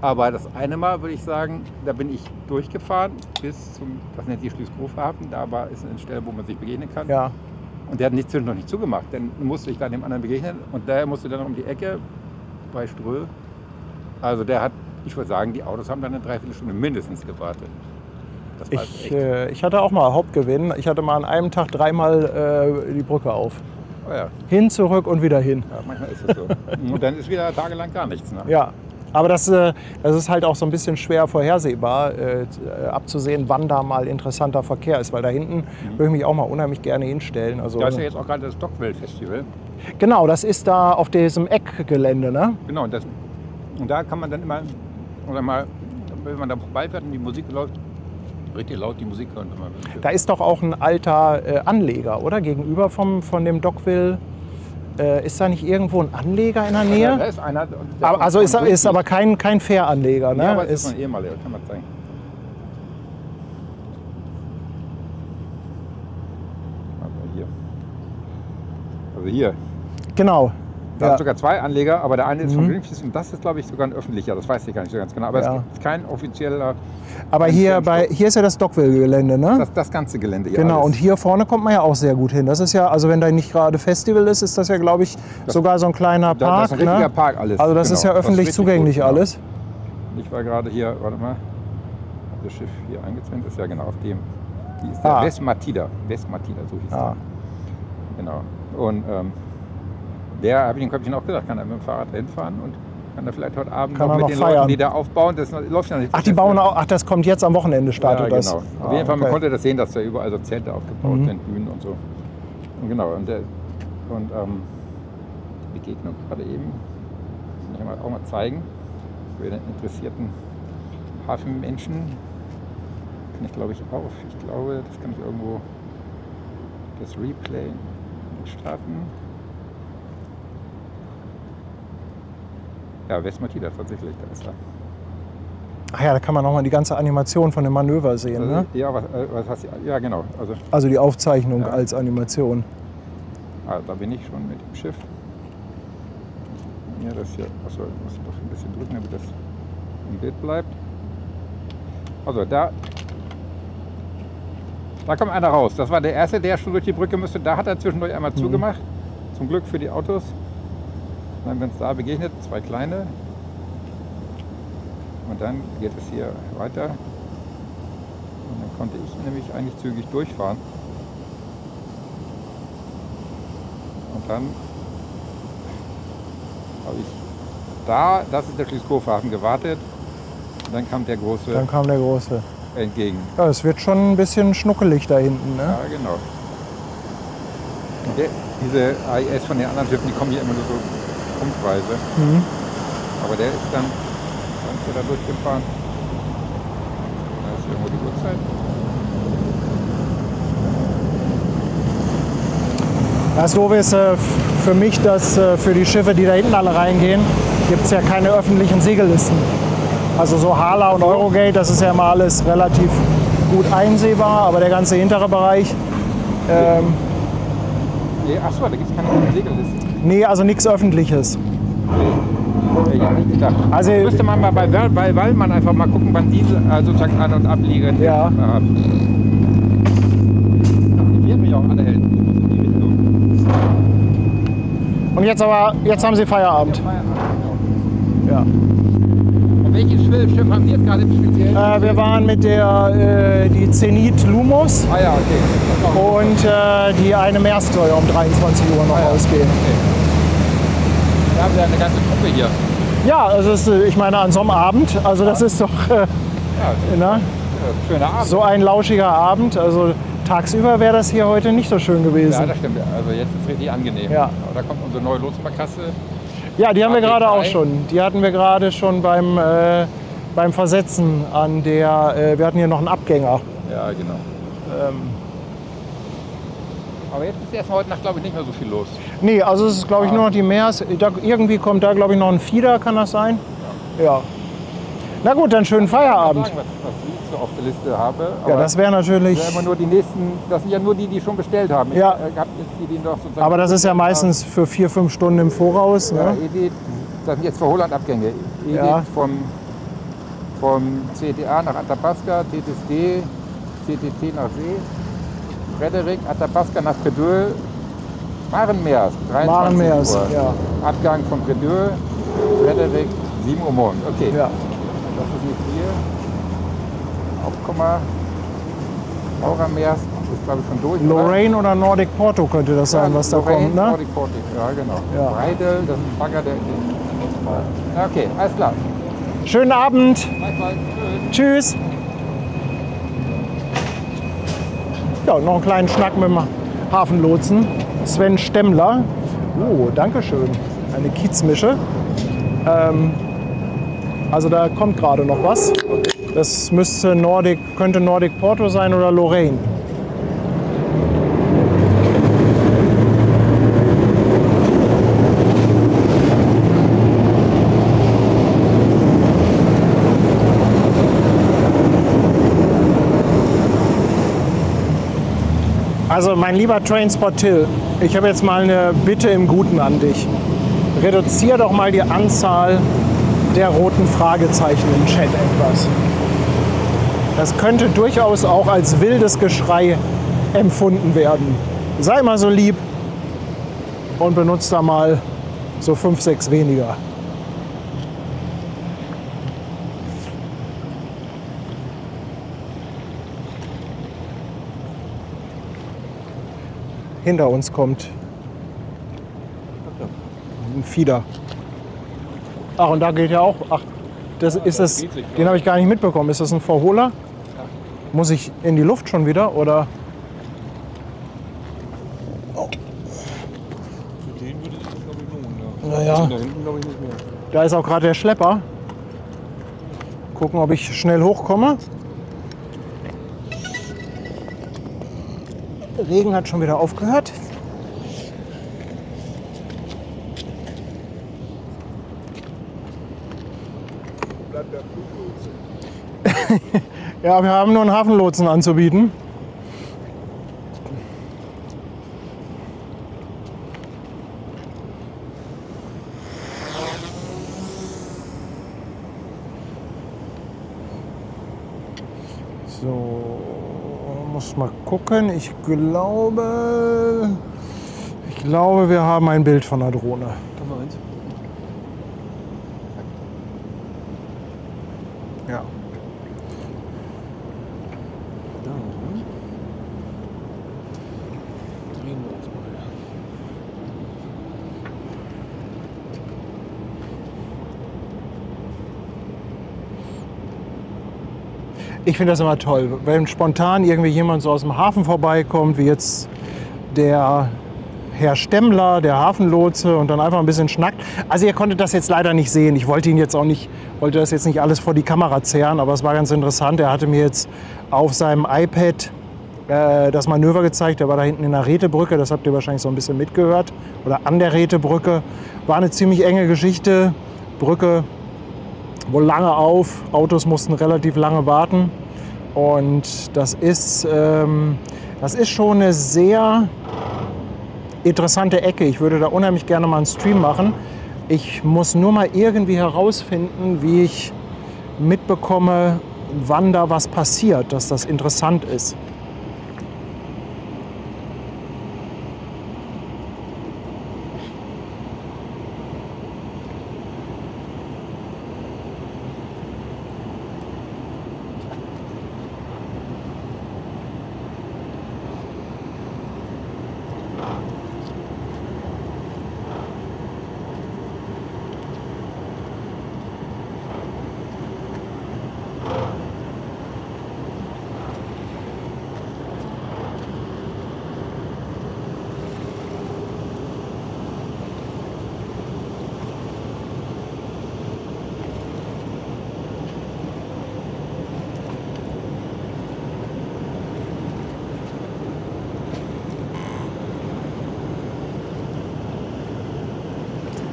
Aber das eine Mal würde ich sagen, da bin ich durchgefahren bis zum, das nennt sich Schließgrofhafen, da ist eine Stelle, wo man sich begegnen kann. Ja. Und der hat nicht zwischendurch nicht zugemacht, dann musste ich da dem anderen begegnen und der musste dann um die Ecke bei Ströhl. Also der hat, ich würde sagen, die Autos haben dann eine Dreiviertelstunde mindestens gewartet. Das war echt. Ich hatte auch mal Hauptgewinn. Ich hatte mal an einem Tag 3-mal die Brücke auf. Oh ja. Hin, zurück und wieder hin. Ja, manchmal ist es so. Und dann ist wieder tagelang gar nichts. Ne? Ja. Aber das ist halt auch so ein bisschen schwer vorhersehbar abzusehen, wann da mal interessanter Verkehr ist. Weil da hinten würde ich mich auch mal unheimlich gerne hinstellen. Also, Da ist ja jetzt auch gerade das Dockwell Festival. genau, das ist da auf diesem Eckgelände, ne? Genau, und da kann man dann immer, oder mal, wenn man da vorbeifährt und die Musik läuft, richtig laut die Musik hören. Da ist doch auch ein alter Anleger, oder? Gegenüber von dem Dockville. Ist da nicht irgendwo ein Anleger in der Da Nähe? ist einer. Aber, also ist aber kein Fähranleger, ne? Ja, aber es ist ein ehemaliger, kann man zeigen. Also hier. Genau. Da Ja. sind sogar 2 Anleger, aber der eine ist von Greenpeace und das ist, glaube ich, sogar ein öffentlicher. Das weiß ich gar nicht so ganz genau. Aber Ja. es gibt kein offizieller. Aber hier ist ja das Dockville-Gelände, ne? Das ganze Gelände hier. Genau, alles. und hier vorne kommt man ja auch sehr gut hin. Das ist ja, also wenn da nicht gerade Festival ist, ist das ja, glaube ich, sogar so ein kleiner Park. Das ist ein richtiger ne? Park alles. Also das Genau. ist ja Das öffentlich richtig zugänglich gut, genau. alles. Ich war gerade hier, warte mal, das Schiff hier eingezäunt ist ja genau auf dem. Die ist der West Matilda, so hieß Ah. der. Genau. Und der, habe ich dem Köpfchen auch gesagt, kann er mit dem Fahrrad hinfahren und kann er vielleicht heute Abend Kann noch er mit noch den feiern. Leuten, die da aufbauen. Das läuft ja nicht. Ach, die bauen auch, ach, das kommt jetzt am Wochenende, startet ja, das. genau. Auf jeden Fall, man okay. konnte das sehen, dass da überall so Zelte aufgebaut sind, Bühnen und so. Und genau, und die Begegnung gerade eben, kann ich auch mal zeigen, für den interessierten Hafenmenschen, kann ich glaube ich auf, ich glaube, das kann ich irgendwo, das Replay starten. Ja, West Matilda tatsächlich, da ist er. Ach ja, da kann man nochmal die ganze Animation von dem Manöver sehen, ne? Ja, was hast du? Ja, genau. Also die Aufzeichnung Ja. als Animation. Da bin ich schon mit dem Schiff. Ja, das hier, achso, muss ich doch ein bisschen drücken, damit das im Bild bleibt. Also da kommt einer raus. Das war der erste, der schon durch die Brücke müsste. Da hat er zwischendurch einmal zugemacht. Zum Glück für die Autos. Dann, wenn es da begegnet, 2 kleine. Und dann geht es hier weiter. Und dann konnte ich nämlich eigentlich zügig durchfahren. Und dann habe ich da, das ist der Schließkurfhafen, gewartet. Und dann kam der große Dann kam der Große. entgegen. Ja, es wird schon ein bisschen schnuckelig da hinten, ne? Ja, genau. Und diese AIS von den anderen Schiffen, die kommen hier immer nur so punktweise. Aber der ist dann ist er da durchgefahren. Da ist irgendwo die Uhrzeit. Das Doofe ist für mich, dass für die Schiffe, die da hinten alle reingehen, gibt es ja keine öffentlichen Segellisten. Also so Hala und Eurogate, das ist ja immer alles relativ gut einsehbar, aber der ganze hintere Bereich, Nee, achso, da gibt es keine Segelliste. nee, also nichts Öffentliches. Hätte ich nicht gedacht. Also, Müsste man mal bei Wallmann einfach mal gucken, wann diese sozusagen An- und Abliegen Ja. haben. Die werden mich auch anhalten. In die Richtung. und jetzt haben Sie Feierabend. Ja. Und welches Schiff haben Sie jetzt gerade im Speziellen? Wir waren mit die Zenit Lumos Ah ja, okay. und die eine Maersk soll ja um 23 Uhr noch ausgehen. Da haben wir eine ganze Truppe hier. Ja, also ich meine an so einem Abend, also das ist doch ne? Schöner Abend. So ein lauschiger Abend. Also tagsüber wäre das hier heute nicht so schön Ja, gewesen. das stimmt. Also jetzt ist es richtig angenehm. Ja. Aber da kommt unsere neue Lotsparkasse. Ja, die haben wir gerade auch AG3. schon. Die hatten wir gerade schon beim Versetzen an der, wir hatten hier noch einen Abgänger. Ja, genau. Aber jetzt ist erstmal heute Nacht, glaube ich, nicht mehr so viel los. Nee, also es ist glaube ich nur noch die Maersk. Irgendwie kommt da glaube ich noch ein Feeder, kann das sein? Ja. Na gut, dann schönen Ich kann Feierabend. sagen, was ich so auf der Liste habe. Ja, das wäre natürlich. das sind immer nur die nächsten, das sind ja nur die, die schon bestellt haben. Ja. Ich habe jetzt die noch sozusagen. Aber das ist ja meistens für 4-5 Stunden im Voraus. Ja, Ne? Edith, das sind jetzt für Holland-Abgänge. Edith Ja. vom CTA nach Athabasca, TTSD, CTT nach See, Frederik, Athabasca nach Predöhl, Marenmeers, 23 Marenmeers, Uhr. ja. Abgang von Predöhl, Frederik, 7 Uhr morgens. Okay, Ja. das ist nicht hier. Aufkomma, Maurermeers ist glaube ich schon durch. oder? Lorraine oder Nordic Porto könnte das sein, was da Lorraine, kommt. Ne? Nordic Portic, ja genau. Ja. Breidel, das ist ein Bagger, der. Ja, okay, alles klar. Schönen Abend. Bye, tschüss. Tschüss. Ja, noch einen kleinen Schnack mit dem Hafenlotsen. Sven Stemmler. Oh, danke schön. Eine Kiezmische. Also da kommt gerade noch was. Das könnte Nordic Porto sein oder Lorraine. Also mein lieber Trainspot Till, ich habe jetzt mal eine Bitte im Guten an dich. Reduzier doch mal die Anzahl der roten Fragezeichen im Chat etwas. Das könnte durchaus auch als wildes Geschrei empfunden werden. Sei mal so lieb und benutzt da mal so 5, 6 weniger. Hinter uns kommt ein Fieder. Ach, und da geht ja auch. Ach, das ist es. Den habe ich gar nicht mitbekommen. Ist das ein Verholer? Muss ich in die Luft schon wieder oder? Für den würde sich das, glaube ich, lohnen. Ja. Naja, Da hinten, glaube ich, nicht mehr. da ist auch gerade der Schlepper. Gucken, ob ich schnell hochkomme. Der Regen hat schon wieder aufgehört. Bleibt der Fluglotse. Ja, wir haben nur einen Hafenlotsen anzubieten. So, muss mal gucken. Ich glaube, wir haben ein Bild von der Drohne. Komm mal eins. Ja. Da. Drehen wir uns mal. Ich finde das immer toll, wenn spontan irgendwie jemand so aus dem Hafen vorbeikommt, wie jetzt der Herr Stemmler, der Hafenlotse, und dann einfach ein bisschen schnackt. Also ihr konntet das jetzt leider nicht sehen. Ich wollte das jetzt nicht alles vor die Kamera zehren, aber es war ganz interessant. Er hatte mir jetzt auf seinem iPad das Manöver gezeigt. Der war da hinten in der Rätebrücke, das habt ihr wahrscheinlich so ein bisschen mitgehört. Oder an der Rätebrücke. War eine ziemlich enge Geschichte. Brücke wohl lange auf, Autos mussten relativ lange warten. Und das ist schon eine sehr interessante Ecke. Ich würde da unheimlich gerne mal einen Stream machen. Ich muss nur mal irgendwie herausfinden, wie ich mitbekomme, wann da was passiert, dass das interessant ist.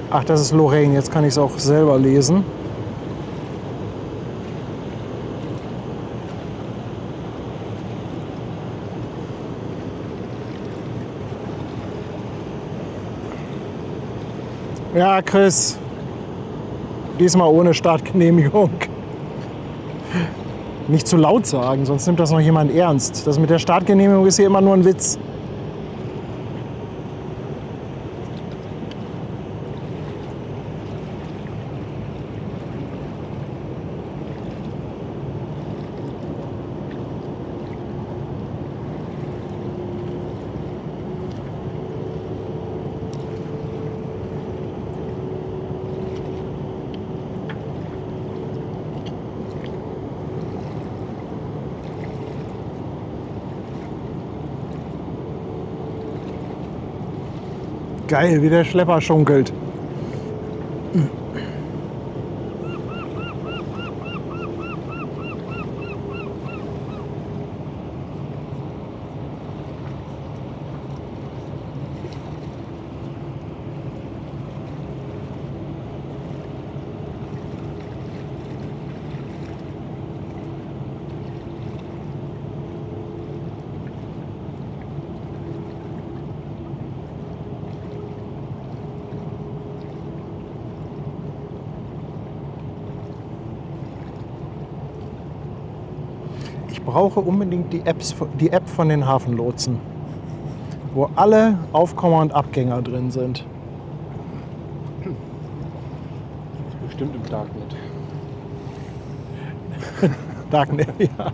Ach, das ist Lorraine. Jetzt kann ich es auch selber lesen. Ja, Chris. Diesmal ohne Startgenehmigung. Nicht zu laut sagen, sonst nimmt das noch jemand ernst. Das mit der Startgenehmigung ist hier immer nur ein Witz. Geil, wie der Schlepper schunkelt. Ich brauche unbedingt die App von den Hafenlotsen, wo alle Aufkommer und Abgänger drin sind. Bestimmt im Darknet. Darknet, ja.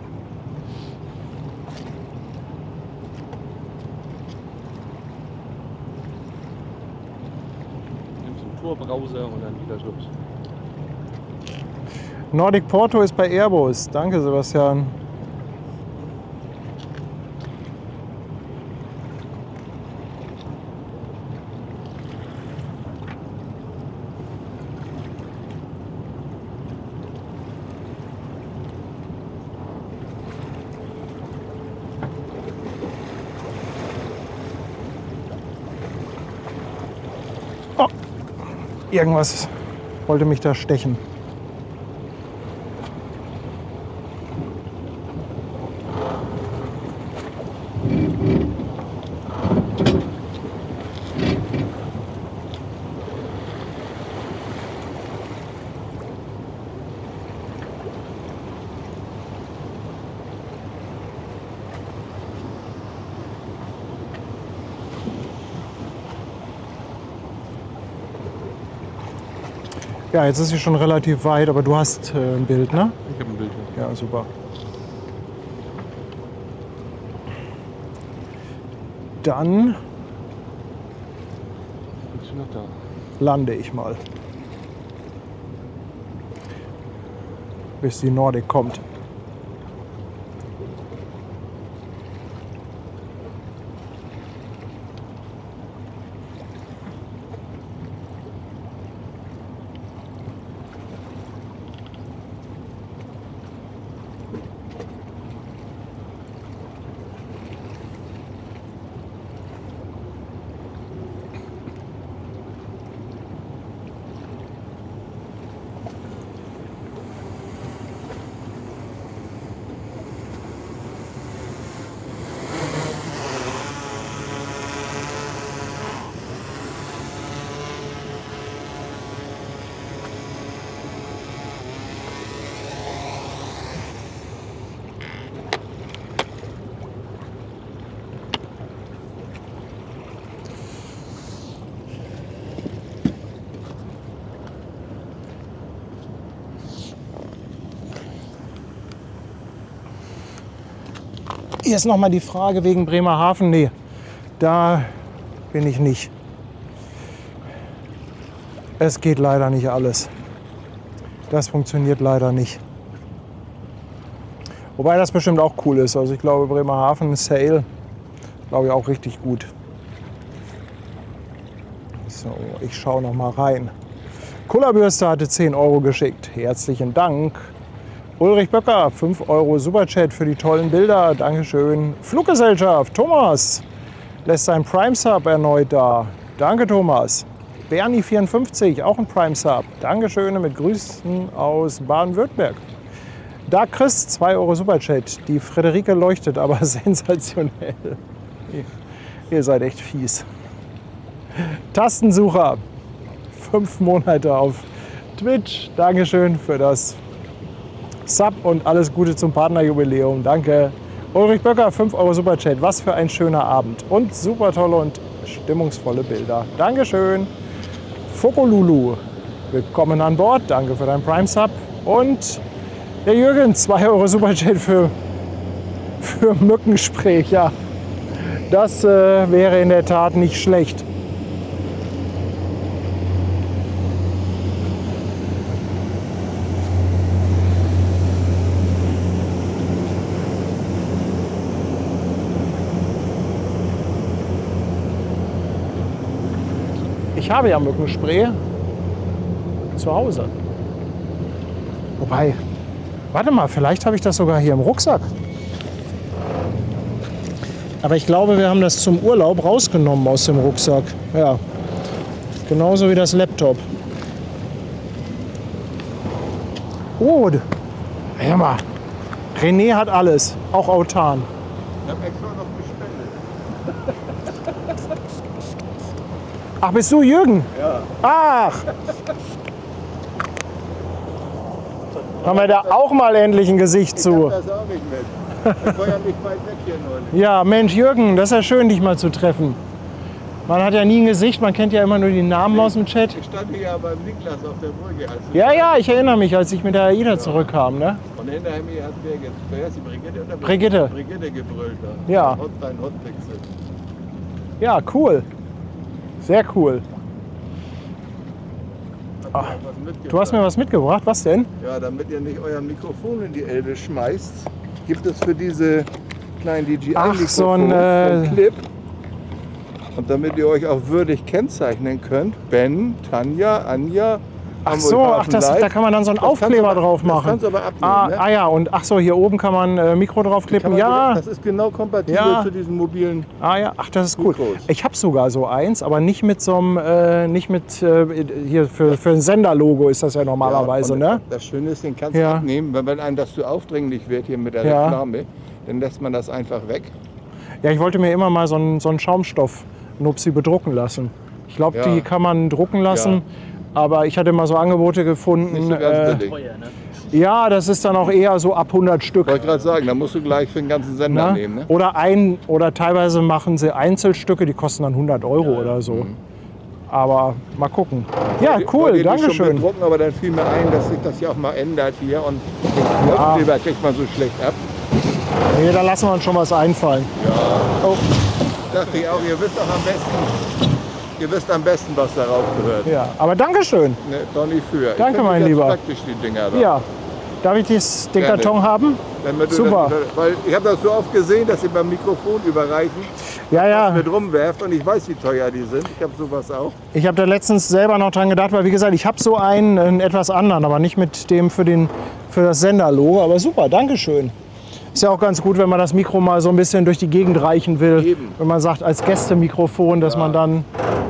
Nimmst einen Tor-Browser und dann wieder schwupps. Nordic Porto ist bei Airbus. Danke, Sebastian. Oh, irgendwas wollte mich da stechen. Ja, jetzt ist sie schon relativ weit, aber du hast ein Bild, ne? Ich habe ein Bild. Ja, super. Dann Bist du noch da? lande ich mal. Bis die Nordic kommt. jetzt noch mal die Frage wegen Bremerhaven. Nee, da bin ich nicht. Es geht leider nicht alles. Das funktioniert leider nicht. Wobei das bestimmt auch cool ist. Also ich glaube, Bremerhaven Sale, glaube ich, auch richtig gut. So, ich schaue noch mal rein. Kullerbürste hatte 10 Euro geschickt. Herzlichen Dank. Ulrich Böcker, 5 Euro Superchat für die tollen Bilder. Dankeschön. Fluggesellschaft, Thomas lässt sein Prime Sub erneut da. Danke, Thomas. Bernie54, auch ein Prime Sub. Dankeschön mit Grüßen aus Baden-Württemberg. Da Chris, 2 Euro Superchat. Die Friederike leuchtet, aber sensationell. Ihr seid echt fies. Tastensucher, 5 Monate auf Twitch. Dankeschön für das Sub und alles Gute zum Partnerjubiläum. Danke. Ulrich Böcker, 5 Euro Superchat. Was für ein schöner Abend. Und super tolle und stimmungsvolle Bilder. Dankeschön. Fokolulu, willkommen an Bord. Danke für deinen Prime Sub. Und der Jürgen, 2 Euro Superchat für Mückenspray. Ja, das wäre in der Tat nicht schlecht. Ich habe ja Mückenspray zu Hause. Wobei, warte mal, vielleicht habe ich das sogar hier im Rucksack. Aber ich glaube, wir haben das zum Urlaub rausgenommen aus dem Rucksack. Ja, genauso wie das Laptop. Oh, hör mal, René hat alles, auch autan. Ich habe extra noch gespendet. Ach, bist du Jürgen? Ja. Ach! Haben wir da auch mal endlich ein Gesicht Ich zu? hab das auch nicht mit. Ich war ja nicht weit weg hier neulich. Ja, Mensch, Jürgen, das ist ja schön, dich mal zu treffen. Man hat ja nie ein Gesicht, man kennt ja immer nur die Namen aus dem Chat. Ich stand hier ja beim Niklas auf der Brücke. Als Ja, ja, ich erinnere mich, als ich mit der AIDA zurückkam. Ne? Und hinter mir hat wer ist die Brigitte oder Brigitte. Brigitte gebrüllt. Ja. Dein Hotpixel. Ja, cool. Sehr cool. Du hast mir was mitgebracht. Was denn? Ja, damit ihr nicht euer Mikrofon in die Elbe schmeißt, gibt es für diese kleinen DJI-Mikrofone so ein, von Clip. Und damit ihr euch auch würdig kennzeichnen könnt, Ben, Tanja, Anja. Ach so, ach, da kann man dann so einen Aufkleber drauf machen. Das kannst du aber abnehmen, ne? Ah ja, und ach so, hier oben kann man Mikro draufklippen. Ja. Das ist genau kompatibel Ja. zu diesen mobilen. Ah ja, ach, das ist cool. Mikros. Ich habe sogar so eins, aber nicht mit so einem, nicht mit, hier für ein Senderlogo ist das ja normalerweise, Ja, ne? das Schöne ist, den kannst du Ja. abnehmen, wenn einem das zu aufdringlich wird hier mit der Ja. Reklame, dann lässt man das einfach weg. Ja, ich wollte mir immer mal so einen Schaumstoff-Nupsi bedrucken lassen. Ich glaube, Ja. die kann man drucken lassen, aber ich hatte mal so Angebote gefunden. Nicht so ganz billig. Ja, das ist dann auch eher so ab 100 Stück. Wollte ich gerade sagen, da musst du gleich für den ganzen Sender Ne? nehmen. Ne? Oder teilweise machen sie Einzelstücke, die kosten dann 100 Euro oder so. Aber mal gucken. Ja, Wollte cool, die danke schon schön. bedrucken, aber dann fiel mir ein, dass sich das ja auch mal ändert hier und den Aufkleber kriegt man so schlecht ab. Nee, da lassen wir uns schon was einfallen. Oh, Dachte ich auch, ihr wisst am besten, was darauf gehört. ja, aber danke schön. Ne, doch nicht für. Ich Danke, finde mein ganz Lieber. praktisch, die Dinger da. Ja, darf ich den Gerne. Karton haben? Damit du Super. weil ich habe das so oft gesehen, dass sie beim Mikrofon überreichen, Ja, ja. mit rumwerft und ich weiß, wie teuer die sind. Ich habe sowas auch. Ich habe da letztens selber noch dran gedacht, weil wie gesagt, ich habe so einen etwas anderen, aber nicht mit dem für das Senderlogo. Aber super, danke schön. Ist ja auch ganz gut, wenn man das Mikro mal so ein bisschen durch die Gegend reichen will. Eben. Wenn man sagt, als Gästemikrofon, dass man dann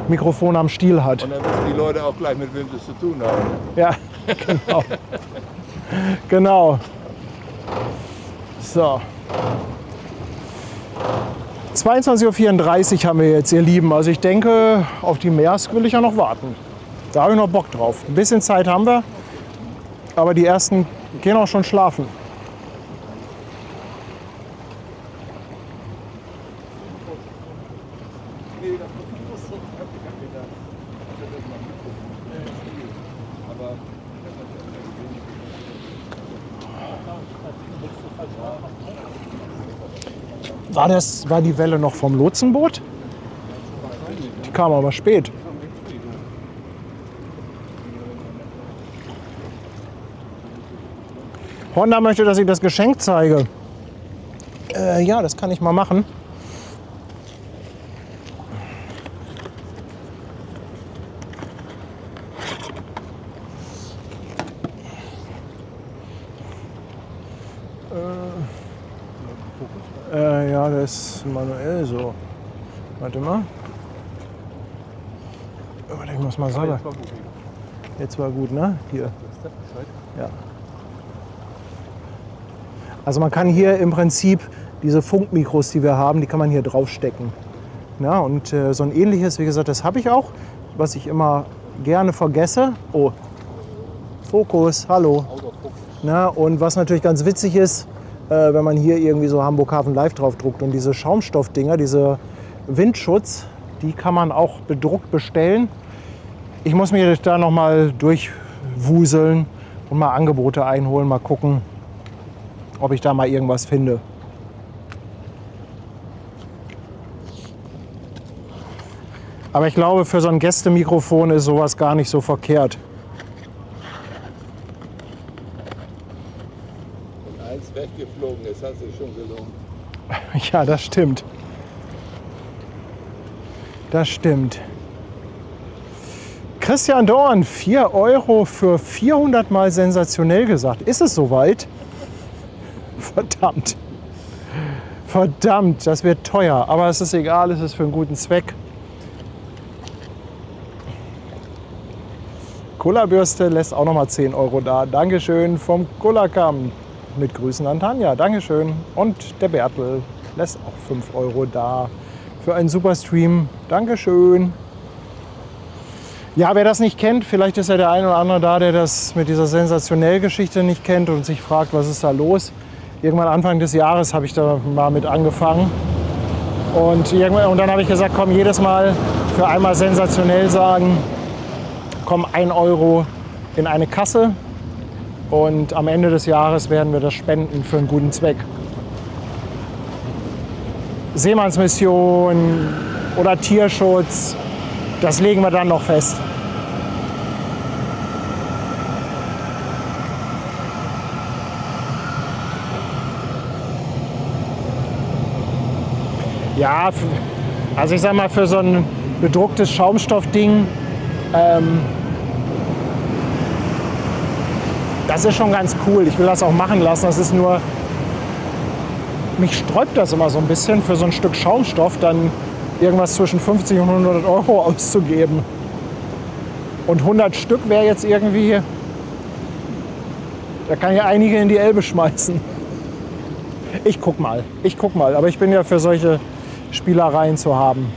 Mikrofon am Stiel hat. Und dann wissen die Leute auch gleich, mit wem sie es zu tun haben. Ja, genau. Genau. So. 22:34 Uhr haben wir jetzt, ihr Lieben. Also ich denke, auf die Maersk will ich ja noch warten. Da habe ich noch Bock drauf. Ein bisschen Zeit haben wir, aber die ersten gehen auch schon schlafen. War die Welle noch vom Lotsenboot? Die kam aber spät. Honda möchte, dass ich das Geschenk zeige. Ja, das kann ich mal machen. Ja, das ist manuell so. Warte mal. Warte, ich muss mal selber. Jetzt war gut, ne? Hier. Ja. Also man kann hier im Prinzip diese Funkmikros, die wir haben, die kann man hier draufstecken. Ja, und so ein ähnliches, wie gesagt, das habe ich auch, was ich immer gerne vergesse. Oh, Fokus, hallo. Na, und was natürlich ganz witzig ist, wenn man hier irgendwie so Hamburg Hafen Live drauf druckt und diese Schaumstoffdinger, diese Windschutz, die kann man auch bedruckt bestellen. Ich muss mir da noch mal durchwuseln und mal Angebote einholen, mal gucken, ob ich da mal irgendwas finde. Aber ich glaube, für so ein Gästemikrofon ist sowas gar nicht so verkehrt. Und eins weggeflogen ist, hat sich schon gelohnt. Ja, das stimmt. Das stimmt. Christian Dorn, 4 Euro für 400 Mal sensationell gesagt. Ist es soweit? Verdammt. Verdammt, das wird teuer. Aber es ist egal, es ist für einen guten Zweck. Kullerbürste lässt auch noch mal 10 Euro da. Dankeschön vom Kullerkamm. Mit Grüßen an Tanja. Dankeschön. Und der Bertel lässt auch 5 Euro da. Für einen super Stream. Dankeschön. Ja, wer das nicht kennt, vielleicht ist ja der eine oder andere da, der das mit dieser Sensationell-Geschichte nicht kennt und sich fragt, was ist da los. Irgendwann Anfang des Jahres habe ich da mal mit angefangen. Und dann habe ich gesagt, komm, jedes Mal für einmal sensationell sagen, komm, 1 Euro in eine Kasse. Und am Ende des Jahres werden wir das spenden für einen guten Zweck. Seemannsmission oder Tierschutz, das legen wir dann noch fest. Ja, also ich sag mal, für so ein bedrucktes Schaumstoffding, das ist schon ganz cool. Ich will das auch machen lassen. Das ist nur, mich sträubt das immer so ein bisschen, für so ein Stück Schaumstoff dann irgendwas zwischen 50 und 100 Euro auszugeben. Und 100 Stück wäre jetzt irgendwie, da kann ich einige in die Elbe schmeißen. Ich guck mal, aber ich bin ja für solche Spielereien zu haben.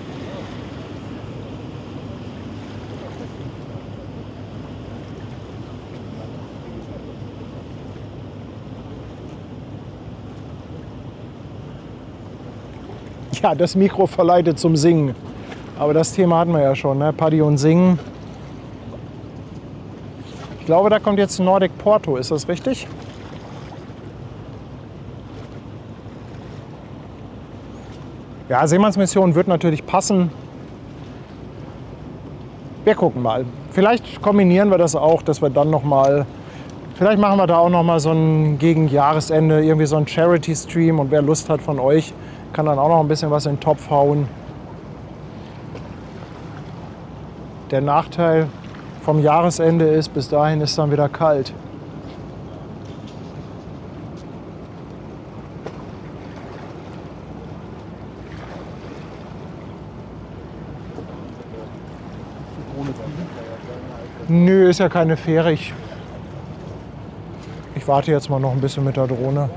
Ja, das Mikro verleitet zum Singen. Aber das Thema hatten wir ja schon, ne? Paddy und Singen. Ich glaube, da kommt jetzt Nordic Porto, ist das richtig? Ja, Seemannsmission wird natürlich passen. Wir gucken mal. Vielleicht kombinieren wir das auch, dass wir dann noch mal, vielleicht machen wir da auch noch mal so ein gegen Jahresende irgendwie so ein Charity-Stream und wer Lust hat von euch, kann dann auch noch ein bisschen was in den Topf hauen. Der Nachteil vom Jahresende ist, bis dahin ist dann wieder kalt. Nö, ist ja keine Fähre. Ich warte jetzt mal noch ein bisschen mit der Drohne.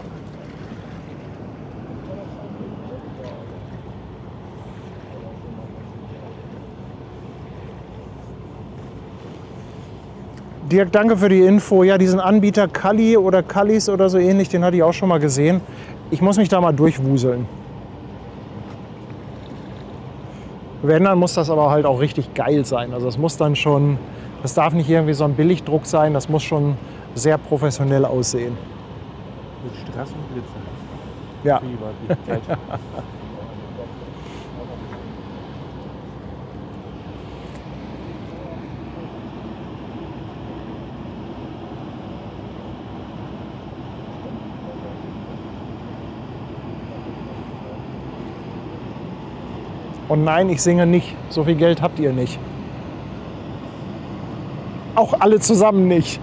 Dirk, danke für die Info. Ja, diesen Anbieter Kalli oder Kallis oder so ähnlich, den hatte ich auch schon mal gesehen. Ich muss mich da mal durchwuseln. Wenn, dann muss das aber halt auch richtig geil sein. Also es muss dann schon, das darf nicht irgendwie so ein Billigdruck sein, das muss schon sehr professionell aussehen. Mit Strass und Glitzer. Ja. Prima, die Zeit. Und nein, ich singe nicht. So viel Geld habt ihr nicht. Auch alle zusammen nicht.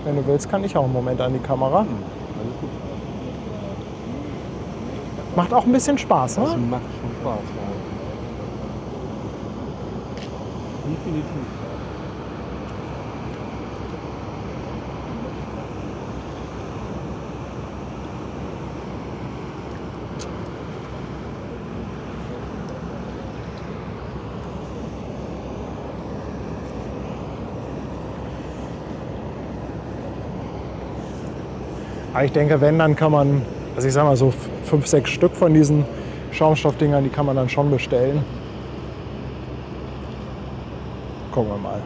Wenn du willst, kann ich auch einen Moment an die Kamera. Alles gut. Macht auch ein bisschen Spaß, Das ne? macht schon Spaß. Ja. Definitiv. Aber ich denke, wenn, dann kann man, also ich sag mal so 5, 6 Stück von diesen Schaumstoffdingern, die kann man dann schon bestellen. Gucken wir mal.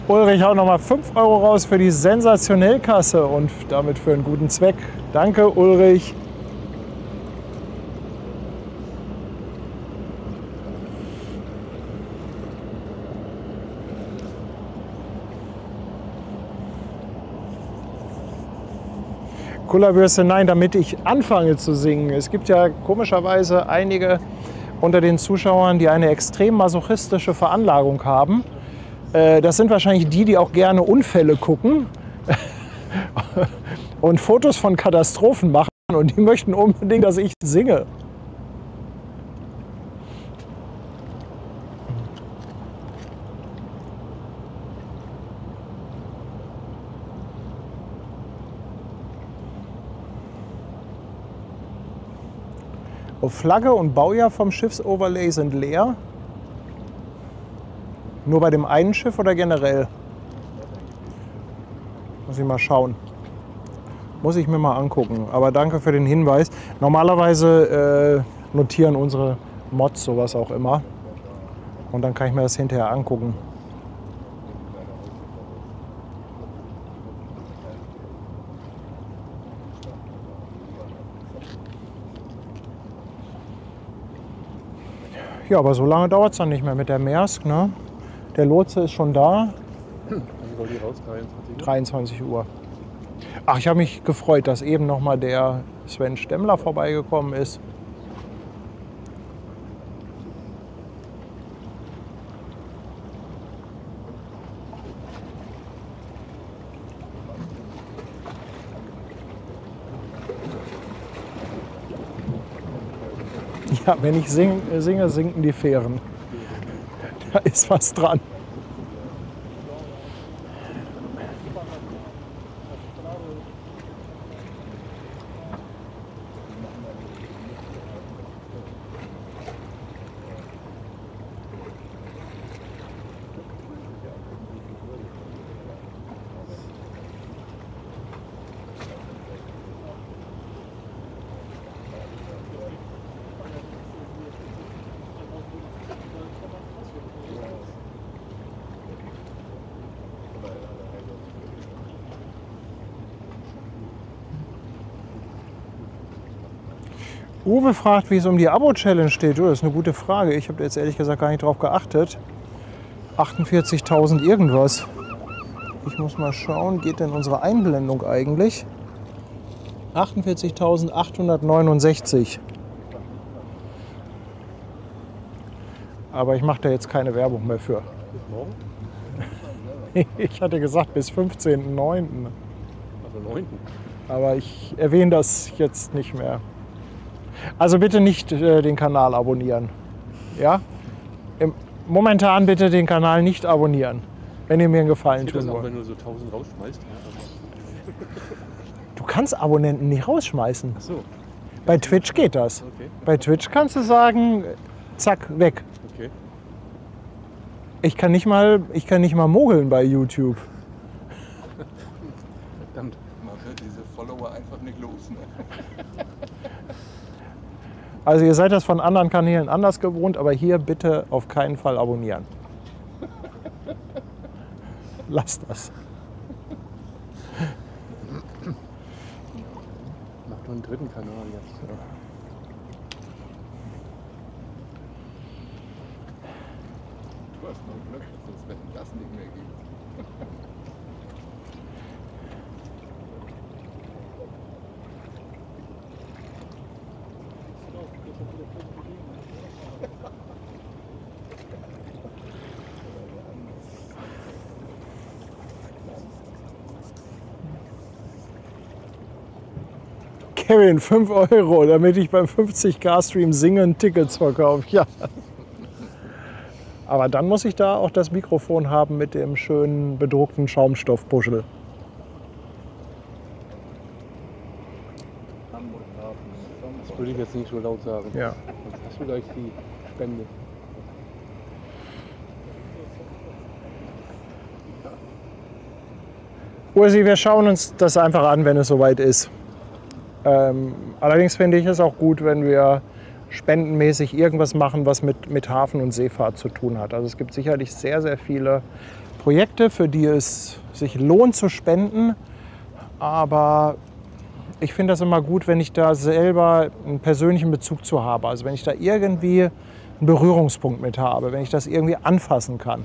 Ulrich haut nochmal 5 Euro raus für die Sensationellkasse und damit für einen guten Zweck. Danke, Ulrich. Kullerbürste, nein, damit ich anfange zu singen. Es gibt ja komischerweise einige unter den Zuschauern, die eine extrem masochistische Veranlagung haben. Das sind wahrscheinlich die, die auch gerne Unfälle gucken und Fotos von Katastrophen machen und die möchten unbedingt, dass ich singe. Oh, Flagge und Baujahr vom Schiffsoverlay sind leer. Nur bei dem einen Schiff oder generell? Muss ich mal schauen. Muss ich mir mal angucken. Aber danke für den Hinweis. Normalerweise notieren unsere Mods sowas auch immer. Und dann kann ich mir das hinterher angucken. Ja, aber so lange dauert es dann nicht mehr mit der Maersk, ne? Der Lotse ist schon da. Wann soll die raus? 23 Uhr? 23 Uhr. Ach, ich habe mich gefreut, dass eben noch mal der Sven Stemmler vorbeigekommen ist. Ja, wenn ich singe, sinken die Fähren. Da ist was dran. Uwe fragt, wie es um die Abo-Challenge steht. Oh, das ist eine gute Frage. Ich habe jetzt ehrlich gesagt gar nicht drauf geachtet. 48.000 irgendwas. Ich muss mal schauen, geht denn unsere Einblendung eigentlich? 48.869. Aber ich mache da jetzt keine Werbung mehr für. Bis morgen? Ich hatte gesagt bis 15.09. Also 9. Aber ich erwähne das jetzt nicht mehr. Also bitte nicht den Kanal abonnieren. Ja? Momentan bitte den Kanal nicht abonnieren, wenn ihr mir einen Gefallen Geht das tun auch, wollt. wenn du so 1000 rausschmeißt? Ja, Du kannst Abonnenten nicht rausschmeißen. ach so, Bei Twitch geht das. okay, Bei Twitch kannst du sagen, zack, weg. okay. Ich kann nicht mal mogeln bei YouTube. Verdammt. Man wird diese Follower einfach nicht los. Ne? Also ihr seid das von anderen Kanälen anders gewohnt, aber hier bitte auf keinen Fall abonnieren. Lasst das. Mach doch einen dritten Kanal jetzt. Ja. Du hast nur Glück, dass es wenn das nicht mehr gibt. Kevin, 5 €, damit ich beim 50K-Stream singen Tickets verkaufe. Ja. Aber dann muss ich da auch das Mikrofon haben mit dem schönen bedruckten Schaumstoffpuschel. Das würde ich jetzt nicht so laut sagen. Ja. Sonst hast du gleich die Spende. Ursi, wir schauen uns das einfach an, wenn es soweit ist. Allerdings finde ich es auch gut, wenn wir spendenmäßig irgendwas machen, was mit Hafen und Seefahrt zu tun hat. Also es gibt sicherlich sehr, sehr viele Projekte, für die es sich lohnt zu spenden. Aber ich finde das immer gut, wenn ich da selber einen persönlichen Bezug zu habe. Also wenn ich da irgendwie einen Berührungspunkt mit habe, wenn ich das irgendwie anfassen kann.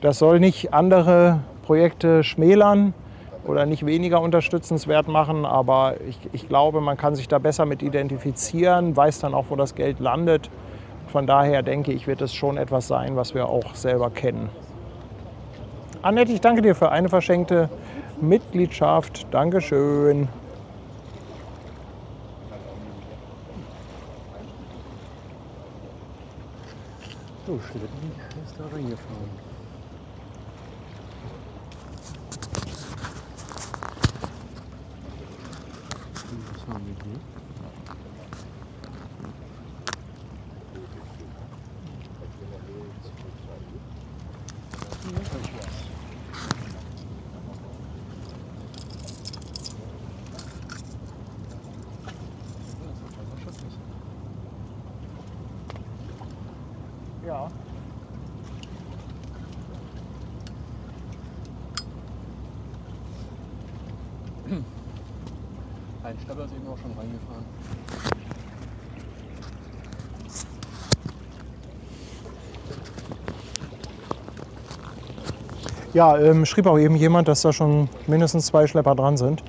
Das soll nicht andere Projekte schmälern oder nicht weniger unterstützenswert machen, aber ich glaube, man kann sich da besser mit identifizieren, weiß dann auch, wo das Geld landet. Von daher denke ich, wird es schon etwas sein, was wir auch selber kennen. Annette, ich danke dir für eine verschenkte Mitgliedschaft. Dankeschön. So, Schlitten ist da reingefahren. Was haben wir hier? Ja. Ein Stapler ist eben auch schon reingefahren. Ja, schrieb auch eben jemand, dass da schon mindestens 2 Schlepper dran sind.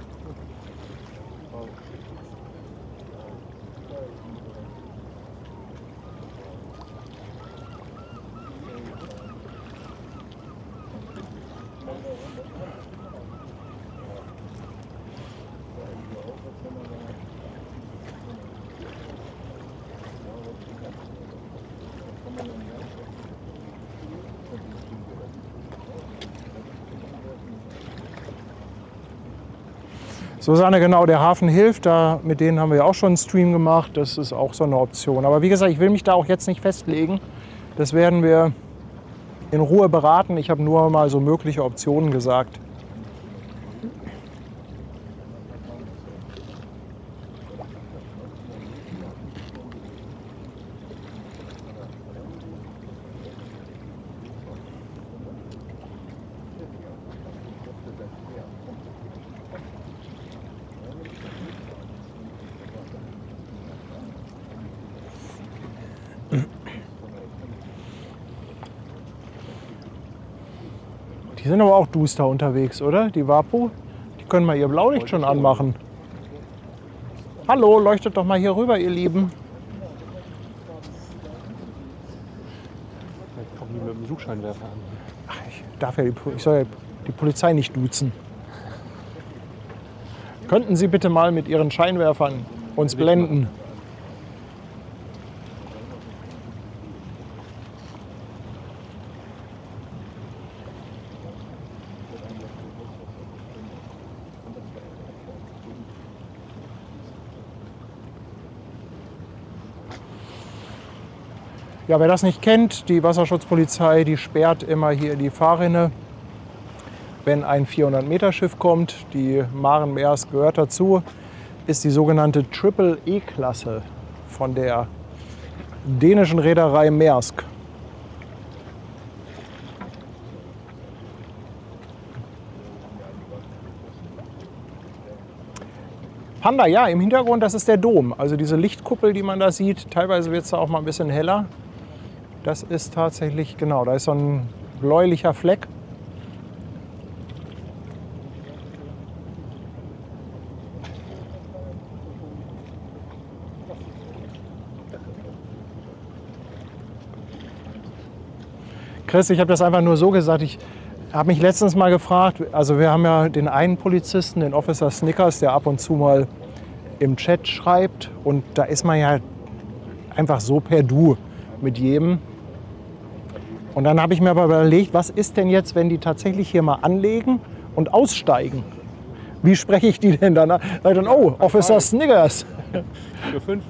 Susanne, genau, der Hafen hilft, mit denen haben wir auch schon einen Stream gemacht, das ist auch so eine Option. Aber wie gesagt, ich will mich da auch jetzt nicht festlegen, das werden wir in Ruhe beraten. Ich habe nur mal so mögliche Optionen gesagt. Die sind aber auch duster unterwegs, oder? Die Vapo? Die können mal ihr Blaulicht schon anmachen. Hallo, leuchtet doch mal hier rüber, ihr Lieben. Vielleicht kommen die mit dem Suchscheinwerfer an. Ach, ich soll ja die Polizei nicht duzen. Könnten Sie bitte mal mit Ihren Scheinwerfern uns blenden? Ja, wer das nicht kennt, die Wasserschutzpolizei, die sperrt immer hier die Fahrrinne, wenn ein 400-Meter-Schiff kommt. Die Maren Maersk gehört dazu, ist die sogenannte Triple-E-Klasse von der dänischen Reederei Maersk. Panda, ja, im Hintergrund, das ist der Dom. Also diese Lichtkuppel, die man da sieht, teilweise wird es da auch mal ein bisschen heller. Das ist tatsächlich, genau, da ist so ein bläulicher Fleck. Chris, ich habe das einfach nur so gesagt, ich habe mich letztens mal gefragt, also wir haben ja den einen Polizisten, den Officer Snickers, der ab und zu mal im Chat schreibt und da ist man ja einfach so per Du mit jedem. Und dann habe ich mir aber überlegt, was ist denn jetzt, wenn die tatsächlich hier mal anlegen und aussteigen? Wie spreche ich die denn dann an? Sag ich dann, oh, Officer Snickers. Für 5.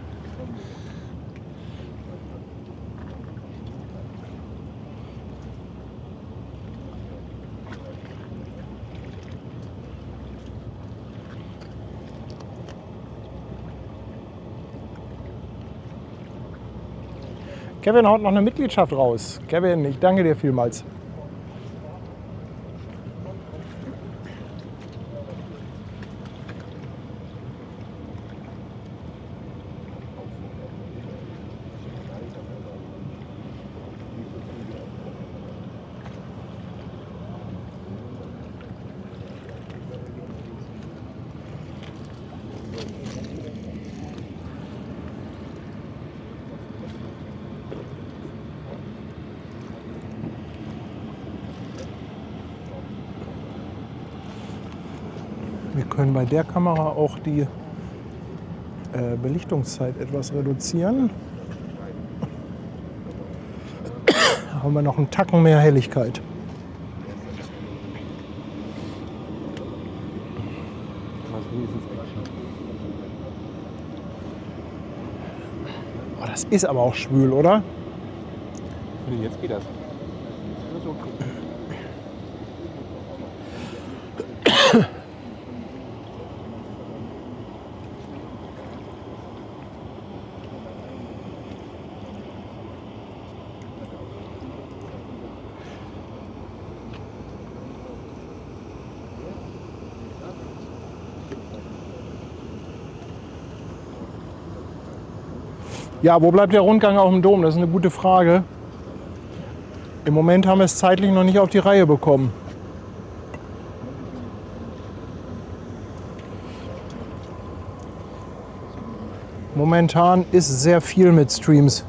Kevin haut noch eine Mitgliedschaft raus. Kevin, ich danke dir vielmals. Wir können bei der Kamera auch die Belichtungszeit etwas reduzieren. Da haben wir noch einen Tacken mehr Helligkeit. Oh, das ist aber auch schwül, oder? Jetzt geht das. Ja, wo bleibt der Rundgang auf dem Dom? Das ist eine gute Frage. Im Moment haben wir es zeitlich noch nicht auf die Reihe bekommen. Momentan ist sehr viel mit Streams.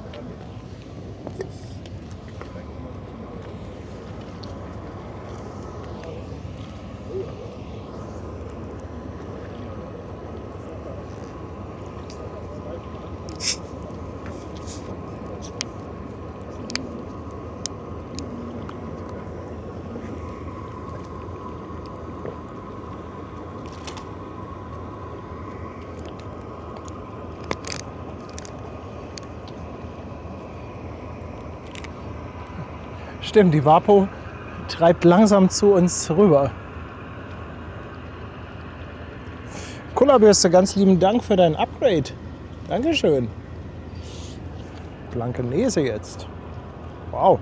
Stimmt, die Vapo treibt langsam zu uns rüber. Kullerbürste, ganz lieben Dank für dein Upgrade. Dankeschön. Blankenese jetzt. Wow.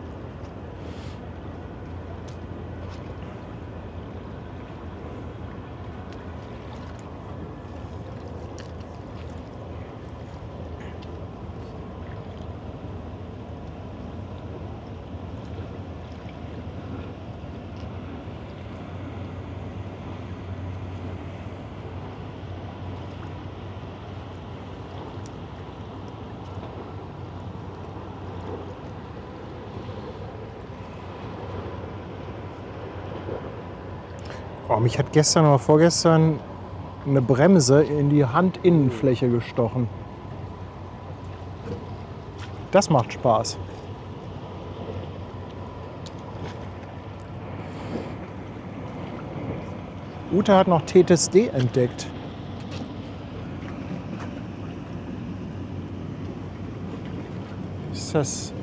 Oh, mich hat gestern oder vorgestern eine Bremse in die Handinnenfläche gestochen. Das macht Spaß. Ute hat noch TTSD entdeckt. Ist das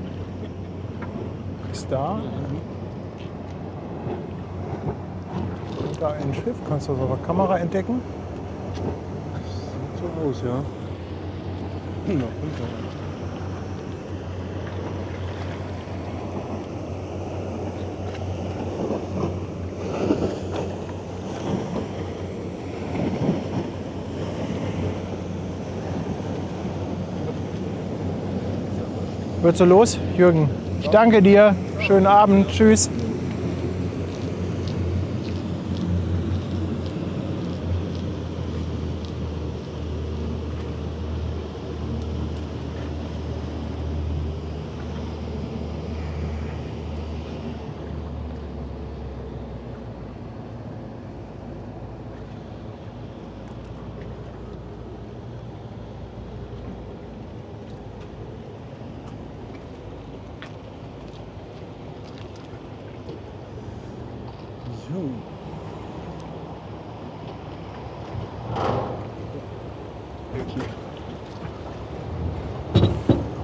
ist da. Da ein Schiff, kannst du das auf der Kamera entdecken? Sieht so aus, ja. Na, runter. Wird so los, Jürgen? Ich danke dir. Schönen Abend. Tschüss.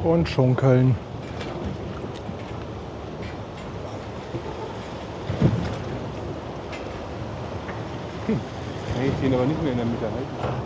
Und schunkeln. Kann ich den aber nicht mehr in der Mitte halten.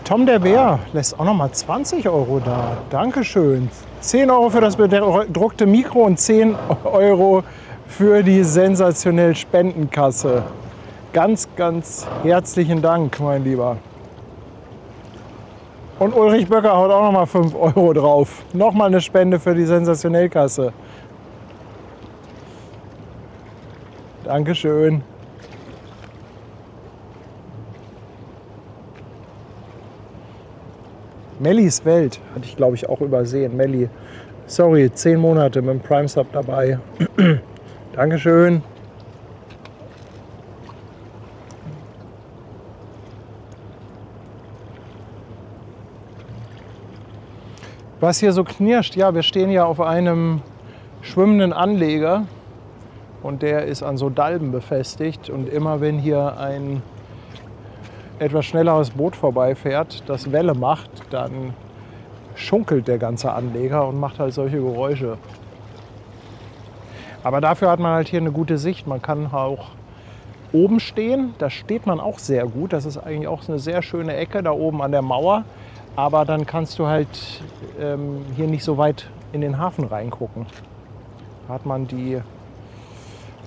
Tom der Bär lässt auch noch mal 20 Euro da. Dankeschön. 10 Euro für das bedruckte Mikro und 10 Euro für die sensationell Spendenkasse. Ganz, ganz herzlichen Dank, mein Lieber. Und Ulrich Böcker haut auch noch mal 5 Euro drauf. Nochmal eine Spende für die Sensationellkasse. Dankeschön. Mellis Welt hatte ich, glaube ich, auch übersehen. Melli, sorry, 10 Monate mit dem Prime Sub dabei. Dankeschön. Was hier so knirscht, ja, wir stehen ja auf einem schwimmenden Anleger und der ist an so Dalben befestigt. Und immer wenn hier ein etwas schnelleres Boot vorbeifährt, das Welle macht, dann schunkelt der ganze Anleger und macht halt solche Geräusche. Aber dafür hat man halt hier eine gute Sicht. Man kann auch oben stehen, da steht man auch sehr gut. Das ist eigentlich auch eine sehr schöne Ecke da oben an der Mauer. Aber dann kannst du halt hier nicht so weit in den Hafen reingucken. Da hat man die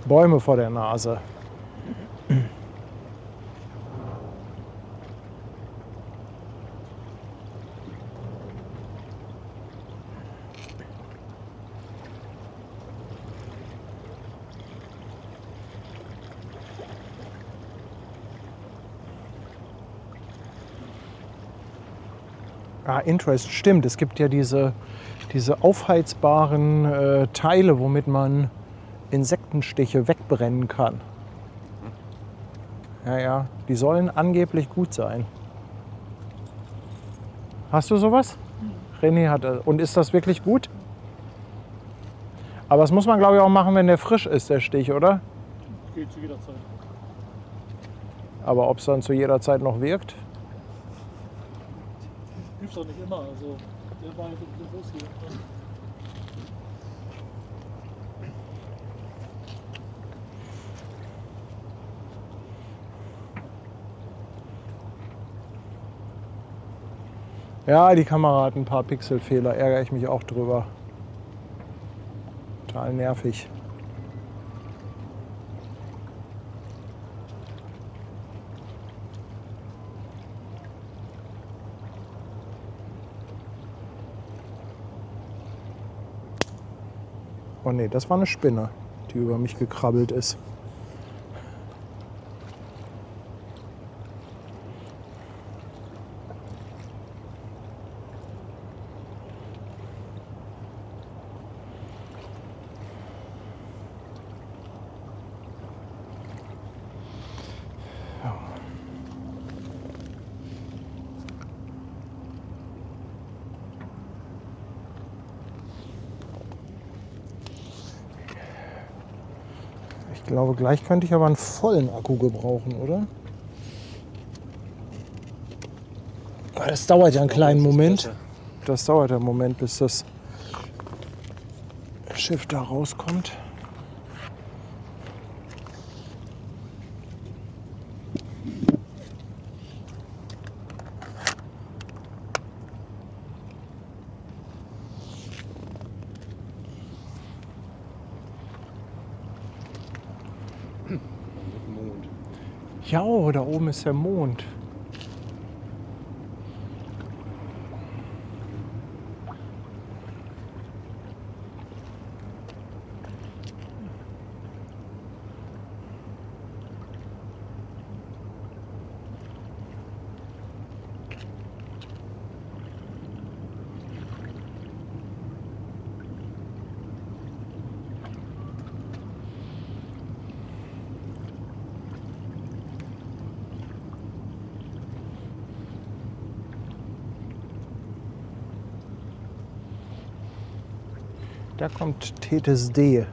Bäume vor der Nase. Ah, Interest, stimmt. Es gibt ja diese aufheizbaren Teile, womit man Insektenstiche wegbrennen kann. Ja, ja, die sollen angeblich gut sein. Hast du sowas? René hat das. Und ist das wirklich gut? Aber das muss man, glaube ich, auch machen, wenn der frisch ist, der Stich, oder? Geht zu jeder Zeit. Aber ob es dann zu jeder Zeit noch wirkt? Hilft doch nicht immer. Also, der war jetzt ein bisschen losgehen. Ja, die Kamera hat ein paar Pixelfehler, ärgere ich mich auch drüber. Total nervig. Oh nee, das war eine Spinne, die über mich gekrabbelt ist. Ich glaube, gleich könnte ich aber einen vollen Akku gebrauchen, oder? Das dauert ja einen kleinen Moment. Das dauert einen Moment, bis das Schiff da rauskommt. Ja, da oben ist der Mond. Da kommt Thetis D.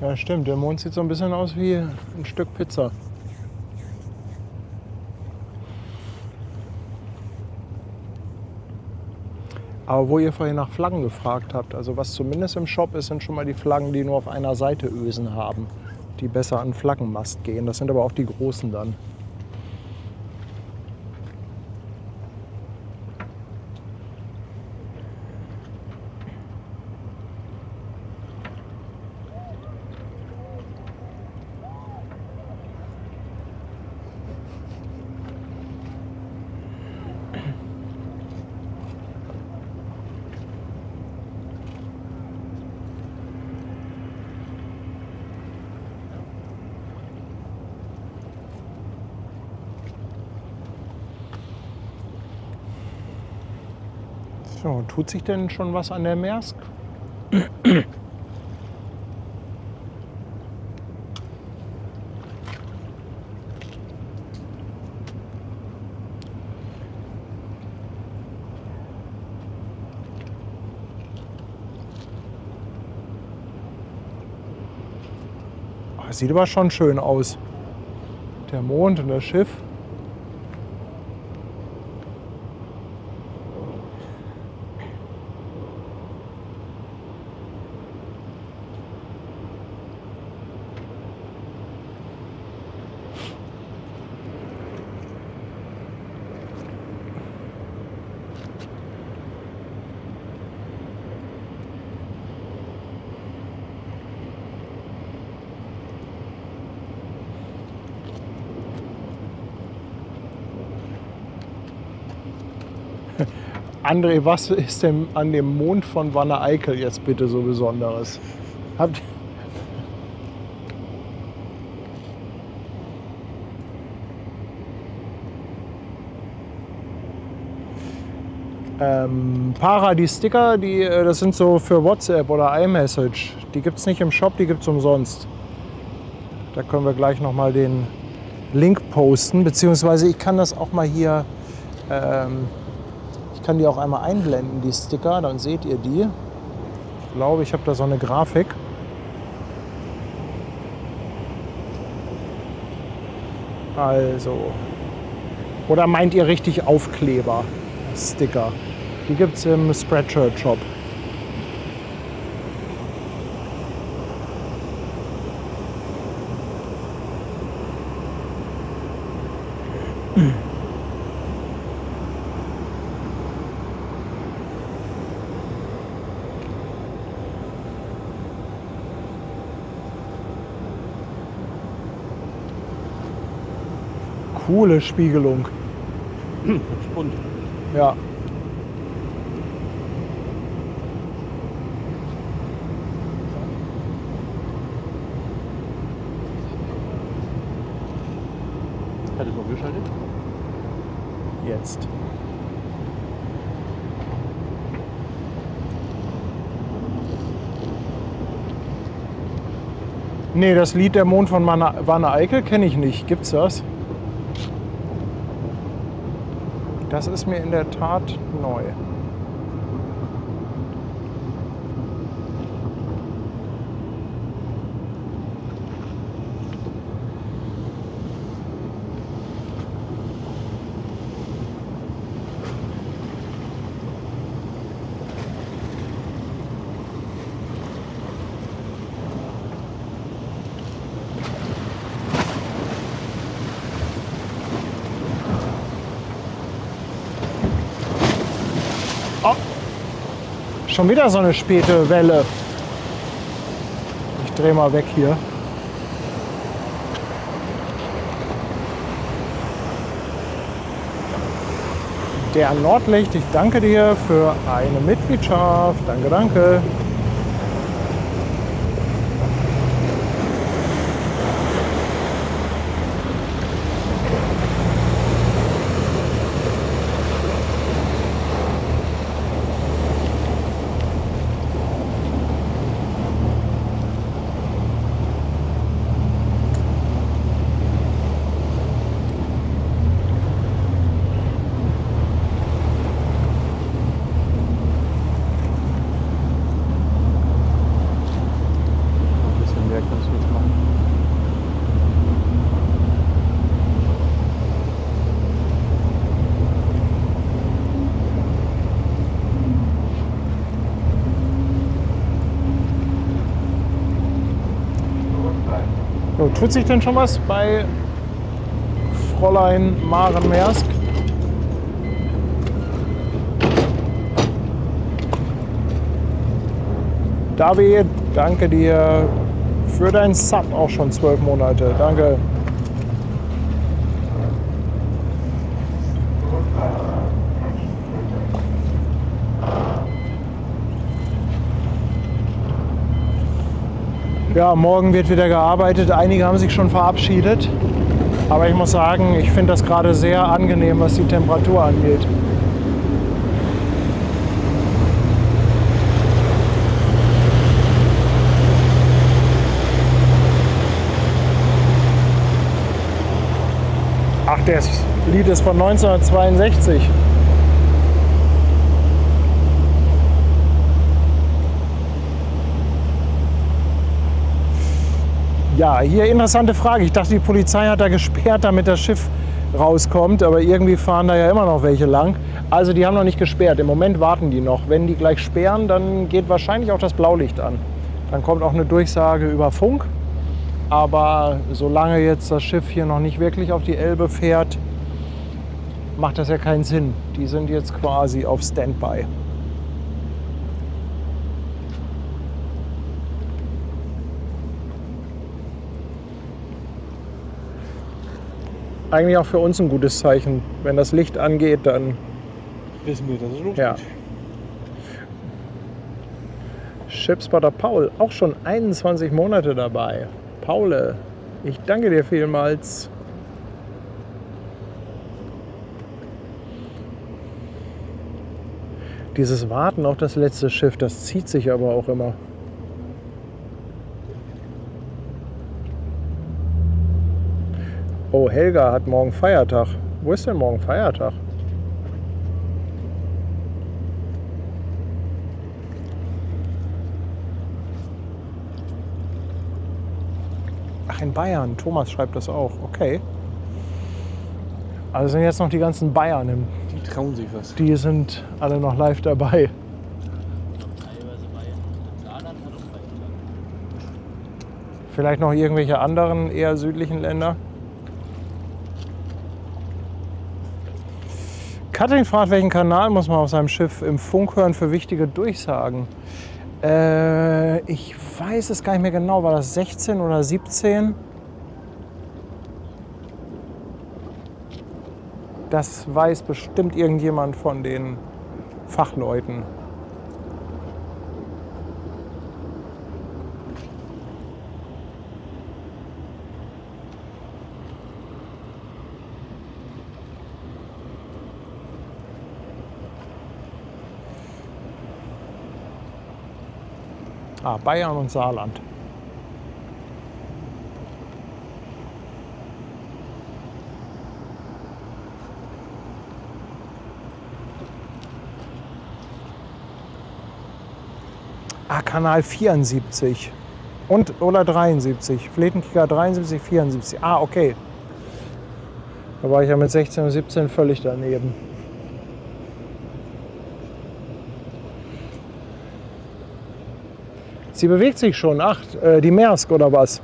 Ja, stimmt. Der Mond sieht so ein bisschen aus wie ein Stück Pizza. Aber wo ihr vorhin nach Flaggen gefragt habt, also was zumindest im Shop ist, sind schon mal die Flaggen, die nur auf einer Seite Ösen haben, die besser an den Flaggenmast gehen. Das sind aber auch die großen dann. So, tut sich denn schon was an der Maersk? Oh, sieht aber schon schön aus. Der Mond und das Schiff. André, was ist denn an dem Mond von Wanne Eickel jetzt bitte so Besonderes? Habt Para, die Sticker, das sind so für WhatsApp oder iMessage. Die gibt es nicht im Shop, die gibt es umsonst. Da können wir gleich noch mal den Link posten, beziehungsweise ich kann das auch mal hier, ich kann die auch einmal einblenden, die Sticker, dann seht ihr die. Ich glaube, ich habe da so eine Grafik. Also, oder meint ihr richtig Aufkleber, Sticker? Die gibt es im Spreadshirt Shop. Coole Spiegelung. Bunt. Ja. Hat es noch geschaltet? Jetzt. Nee, das Lied Der Mond von Wanne Eickel kenne ich nicht. Gibt's das? Das ist mir in der Tat neu. Schon wieder so eine späte Welle. Ich drehe mal weg hier. Der Nordlicht, ich danke dir für eine Mitgliedschaft. Danke, danke. So, tut sich denn schon was bei Fräulein Maren Maersk? David, danke dir für dein Sub, auch schon 12 Monate. Danke. Ja, morgen wird wieder gearbeitet. Einige haben sich schon verabschiedet. Aber ich muss sagen, ich finde das gerade sehr angenehm, was die Temperatur angeht. Ach, das Lied ist von 1962. Ja, hier interessante Frage. Ich dachte, die Polizei hat da gesperrt, damit das Schiff rauskommt. Aber irgendwie fahren da ja immer noch welche lang. Also die haben noch nicht gesperrt. Im Moment warten die noch. Wenn die gleich sperren, dann geht wahrscheinlich auch das Blaulicht an. Dann kommt auch eine Durchsage über Funk. Aber solange jetzt das Schiff hier noch nicht wirklich auf die Elbe fährt, macht das ja keinen Sinn. Die sind jetzt quasi auf Standby. Eigentlich auch für uns ein gutes Zeichen. Wenn das Licht angeht, dann Wissen wir, dass es losgeht. ja. Shipspotter Paul, auch schon 21 Monate dabei. Paul, ich danke dir vielmals. Dieses Warten auf das letzte Schiff, das zieht sich aber auch immer. Oh, Helga hat morgen Feiertag. Wo ist denn morgen Feiertag? Ach, in Bayern. Thomas schreibt das auch. Okay. Also sind jetzt noch die ganzen Bayern. Die trauen sich was. Die sind alle noch live dabei. Vielleicht noch irgendwelche anderen eher südlichen Länder. Katrin fragt, welchen Kanal muss man auf seinem Schiff im Funk hören für wichtige Durchsagen? Ich weiß es gar nicht mehr genau. War das 16 oder 17? Das weiß bestimmt irgendjemand von den Fachleuten. Ah, Bayern und Saarland. Ah, Kanal 74 oder 73. Fletenkicker 73, 74. Ah, okay. Da war ich ja mit 16 und 17 völlig daneben. Sie bewegt sich schon. Ach, die Maersk oder was?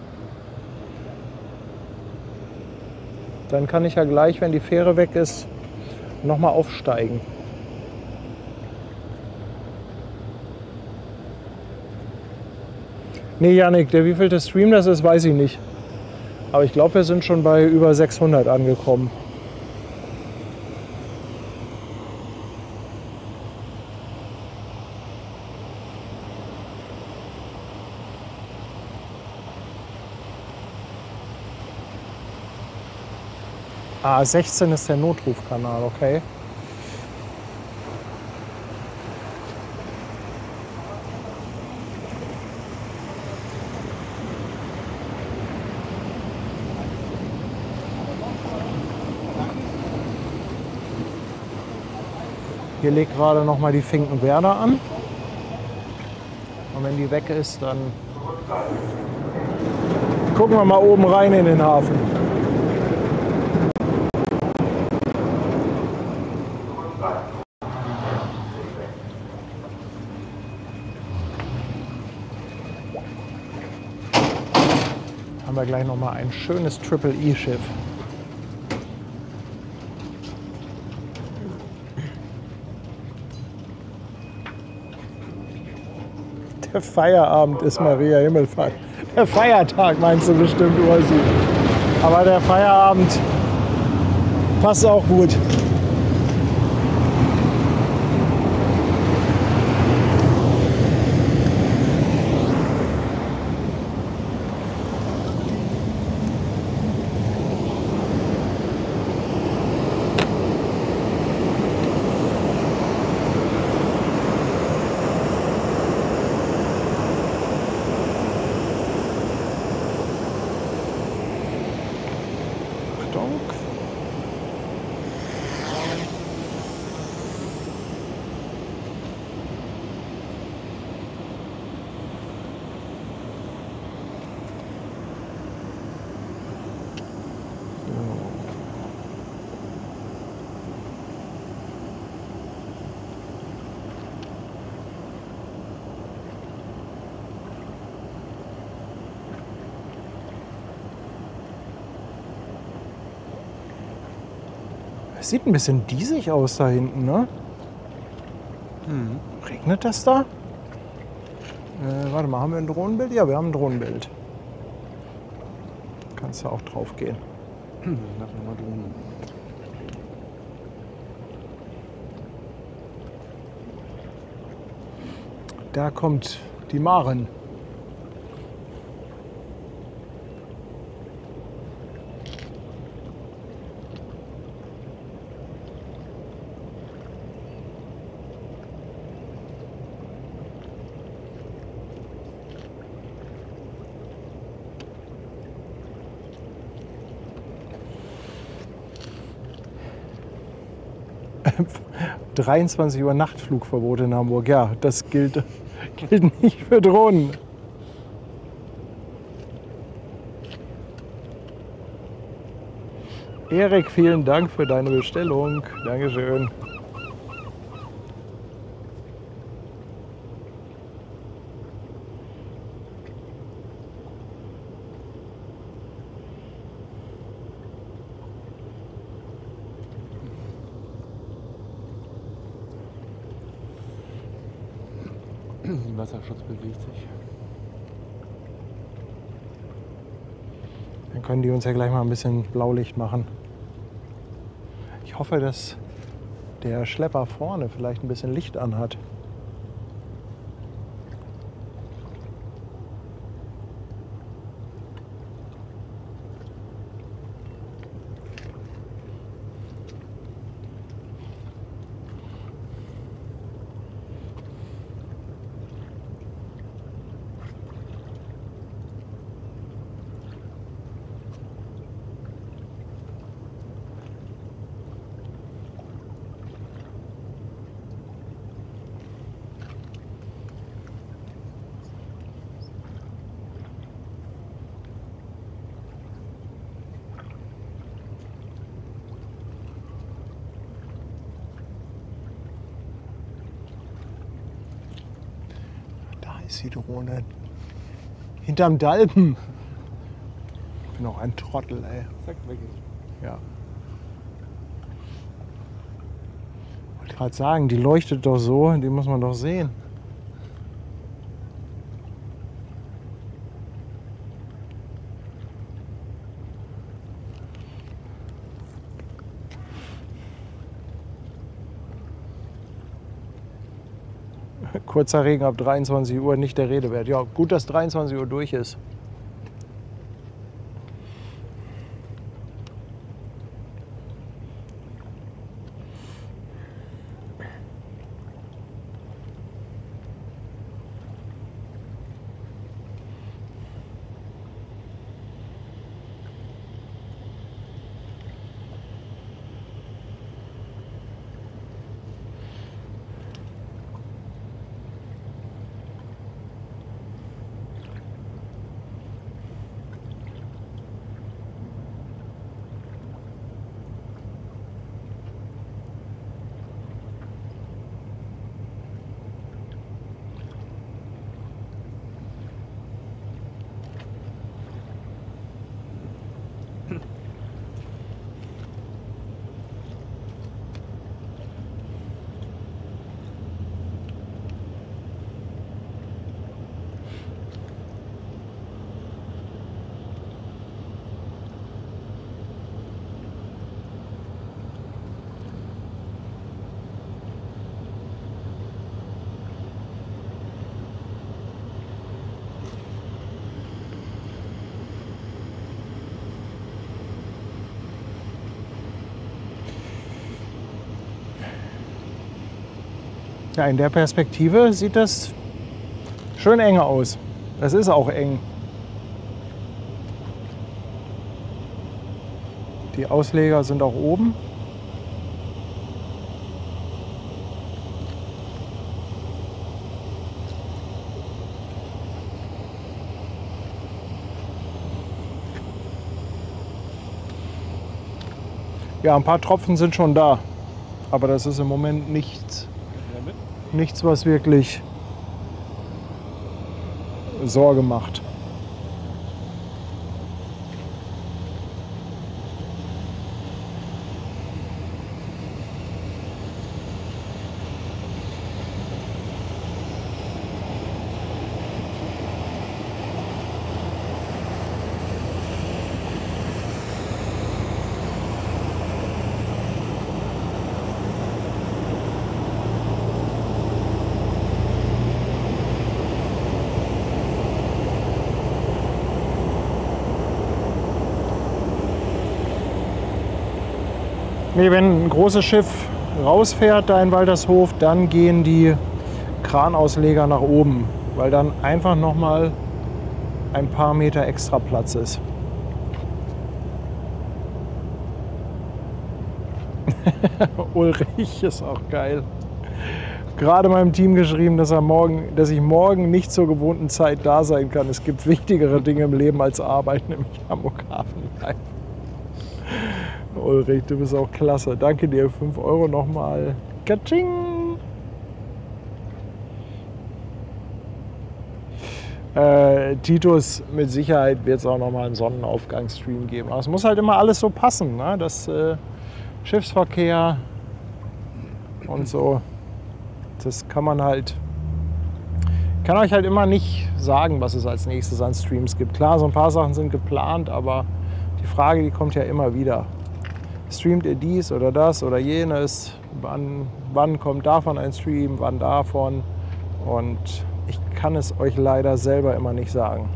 Dann kann ich ja gleich, wenn die Fähre weg ist, nochmal aufsteigen. Nee, Jannik, der wievielte Stream das ist, weiß ich nicht. Aber ich glaube, wir sind schon bei über 600 angekommen. Ah, 16 ist der Notrufkanal, okay. Hier legt gerade noch mal die Finkenwerder an. Und wenn die weg ist, dann gucken wir mal oben rein in den Hafen. Haben wir gleich noch mal ein schönes Triple-E-Schiff. Der Feierabend ist Maria Himmelfahrt. Der Feiertag meinst du bestimmt, Ursi. Aber der Feierabend passt auch gut. Es sieht ein bisschen diesig aus da hinten, ne? Regnet das da? Warte mal, haben wir ein Drohnenbild? Ja, wir haben ein Drohnenbild. Kannst du auch drauf gehen. Lass mal Drohnen. Da kommt die Maren. – 23 Uhr Nachtflugverbot in Hamburg. Ja, das gilt nicht für Drohnen. Erik, vielen Dank für deine Bestellung. Dankeschön. Wasserschutz bewegt sich. Dann können die uns ja gleich mal ein bisschen Blaulicht machen. Ich Ich hoffe, dass der Schlepper vorne vielleicht ein bisschen Licht anhat. Ist die Drohne hinterm Dalben. Ich bin auch ein Trottel, ey. Zack, weg ist. Ja. Ich wollte gerade sagen, die leuchtet doch so, die muss man doch sehen. Kurzer Regen ab 23 Uhr, nicht der Rede wert. Ja, gut, dass 23 Uhr durch ist. Ja, in der Perspektive sieht das schön eng aus. Es ist auch eng. Die Ausleger sind auch oben. Ja, ein paar Tropfen sind schon da, aber das ist im Moment nichts, was wirklich Sorge macht. Nee, wenn ein großes Schiff rausfährt da in Waltershof, dann gehen die Kranausleger nach oben, weil dann einfach noch mal ein paar Meter extra Platz ist. Ulrich ist auch geil. Gerade meinem Team geschrieben, dass ich morgen nicht zur gewohnten Zeit da sein kann. Es gibt wichtigere Dinge im Leben als Arbeit, nämlich Hamburg Hafen Live. Ulrich, du bist auch klasse. Danke dir. 5 Euro nochmal. Katsching! Titus, mit Sicherheit wird es auch nochmal einen Sonnenaufgangsstream geben. Aber es muss halt immer alles so passen, ne? Das Schiffsverkehr und so. Das kann man halt. Ich kann euch halt immer nicht sagen, was es als nächstes an Streams gibt. Klar, so ein paar Sachen sind geplant, aber die Frage, die kommt ja immer wieder. streamt ihr dies oder das oder jenes, wann kommt davon ein Stream, wann davon. Und ich kann es euch leider selber immer nicht sagen.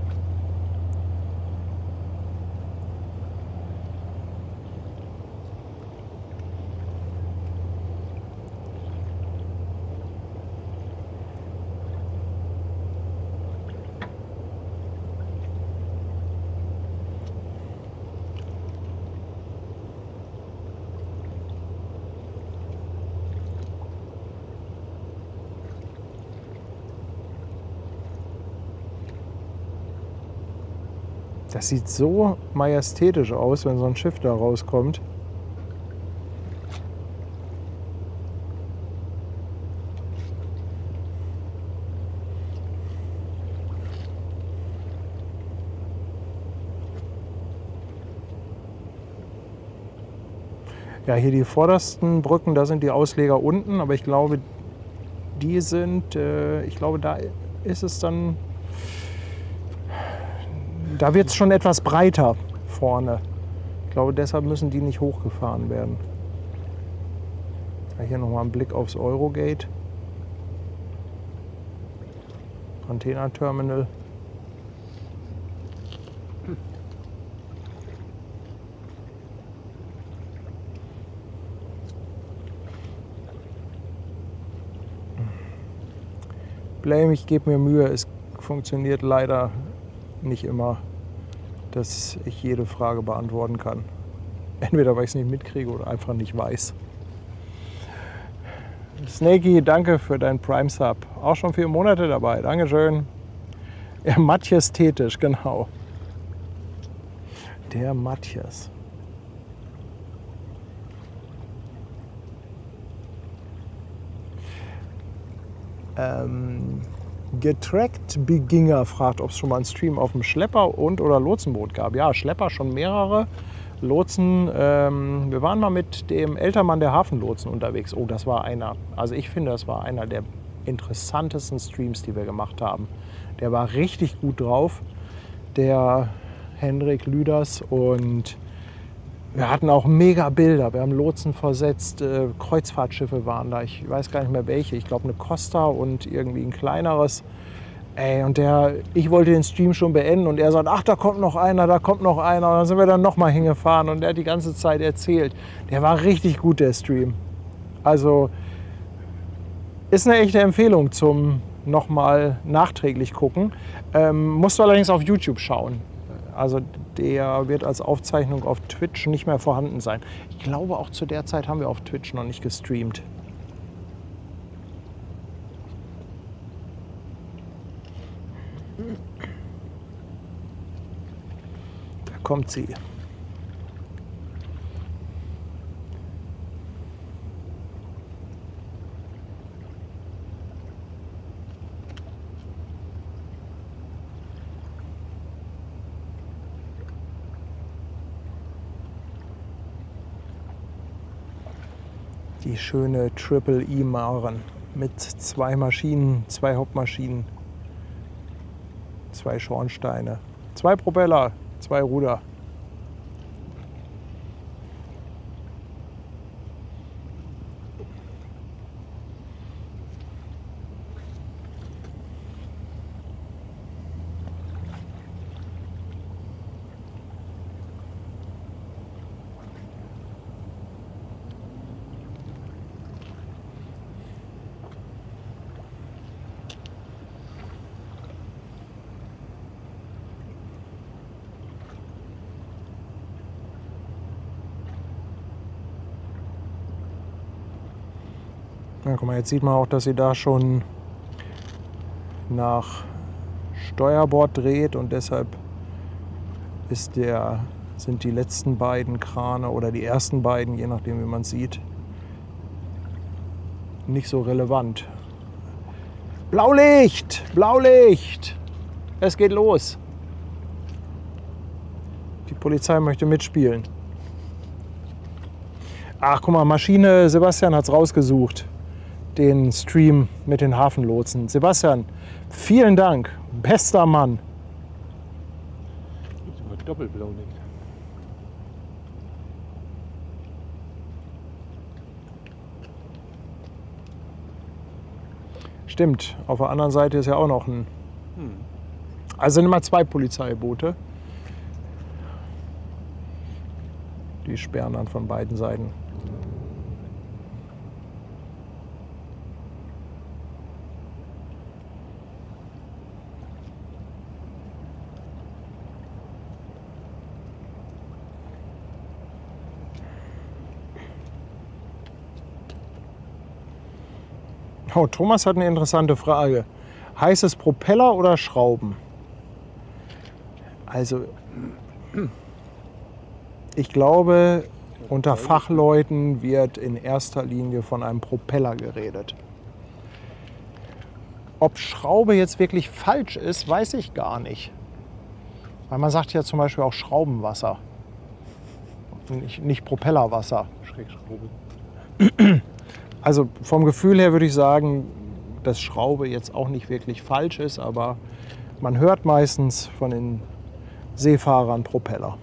Das sieht so majestätisch aus, wenn so ein Schiff da rauskommt. Ja, hier die vordersten Brücken, da sind die Ausleger unten, aber ich glaube, die sind, da ist es dann, da wird es schon etwas breiter vorne. Ich glaube, deshalb müssen die nicht hochgefahren werden. Ja, hier nochmal ein Blick aufs Eurogate. Containerterminal. Blame, ich gebe mir Mühe, es funktioniert leider nicht immer, dass ich jede Frage beantworten kann. Entweder weil ich es nicht mitkriege oder einfach nicht weiß. Snakey, danke für deinen Prime Sub. Auch schon 4 Monate dabei, Dankeschön. Ja, majestätisch, genau. Der Matthias. Getrackt Beginner fragt, ob es schon mal einen Stream auf dem Schlepper und oder Lotsenboot gab. Ja, Schlepper schon mehrere. Lotsen, wir waren mal mit dem Eltermann der Hafenlotsen unterwegs. Oh, das war einer. Also ich finde, das war einer der interessantesten Streams, die wir gemacht haben. Der war richtig gut drauf, der Hendrik Lüders, und wir hatten auch mega Bilder. Wir haben Lotsen versetzt, Kreuzfahrtschiffe waren da. Ich weiß gar nicht mehr welche. Ich glaube eine Costa und irgendwie ein kleineres. Ey, und ich wollte den Stream schon beenden und er sagt, ach, da kommt noch einer, da kommt noch einer. Und dann sind wir dann nochmal hingefahren und er hat die ganze Zeit erzählt. Der war richtig gut, der Stream. Also ist eine echte Empfehlung zum nochmal nachträglich gucken. Musst du allerdings auf YouTube schauen. Also der wird als Aufzeichnung auf Twitch nicht mehr vorhanden sein. Ich glaube, auch zu der Zeit haben wir auf Twitch noch nicht gestreamt. Da kommt sie. Die schöne Triple E Maren mit 2 Maschinen, 2 Hauptmaschinen, 2 Schornsteine, 2 Propeller, 2 Ruder. Ja, guck mal, jetzt sieht man auch, dass sie da schon nach Steuerbord dreht und deshalb sind die letzten beiden Krane oder die ersten beiden, je nachdem wie man es sieht, nicht so relevant. Blaulicht! Blaulicht! Es geht los! Die Polizei möchte mitspielen. Ach, guck mal, Maschine, Sebastian hat es rausgesucht. Den Stream mit den Hafenlotsen. Sebastian, vielen Dank. Bester Mann. Doppelblaulicht. Stimmt, auf der anderen Seite ist ja auch noch ein... Also sind immer 2 Polizeiboote. Die sperren dann von beiden Seiten. Oh, Thomas hat eine interessante Frage. Heißt es Propeller oder Schrauben? Also, ich glaube, unter Fachleuten wird in erster Linie von einem Propeller geredet. Ob Schraube jetzt wirklich falsch ist, weiß ich gar nicht. Weil man sagt ja zum Beispiel auch Schraubenwasser. Nicht Propellerwasser. Schrägschraube. Also vom Gefühl her würde ich sagen, dass Schraube jetzt auch nicht wirklich falsch ist, aber man hört meistens von den Seefahrern Propeller.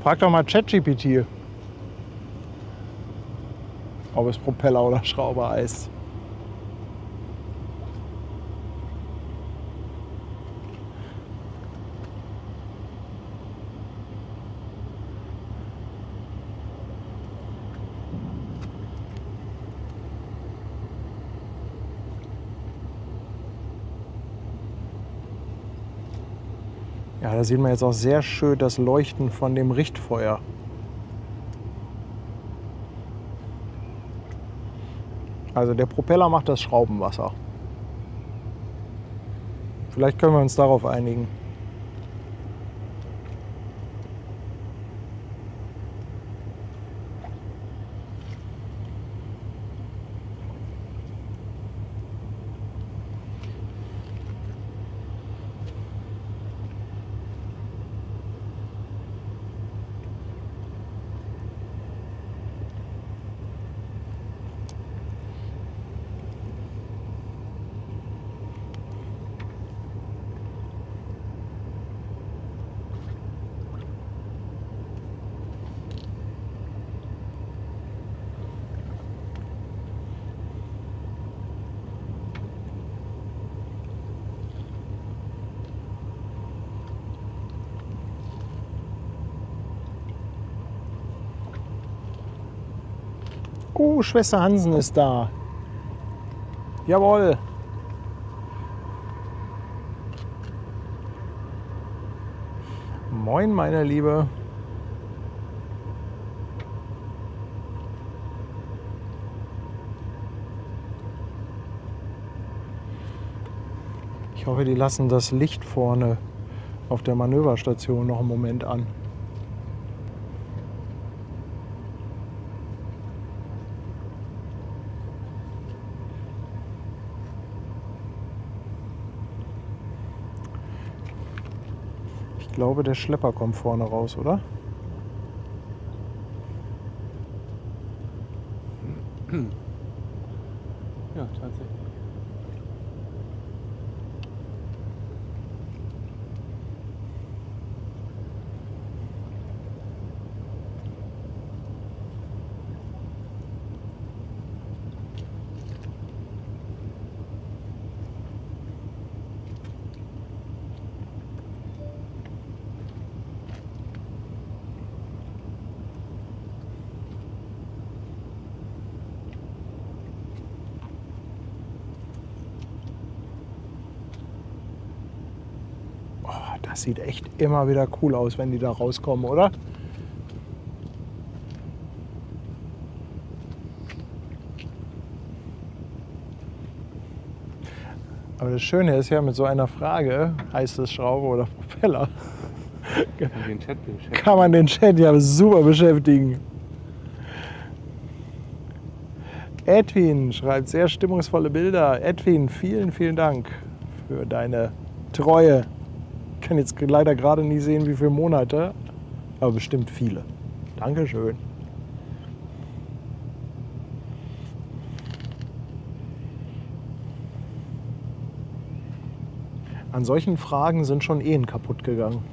Frag doch mal ChatGPT, ob es Propeller oder Schraube heißt. Ja, da sieht man jetzt auch sehr schön das Leuchten von dem Richtfeuer. Also der Propeller macht das Schraubenwasser. Vielleicht können wir uns darauf einigen. Oh, Schwester Hansen ist da. Jawohl. Moin, meine Liebe. Ich hoffe, die lassen das Licht vorne auf der Manöverstation noch einen Moment an. Ich glaube, der Schlepper kommt vorne raus, oder? Ja, tatsächlich. Das sieht echt immer wieder cool aus, wenn die da rauskommen, oder? Aber das Schöne ist ja, mit so einer Frage, heißt es Schraube oder Propeller, kann man den Chat ja super beschäftigen. Edwin schreibt sehr stimmungsvolle Bilder. Edwin, vielen, vielen Dank für deine Treue. Ich kann jetzt leider gerade nie sehen, wie viele Monate, aber bestimmt viele. Dankeschön. An solchen Fragen sind schon Ehen kaputt gegangen.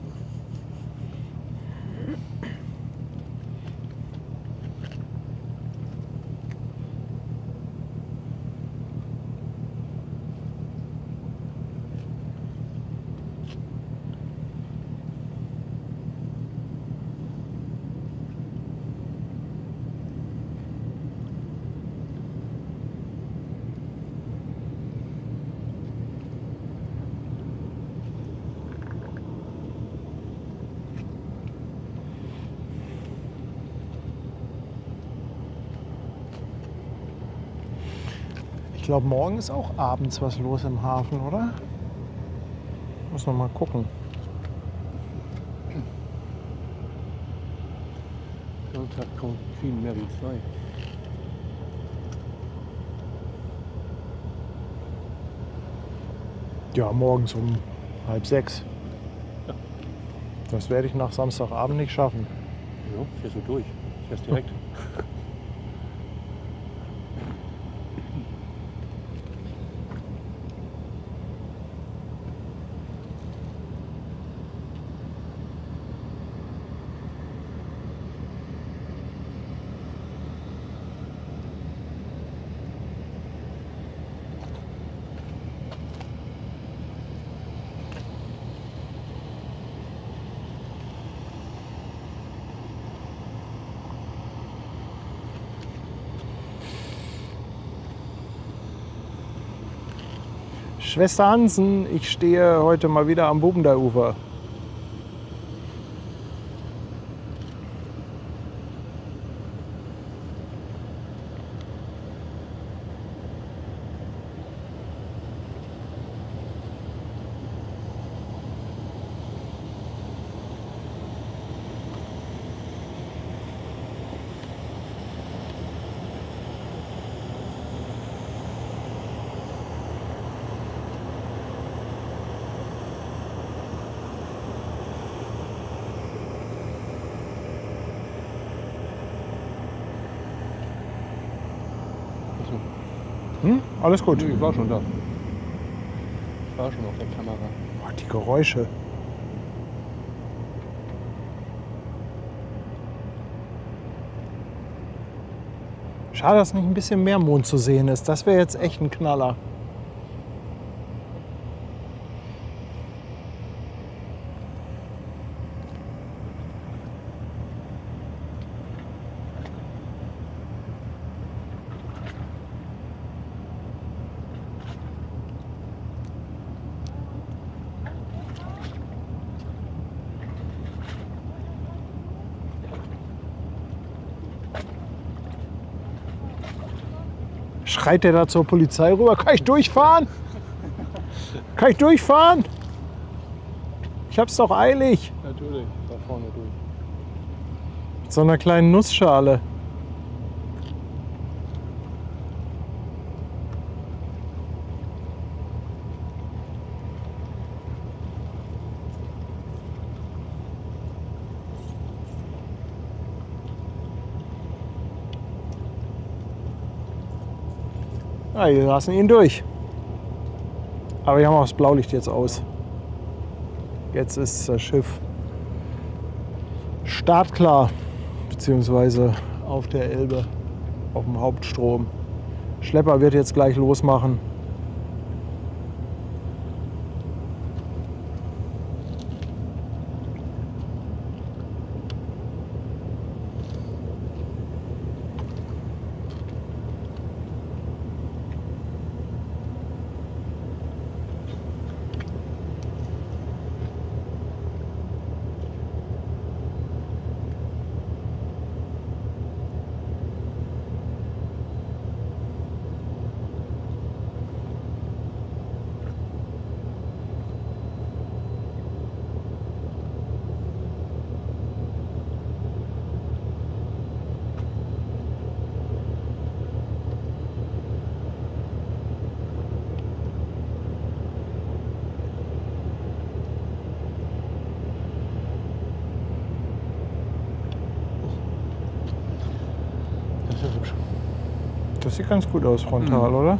Ich glaube, morgen ist auch abends was los im Hafen, oder? Muss noch mal gucken. Sonntag kommt Queen Mary 2. Ja, morgens um 5:30. Das werde ich nach Samstagabend nicht schaffen. Ja, fährst du durch. Fährst direkt. Schwester Hansen, ich stehe heute mal wieder am Bubendeiufer. Alles gut. Ich war schon da. Ich war schon auf der Kamera. Oh, die Geräusche. Schade, dass nicht ein bisschen mehr Mond zu sehen ist. Das wäre jetzt echt ein Knaller. Schreit der da zur Polizei rüber? Kann ich durchfahren? Kann ich durchfahren? Ich hab's doch eilig. Natürlich, da vorne durch. Mit so einer kleinen Nussschale. Ja, wir lassen ihn durch. Aber wir haben auch das Blaulicht jetzt aus. Jetzt ist das Schiff startklar, beziehungsweise auf der Elbe, auf dem Hauptstrom. Schlepper wird jetzt gleich losmachen. sieht ganz gut aus frontal, oder?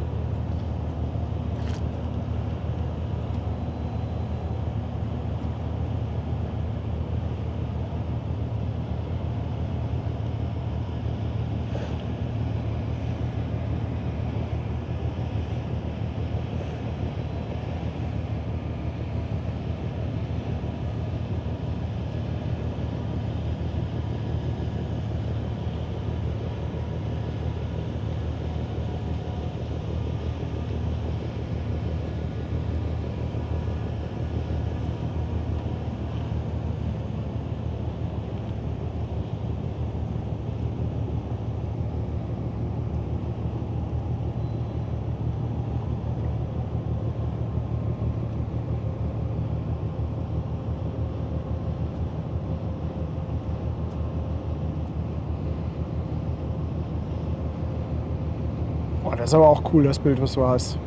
Oh, das ist aber auch cool, das Bild, was du hast.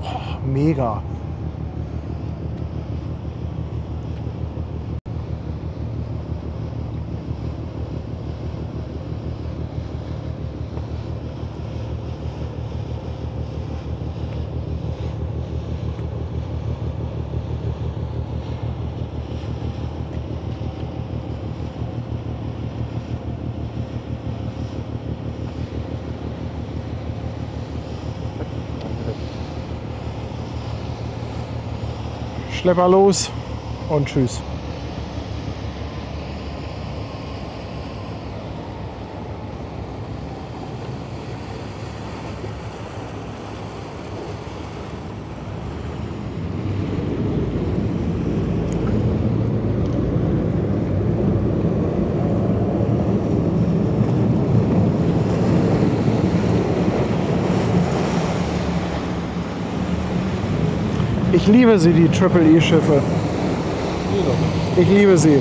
Oh, mega. Schlepper los und tschüss. Ich liebe sie, die Triple-E-Schiffe. Ich liebe sie.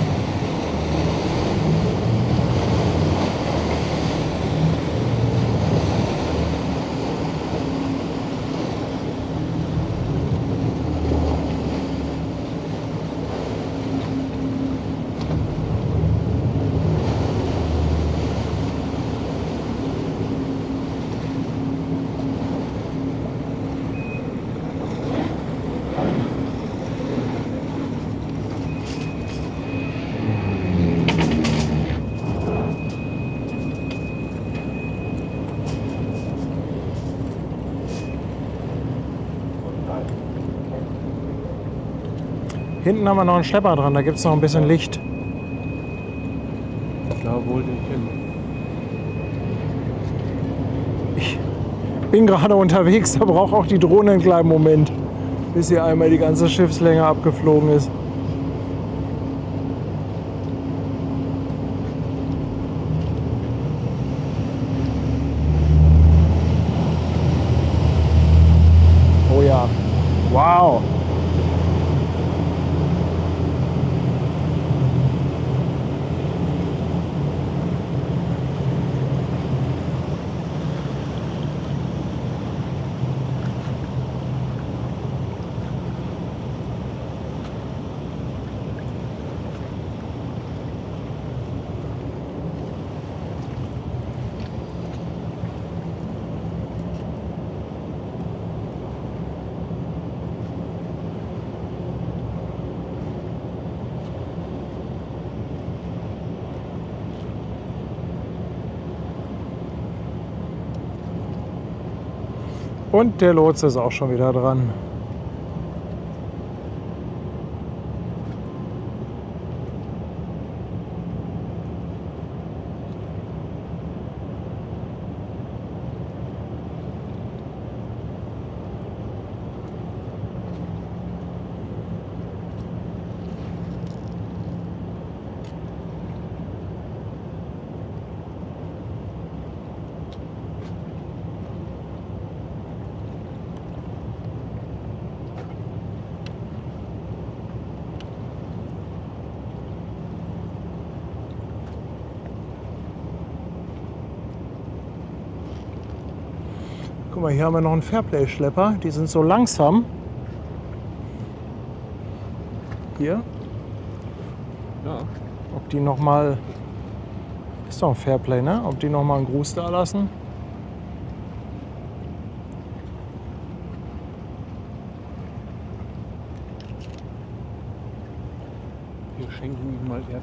Hinten haben wir noch einen Schlepper dran, da gibt es noch ein bisschen Licht. Da wollte ich hin. Ich bin gerade unterwegs, da braucht auch die Drohne einen kleinen Moment, bis hier einmal die ganze Schiffslänge abgeflogen ist. Oh ja, wow! Und der Lotse ist auch schon wieder dran. Guck mal, hier haben wir noch einen Fairplay-Schlepper. Die sind so langsam. Hier. Ja. Ob die noch mal... Ist doch ein Fairplay, ne? Ob die noch mal einen Gruß da lassen. Wir schenken ihm mal Airtime.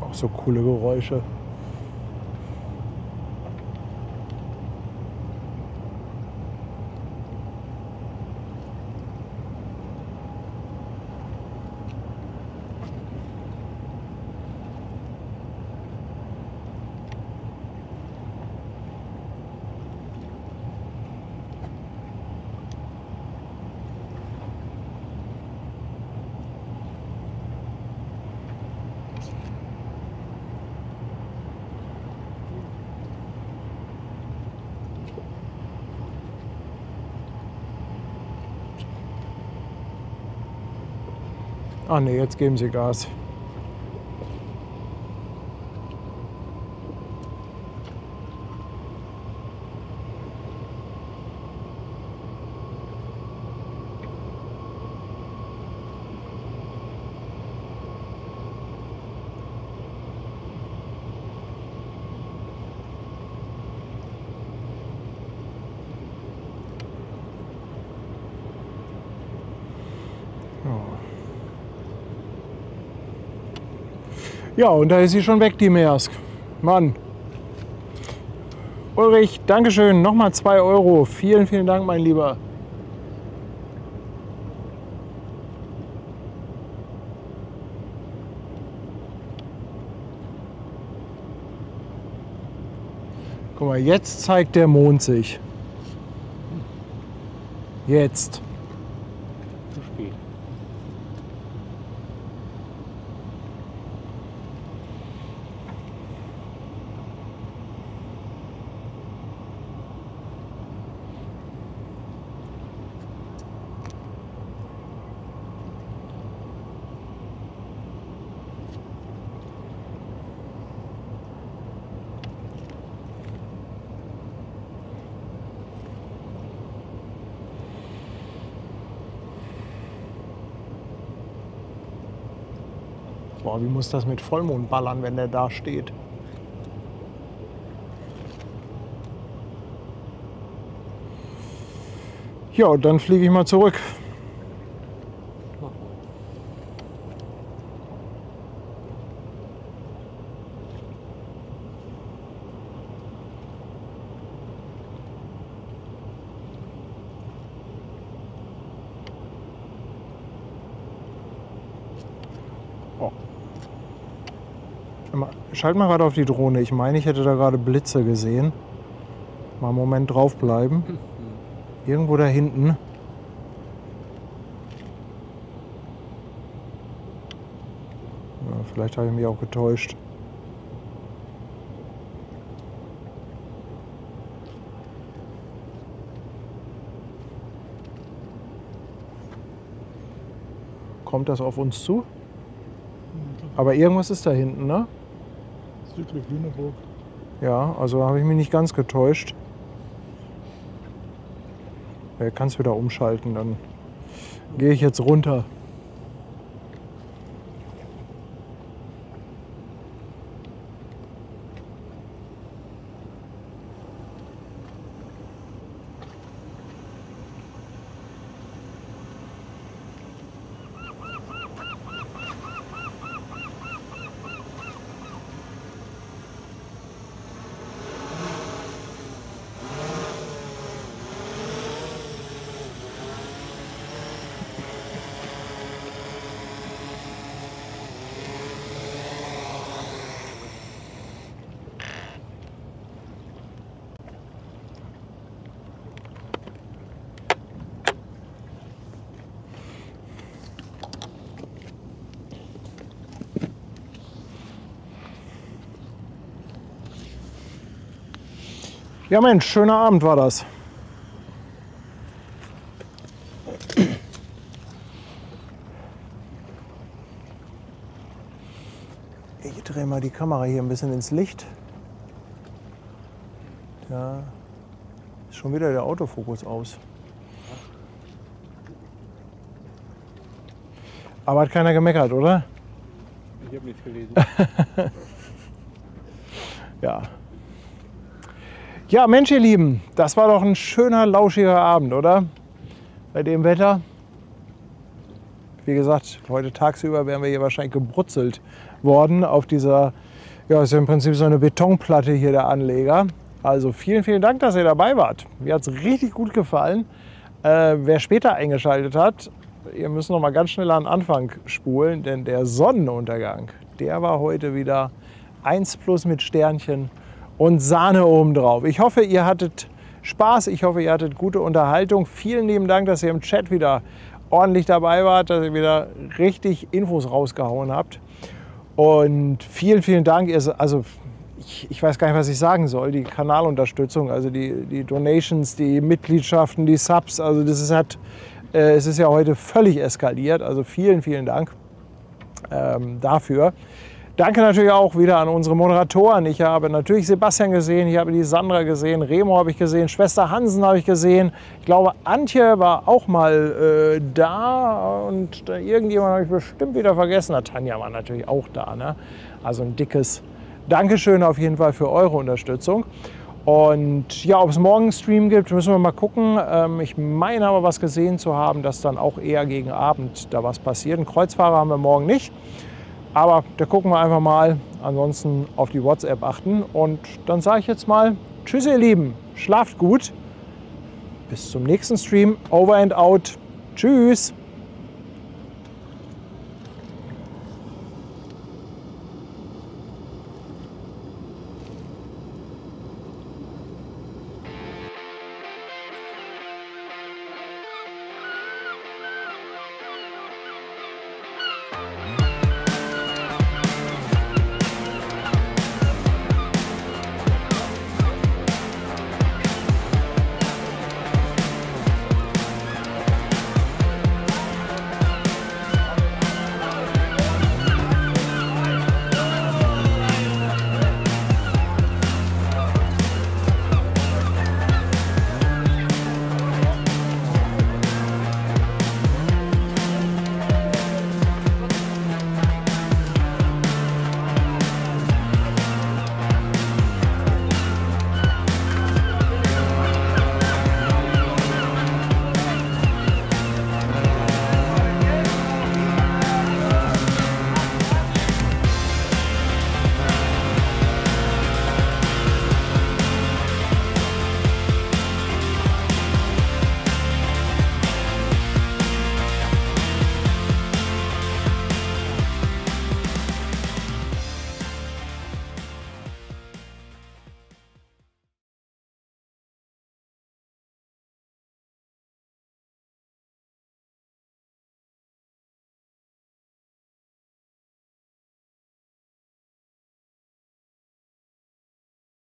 Auch so coole Geräusche. Ah ne, jetzt geben sie Gas. Ja, und da ist sie schon weg, die Maersk. Mann. Ulrich, Dankeschön. Nochmal 2 Euro. Vielen, vielen Dank, mein Lieber. Guck mal, jetzt zeigt der Mond sich. Jetzt. Zu spät. Boah, wie muss das mit Vollmond ballern, wenn der da steht? Ja, und dann fliege ich mal zurück. Oh. Schalt mal gerade auf die Drohne. Ich meine, ich hätte da gerade Blitze gesehen. Mal einen Moment draufbleiben. Irgendwo da hinten. Ja, vielleicht habe ich mich auch getäuscht. Kommt das auf uns zu? Aber irgendwas ist da hinten, ne? Südlich Lüneburg. Ja, also habe ich mich nicht ganz getäuscht. Ja, kannst wieder umschalten, dann gehe ich jetzt runter. Ja Mensch, schöner Abend war das. Ich drehe mal die Kamera hier ein bisschen ins Licht. Ja. Ist schon wieder der Autofokus aus. Aber hat keiner gemeckert, oder? Ich habe nichts gelesen. Ja. Ja, Mensch, ihr Lieben, das war doch ein schöner, lauschiger Abend, oder? Bei dem Wetter. Wie gesagt, heute tagsüber wären wir hier wahrscheinlich gebrutzelt worden auf dieser, ja, ist ja im Prinzip so eine Betonplatte hier der Anleger. Also vielen, vielen Dank, dass ihr dabei wart. Mir hat es richtig gut gefallen. Wer später eingeschaltet hat, ihr müsst noch mal ganz schnell an den Anfang spulen, denn der Sonnenuntergang, der war heute wieder 1+ mit Sternchen und Sahne obendrauf. Ich hoffe, ihr hattet Spaß, ich hoffe, ihr hattet gute Unterhaltung. Vielen lieben Dank, dass ihr im Chat wieder ordentlich dabei wart, dass ihr wieder richtig Infos rausgehauen habt. Und vielen, vielen Dank. Also ich weiß gar nicht, was ich sagen soll. Die Kanalunterstützung, also die Donations, die Mitgliedschaften, die Subs, also es ist ja heute völlig eskaliert. Also vielen, vielen Dank dafür. Danke natürlich auch wieder an unsere Moderatoren. Ich habe natürlich Sebastian gesehen, ich habe die Sandra gesehen, Remo habe ich gesehen, Schwester Hansen habe ich gesehen. Ich glaube, Antje war auch mal da und irgendjemand habe ich bestimmt wieder vergessen. Na, Tanja war natürlich auch da. Ne? Also ein dickes Dankeschön auf jeden Fall für eure Unterstützung. Und ja, ob es morgen einen Stream gibt, müssen wir mal gucken. Ich meine aber was gesehen zu haben, dass dann auch eher gegen Abend da was passiert. Einen Kreuzfahrer haben wir morgen nicht. Aber da gucken wir einfach mal. Ansonsten auf die WhatsApp achten. Und dann sage ich jetzt mal tschüss, ihr Lieben. Schlaft gut. Bis zum nächsten Stream. Over and out. Tschüss.